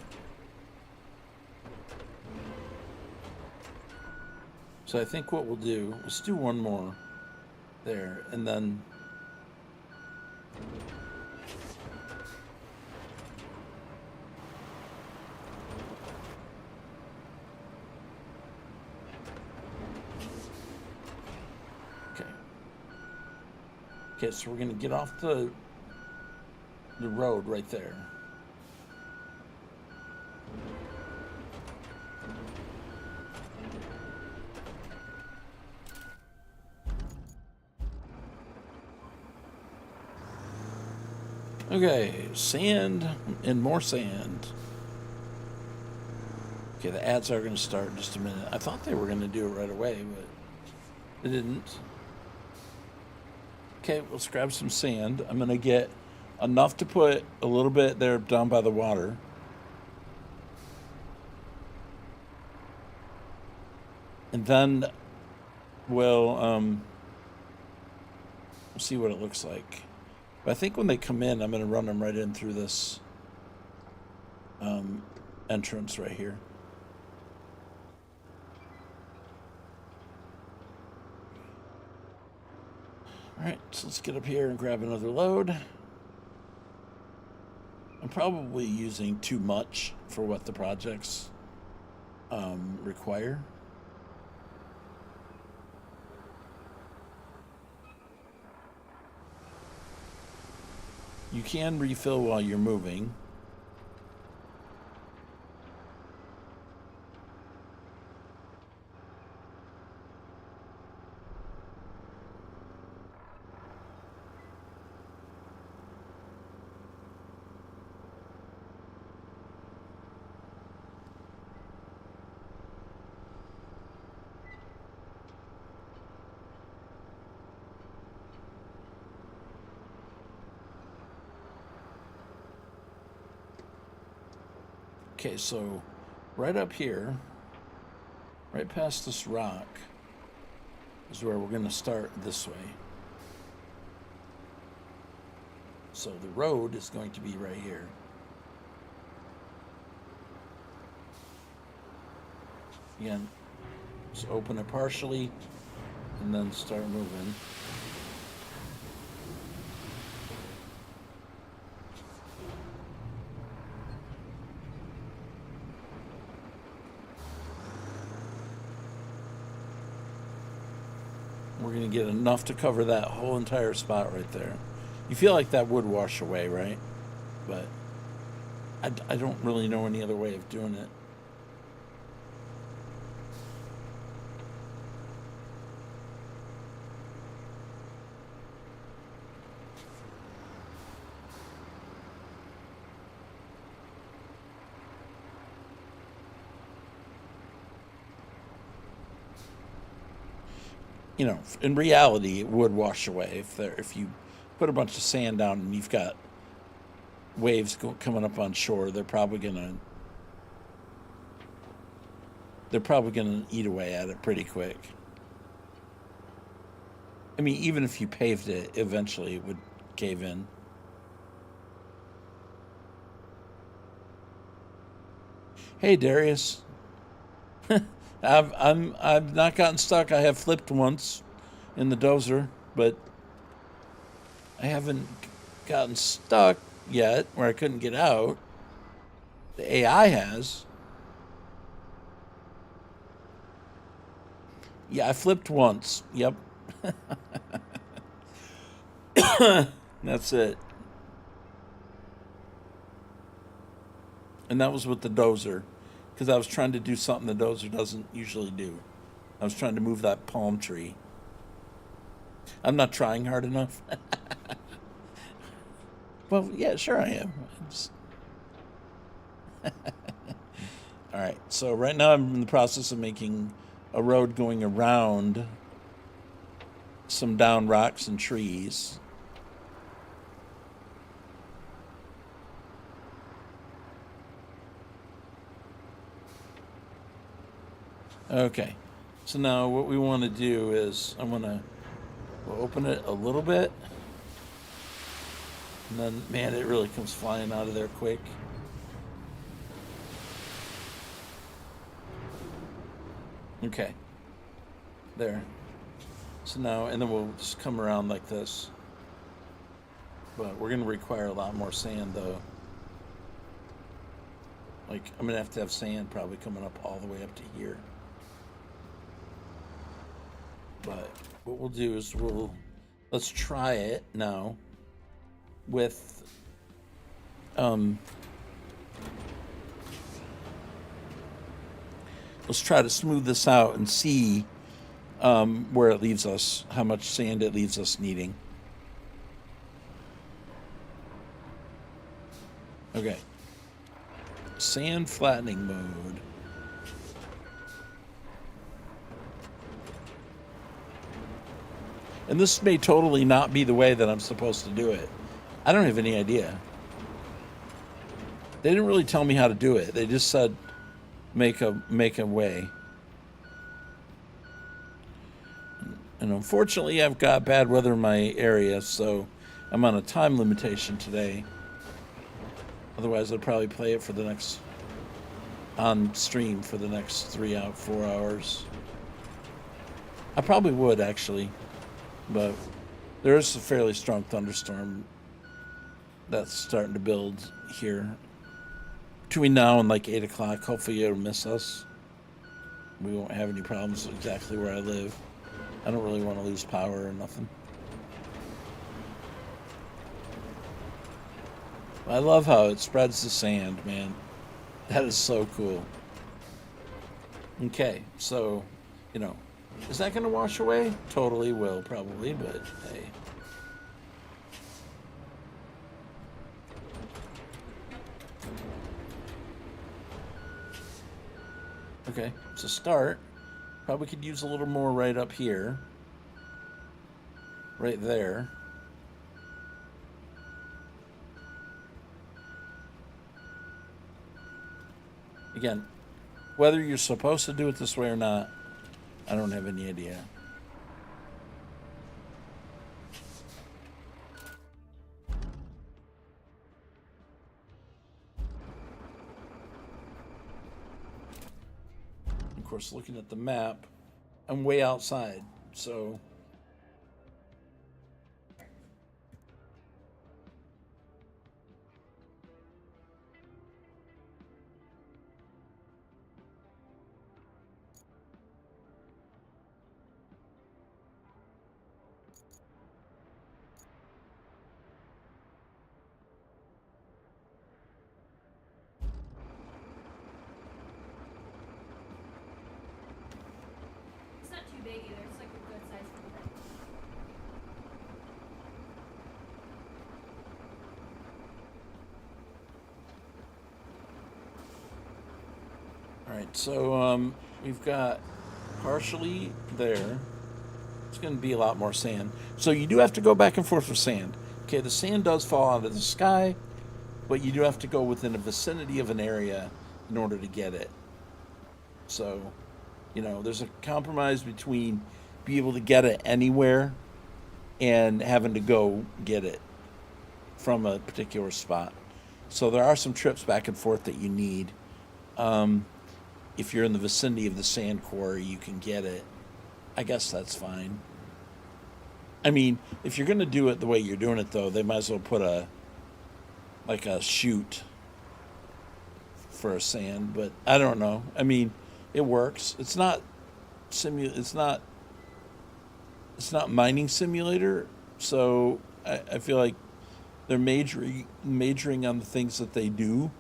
So I think what we'll do, let's do one more there, and then okay, so we're gonna get off the road right there. Okay, sand and more sand. Okay, the ads are going to start in just a minute. I thought they were going to do it right away, but they didn't. Okay, let's grab some sand. I'm going to get enough to put a little bit there down by the water. And then we'll see what it looks like. But I think when they come in, I'm going to run them right in through this entrance right here. All right, so let's get up here and grab another load. I'm probably using too much for what the projects require. You can refill while you're moving. Okay, so right up here, right past this rock, is where we're going to start this way. So the road is going to be right here. Again, just open it partially and then start moving. We're going to get enough to cover that whole entire spot right there. You feel like that would wash away, right? But I don't really know any other way of doing it. you know, in reality, it would wash away if you put a bunch of sand down and you've got waves coming up on shore. They're probably gonna eat away at it pretty quick. I mean, even if you paved it, eventually it would cave in. Hey, Darius. I've not gotten stuck. I have flipped once in the dozer, but I haven't gotten stuck yet where I couldn't get out. The AI has. Yeah, I flipped once. Yep. That's it. And that was with the dozer because I was trying to do something the dozer doesn't usually do. I was trying to move that palm tree. I'm not trying hard enough. Well, yeah, sure I am. All right, so right now I'm in the process of making a road going around some down rocks and trees. Okay, so now what we want to do is we'll open it a little bit, and then, man, it really comes flying out of there quick. Okay, there. So now, and then we'll just come around like this. But we're going to require a lot more sand, though. Like, I'm going to have sand probably coming up all the way up to here. But what we'll do is let's try it now with let's try to smooth this out and see where it leaves us, how much sand it leaves us needing. Okay. Sand flattening mode. And this may totally not be the way that I'm supposed to do it. I don't have any idea. They didn't really tell me how to do it. They just said make a way. And unfortunately, I've got bad weather in my area, so I'm on a time limitation today. Otherwise, I'd probably play it on stream for the next 4 hours. I probably would, actually. But there is a fairly strong thunderstorm that's starting to build here. Between now and like 8 o'clock, hopefully it'll miss us. We won't have any problems exactly where I live. I don't really want to lose power or nothing. I love how it spreads the sand, man. That is so cool. Okay, so, you know, is that going to wash away? Totally will, probably, but hey. Okay, it's a start. Probably could use a little more right up here. Right there. Again, whether you're supposed to do it this way or not, I don't have any idea. Of course, looking at the map, I'm way outside, so It's not too big either. It's like a good size footprint. all right, so we've got partially there. It's going to be a lot more sand. So you do have to go back and forth with sand. Okay, the sand does fall out of the sky, but you do have to go within a vicinity of an area in order to get it. So, there's a compromise between being able to get it anywhere and having to go get it from a particular spot. So there are some trips back and forth that you need. If you're in the vicinity of the sand quarry, you can get it. I guess that's fine. I mean, if you're going to do it the way you're doing it, though, they might as well put a chute for a sand. But I don't know. I mean, it works. It's not It's not mining simulator, so I feel like they're majoring on the things that they do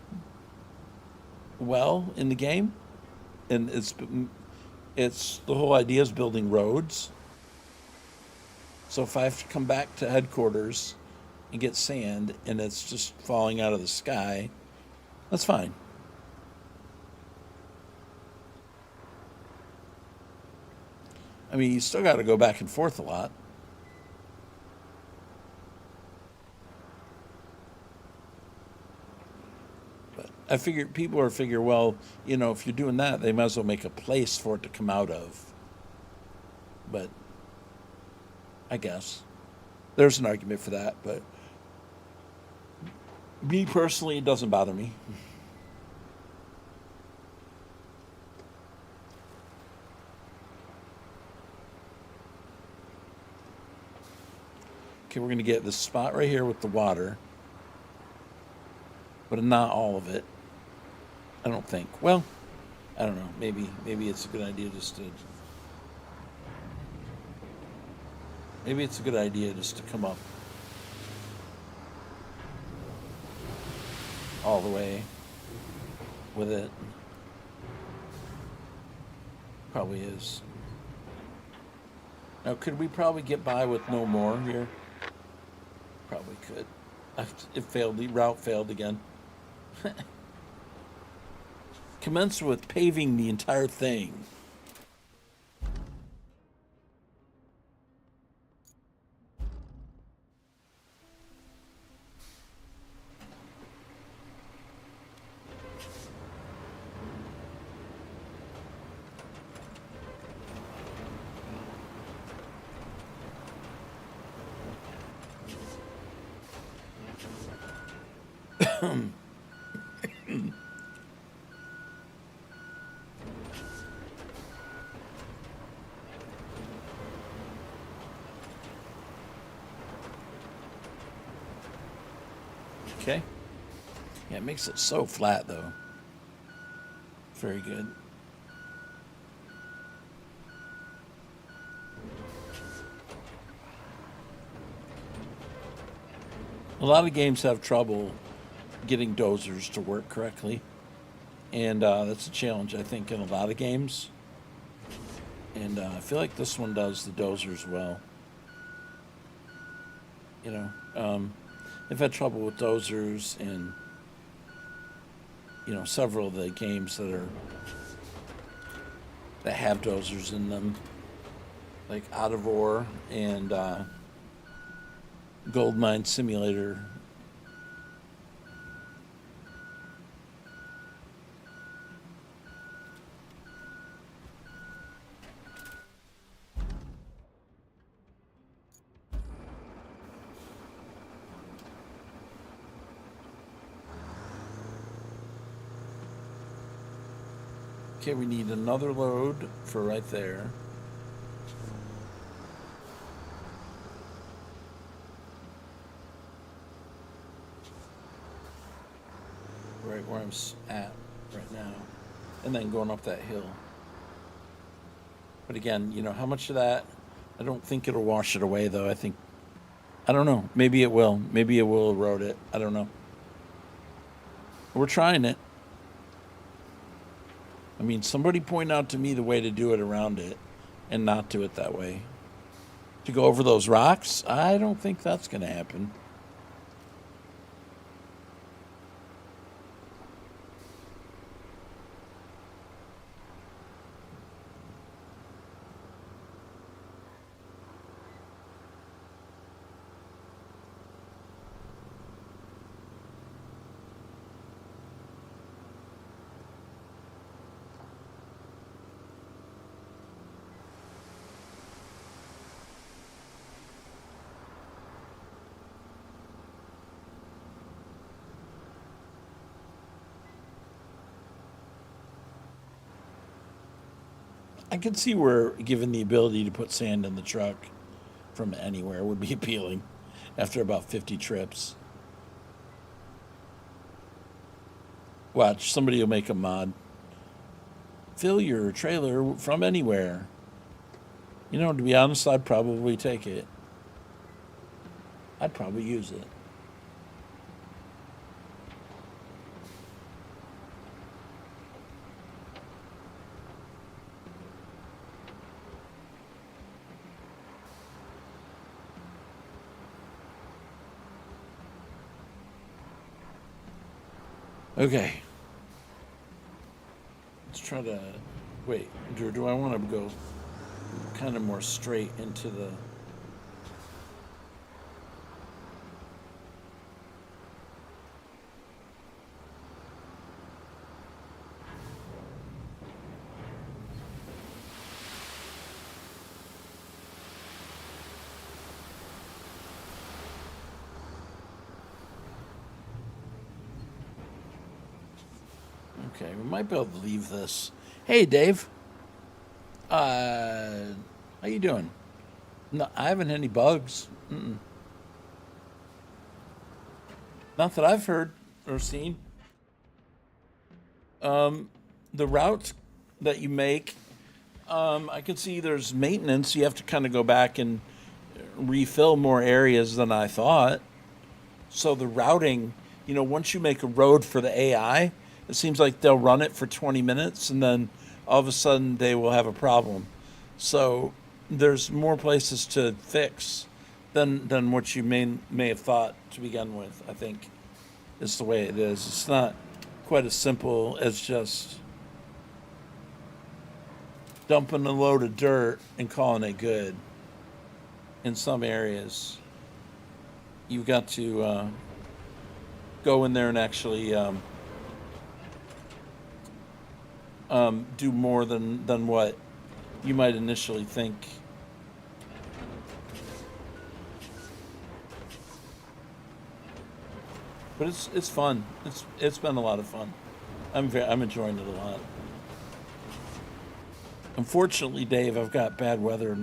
well in the game, and it's the whole idea is building roads. So if I have to come back to headquarters and get sand and it's just falling out of the sky, that's fine. I mean, you still got to go back and forth a lot. But I figured well, if you're doing that, they might as well make a place for it to come out of. But I guess there's an argument for that. But me personally, it doesn't bother me. Okay, we're going to get this spot right here with the water, but not all of it. I don't think. Well, I don't know. Maybe it's a good idea just to. Maybe it's a good idea just to come up all the way with it. Probably is. Now, could we probably get by with no more here? Probably could. It failed. The route failed again. Commence with paving the entire thing. Okay. Yeah, it makes it so flat, though. Very good. A lot of games have trouble getting dozers to work correctly. And that's a challenge, I think, in a lot of games. And I feel like this one does the dozers well. I've had trouble with dozers in, several of the games that have dozers in them, like Out of Ore and Gold Mine Simulator. Okay, we need another load for right there. Right where I'm at right now. And then going up that hill. But again, how much of that? I don't think it'll wash it away, though. I don't know. Maybe it will. Maybe it will erode it. I don't know. We're trying it. I mean, somebody point out to me the way to do it around it and not do it that way. To go over those rocks, I don't think that's going to happen. I can see where given the ability to put sand in the truck from anywhere would be appealing after about 50 trips. Watch, somebody will make a mod. Fill your trailer from anywhere. You know, to be honest, I'd probably take it. I'd probably use it. Okay. Let's try to wait. Do I want to go kind of more straight into the? Okay, we might be able to leave this. Hey, Dave. How you doing? No, I haven't had any bugs. Not that I've heard or seen. The routes that you make, I can see there's maintenance. You have to kind of go back and refill more areas than I thought. So the routing, once you make a road for the AI, it seems like they'll run it for 20 minutes and then all of a sudden they will have a problem. So there's more places to fix than what you may have thought to begin with, I think is the way it is. It's not quite as simple as just dumping a load of dirt and calling it good. In some areas, you've got to go in there and actually do more than what you might initially think. But it's fun. It's been a lot of fun. I'm enjoying it a lot. Unfortunately, Dave, I've got bad weather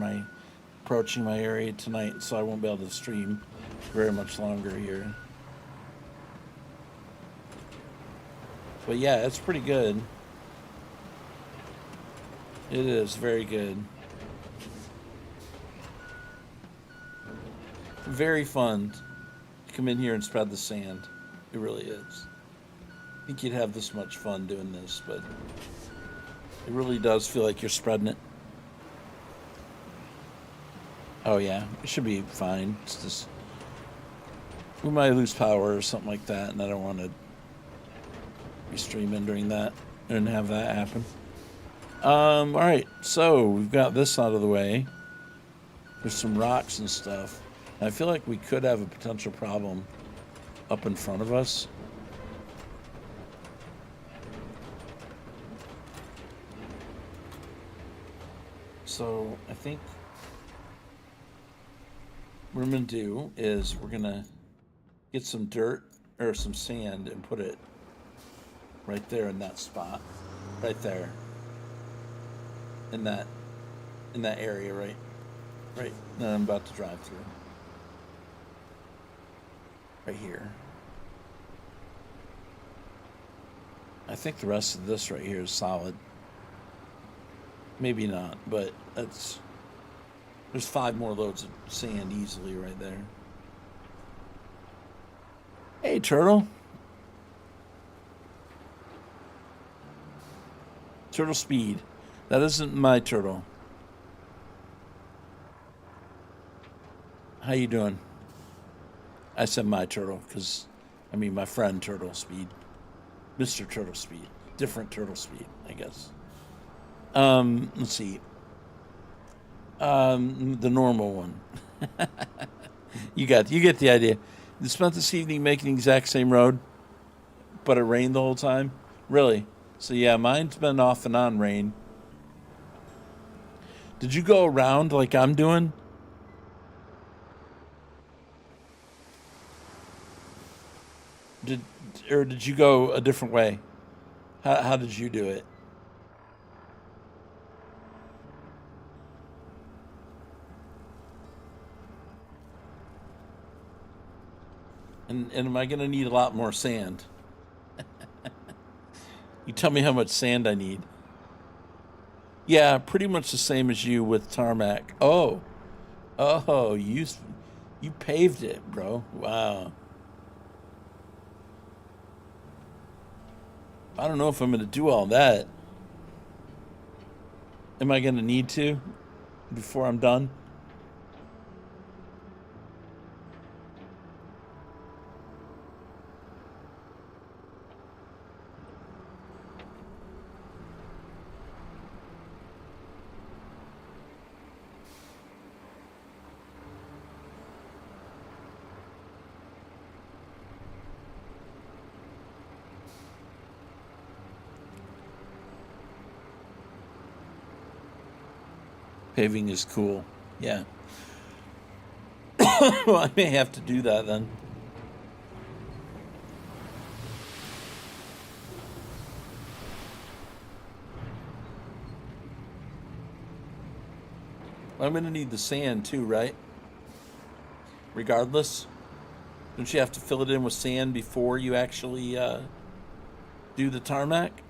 approaching my area tonight, so I won't be able to stream very much longer here. But yeah, it's pretty good. It is very good. Very fun to come in here and spread the sand. It really is. I think you'd have this much fun doing this, but it really does feel like you're spreading it. Oh yeah, it should be fine. It's just we might lose power or something like that, and I don't want to be streaming during that and have that happen. All right, so we've got this out of the way. There's some rocks and stuff. And I feel like we could have a potential problem up in front of us. So I think what we're going to do is we're going to get some dirt or some sand and put it right there in that spot. Right there. In that area, right that I'm about to drive through. Right here. I think the rest of this right here is solid. Maybe not, but there's 5 more loads of sand easily right there. Hey, turtle. Turtle speed. That isn't my turtle. How you doing? I said my turtle because I mean my friend Turtle Speed. Mr. Turtle Speed. Different Turtle Speed, I guess. Let's see. The normal one. You get the idea. You spent this evening making the exact same road, but it rained the whole time? Really? So yeah, mine's been off and on rain. Did you go around like I'm doing? Did you go a different way? How did you do it? And am I going to need a lot more sand? You tell me how much sand I need. Yeah, pretty much the same as you with tarmac. Oh, you paved it, bro. Wow. I don't know if I'm going to do all that. Am I going to need to before I'm done? Paving is cool. Yeah. Well, I may have to do that then. I'm going to need the sand too, right? Regardless. Don't you have to fill it in with sand before you actually do the tarmac?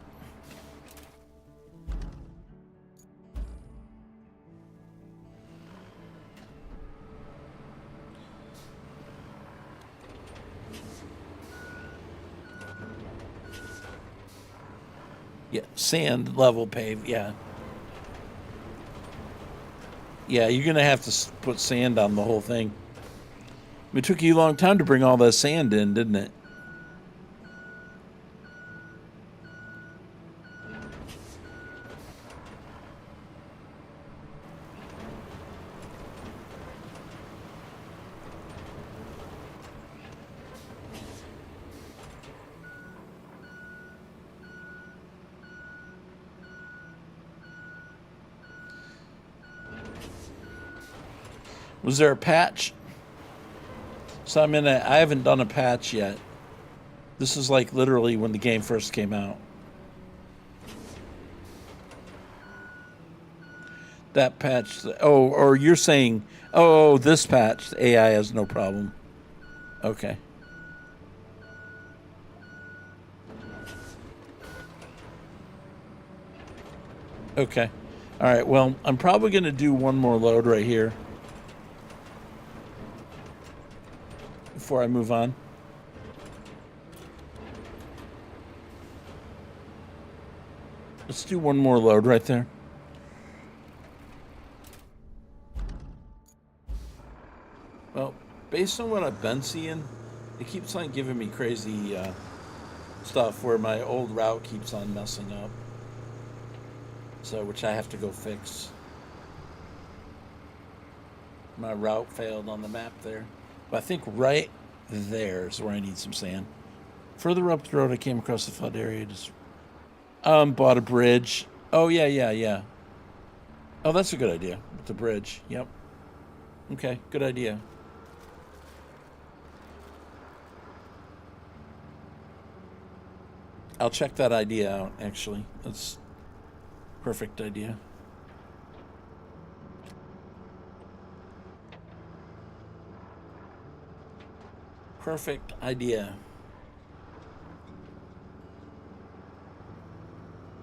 Yeah, sand level pave, yeah. Yeah, you're going to have to put sand on the whole thing. It took you a long time to bring all that sand in, didn't it? Was there a patch? So I haven't done a patch yet. This is like literally when the game first came out. That patch, or you're saying, this patch, the AI has no problem. Okay. Okay. All right, well, I'm probably going to do one more load right here before I move on. Let's do one more load right there. Well, based on what I've been seeing, it keeps on giving me crazy stuff where my old route keeps on messing up. So, which I have to go fix. My route failed on the map there. But I think right there is where I need some sand. Further up the road, I came across the flood area. Just bought a bridge. Oh, yeah. Oh, that's a good idea. With the bridge. Yep. Okay, good idea. I'll check that idea out, actually. That's a perfect idea. Perfect idea.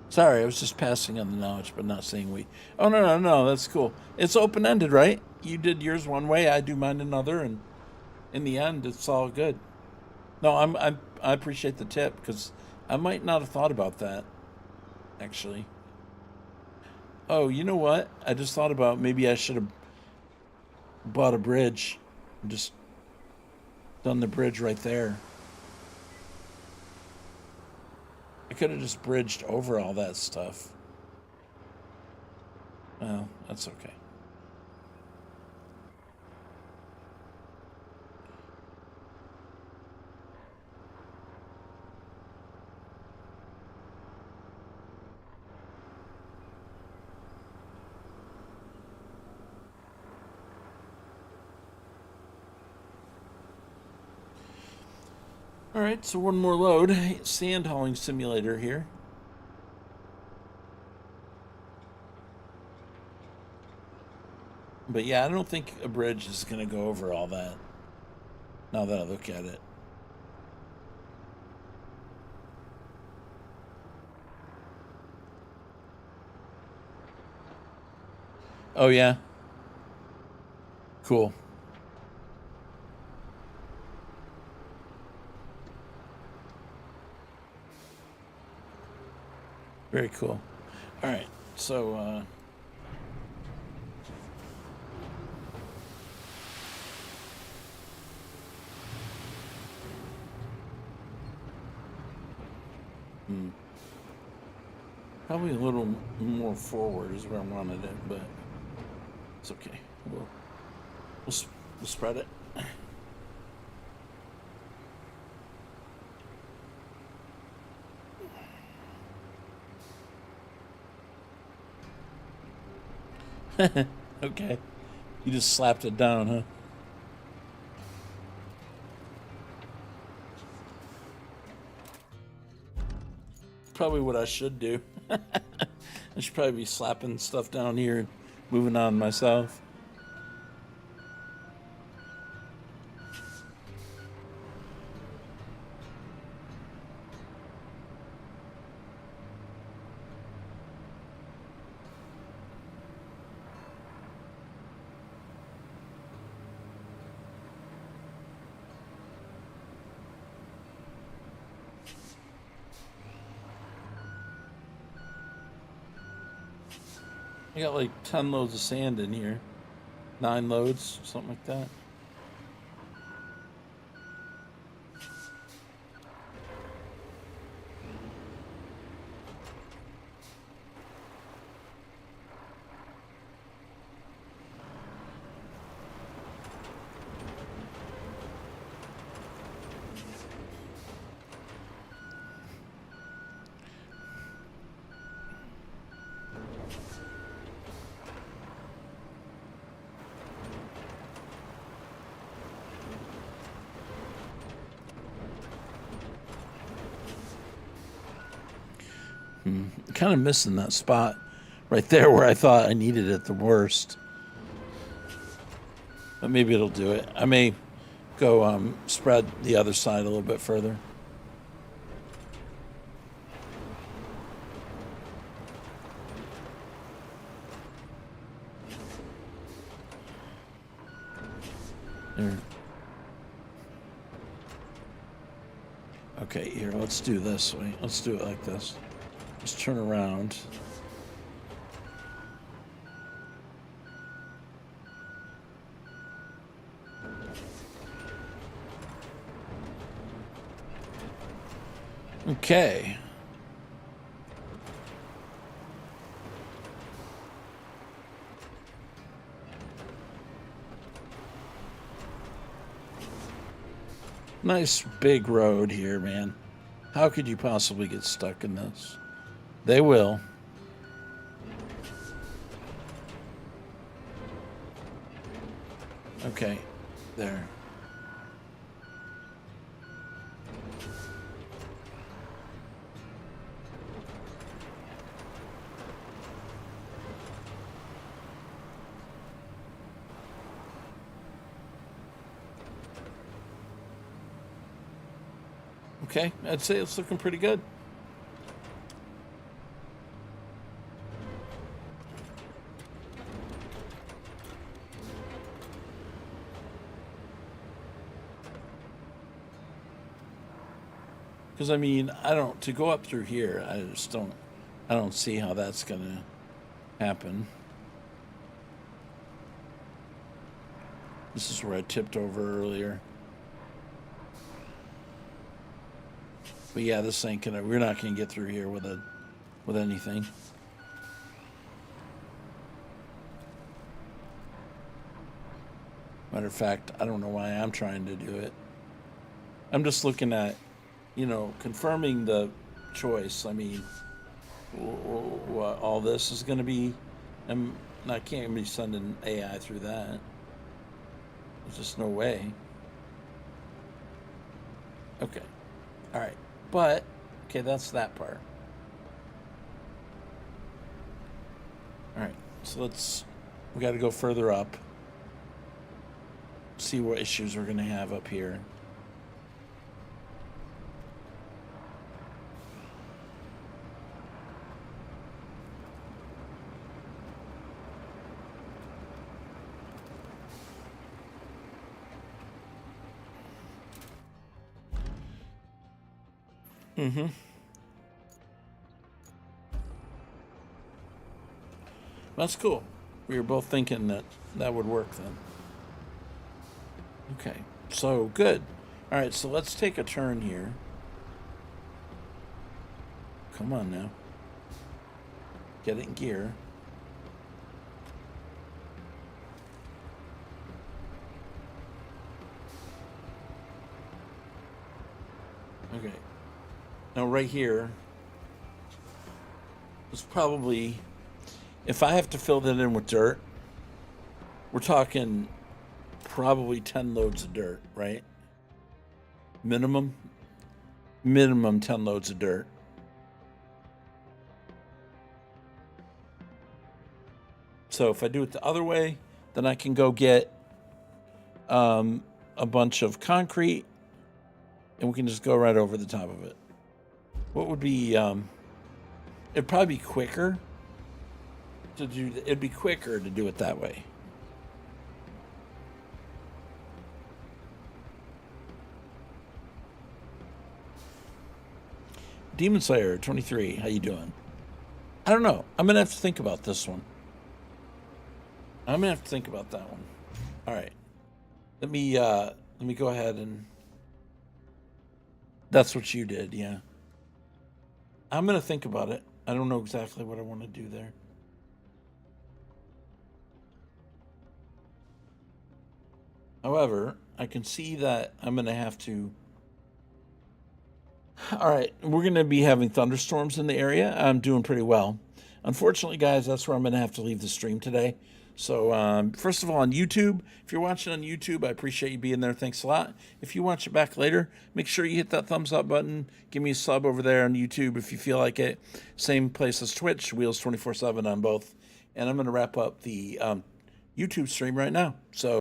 Sorry, I was just passing on the knowledge, but not saying we. Oh, no, that's cool. It's open-ended, right? You did yours one way, I do mine another, and in the end, it's all good. No, I appreciate the tip, because I might not have thought about that, actually. Oh, you know what? I just thought about maybe I should have bought a bridge and just done the bridge right there. I could have just bridged over all that stuff. Well, that's okay. All right, so one more load. Sand hauling simulator here. But yeah, I don't think a bridge is going to go over all that. Now that I look at it. Oh yeah, cool. Very cool. All right, so probably a little more forward is where I wanted it, but it's okay. We'll spread it. Okay, you just slapped it down, huh? Probably what I should do. I should probably be slapping stuff down here and moving on myself. I got like 10 loads of sand in here. 9 loads, something like that. Kind of missing that spot right there where I thought I needed it the worst. But maybe it'll do it. I may go spread the other side a little bit further. There. Okay, here, let's do this way. Let's do it like this. Just turn around. Okay. Nice big road here, man. How could you possibly get stuck in this? They will. Okay, there. Okay, I'd say it's looking pretty good. Because I mean, to go up through here, I don't see how that's gonna happen. This is where I tipped over earlier. But yeah, this ain't gonna. We're not gonna get through here with anything. Matter of fact, I don't know why I'm trying to do it. I'm just looking at, confirming the choice. I mean, all this is gonna be. I can't be sending AI through that. There's just no way. Okay. All right. But, okay, that's that part. All right, so we got to go further up. See what issues we're going to have up here. That's cool. We were both thinking that that would work then. Okay, so good. All right, so let's take a turn here. Come on now. Get it in gear. Okay. Now right here is probably, if I have to fill that in with dirt, we're talking probably 10 loads of dirt, right? Minimum 10 loads of dirt. So if I do it the other way, then I can go get a bunch of concrete and we can just go right over the top of it. What would be, it'd probably be quicker to do, it'd be quicker to do it that way. Demon Slayer 23, how you doing? I don't know. I'm gonna have to think about this one. I'm gonna have to think about that one. All right. Let me go ahead and. That's what you did, yeah. I'm gonna think about it. I don't know exactly what I want to do there. However, I can see that I'm gonna have to. All right, we're going to be having thunderstorms in the area. I'm doing pretty well. Unfortunately, guys, that's where I'm going to have to leave the stream today. So, first of all, on YouTube, if you're watching on YouTube, I appreciate you being there. Thanks a lot. If you watch it back later, make sure you hit that thumbs up button. Give me a sub over there on YouTube if you feel like it. Same place as Twitch, Wheels 24/7 on both. And I'm going to wrap up the YouTube stream right now. So.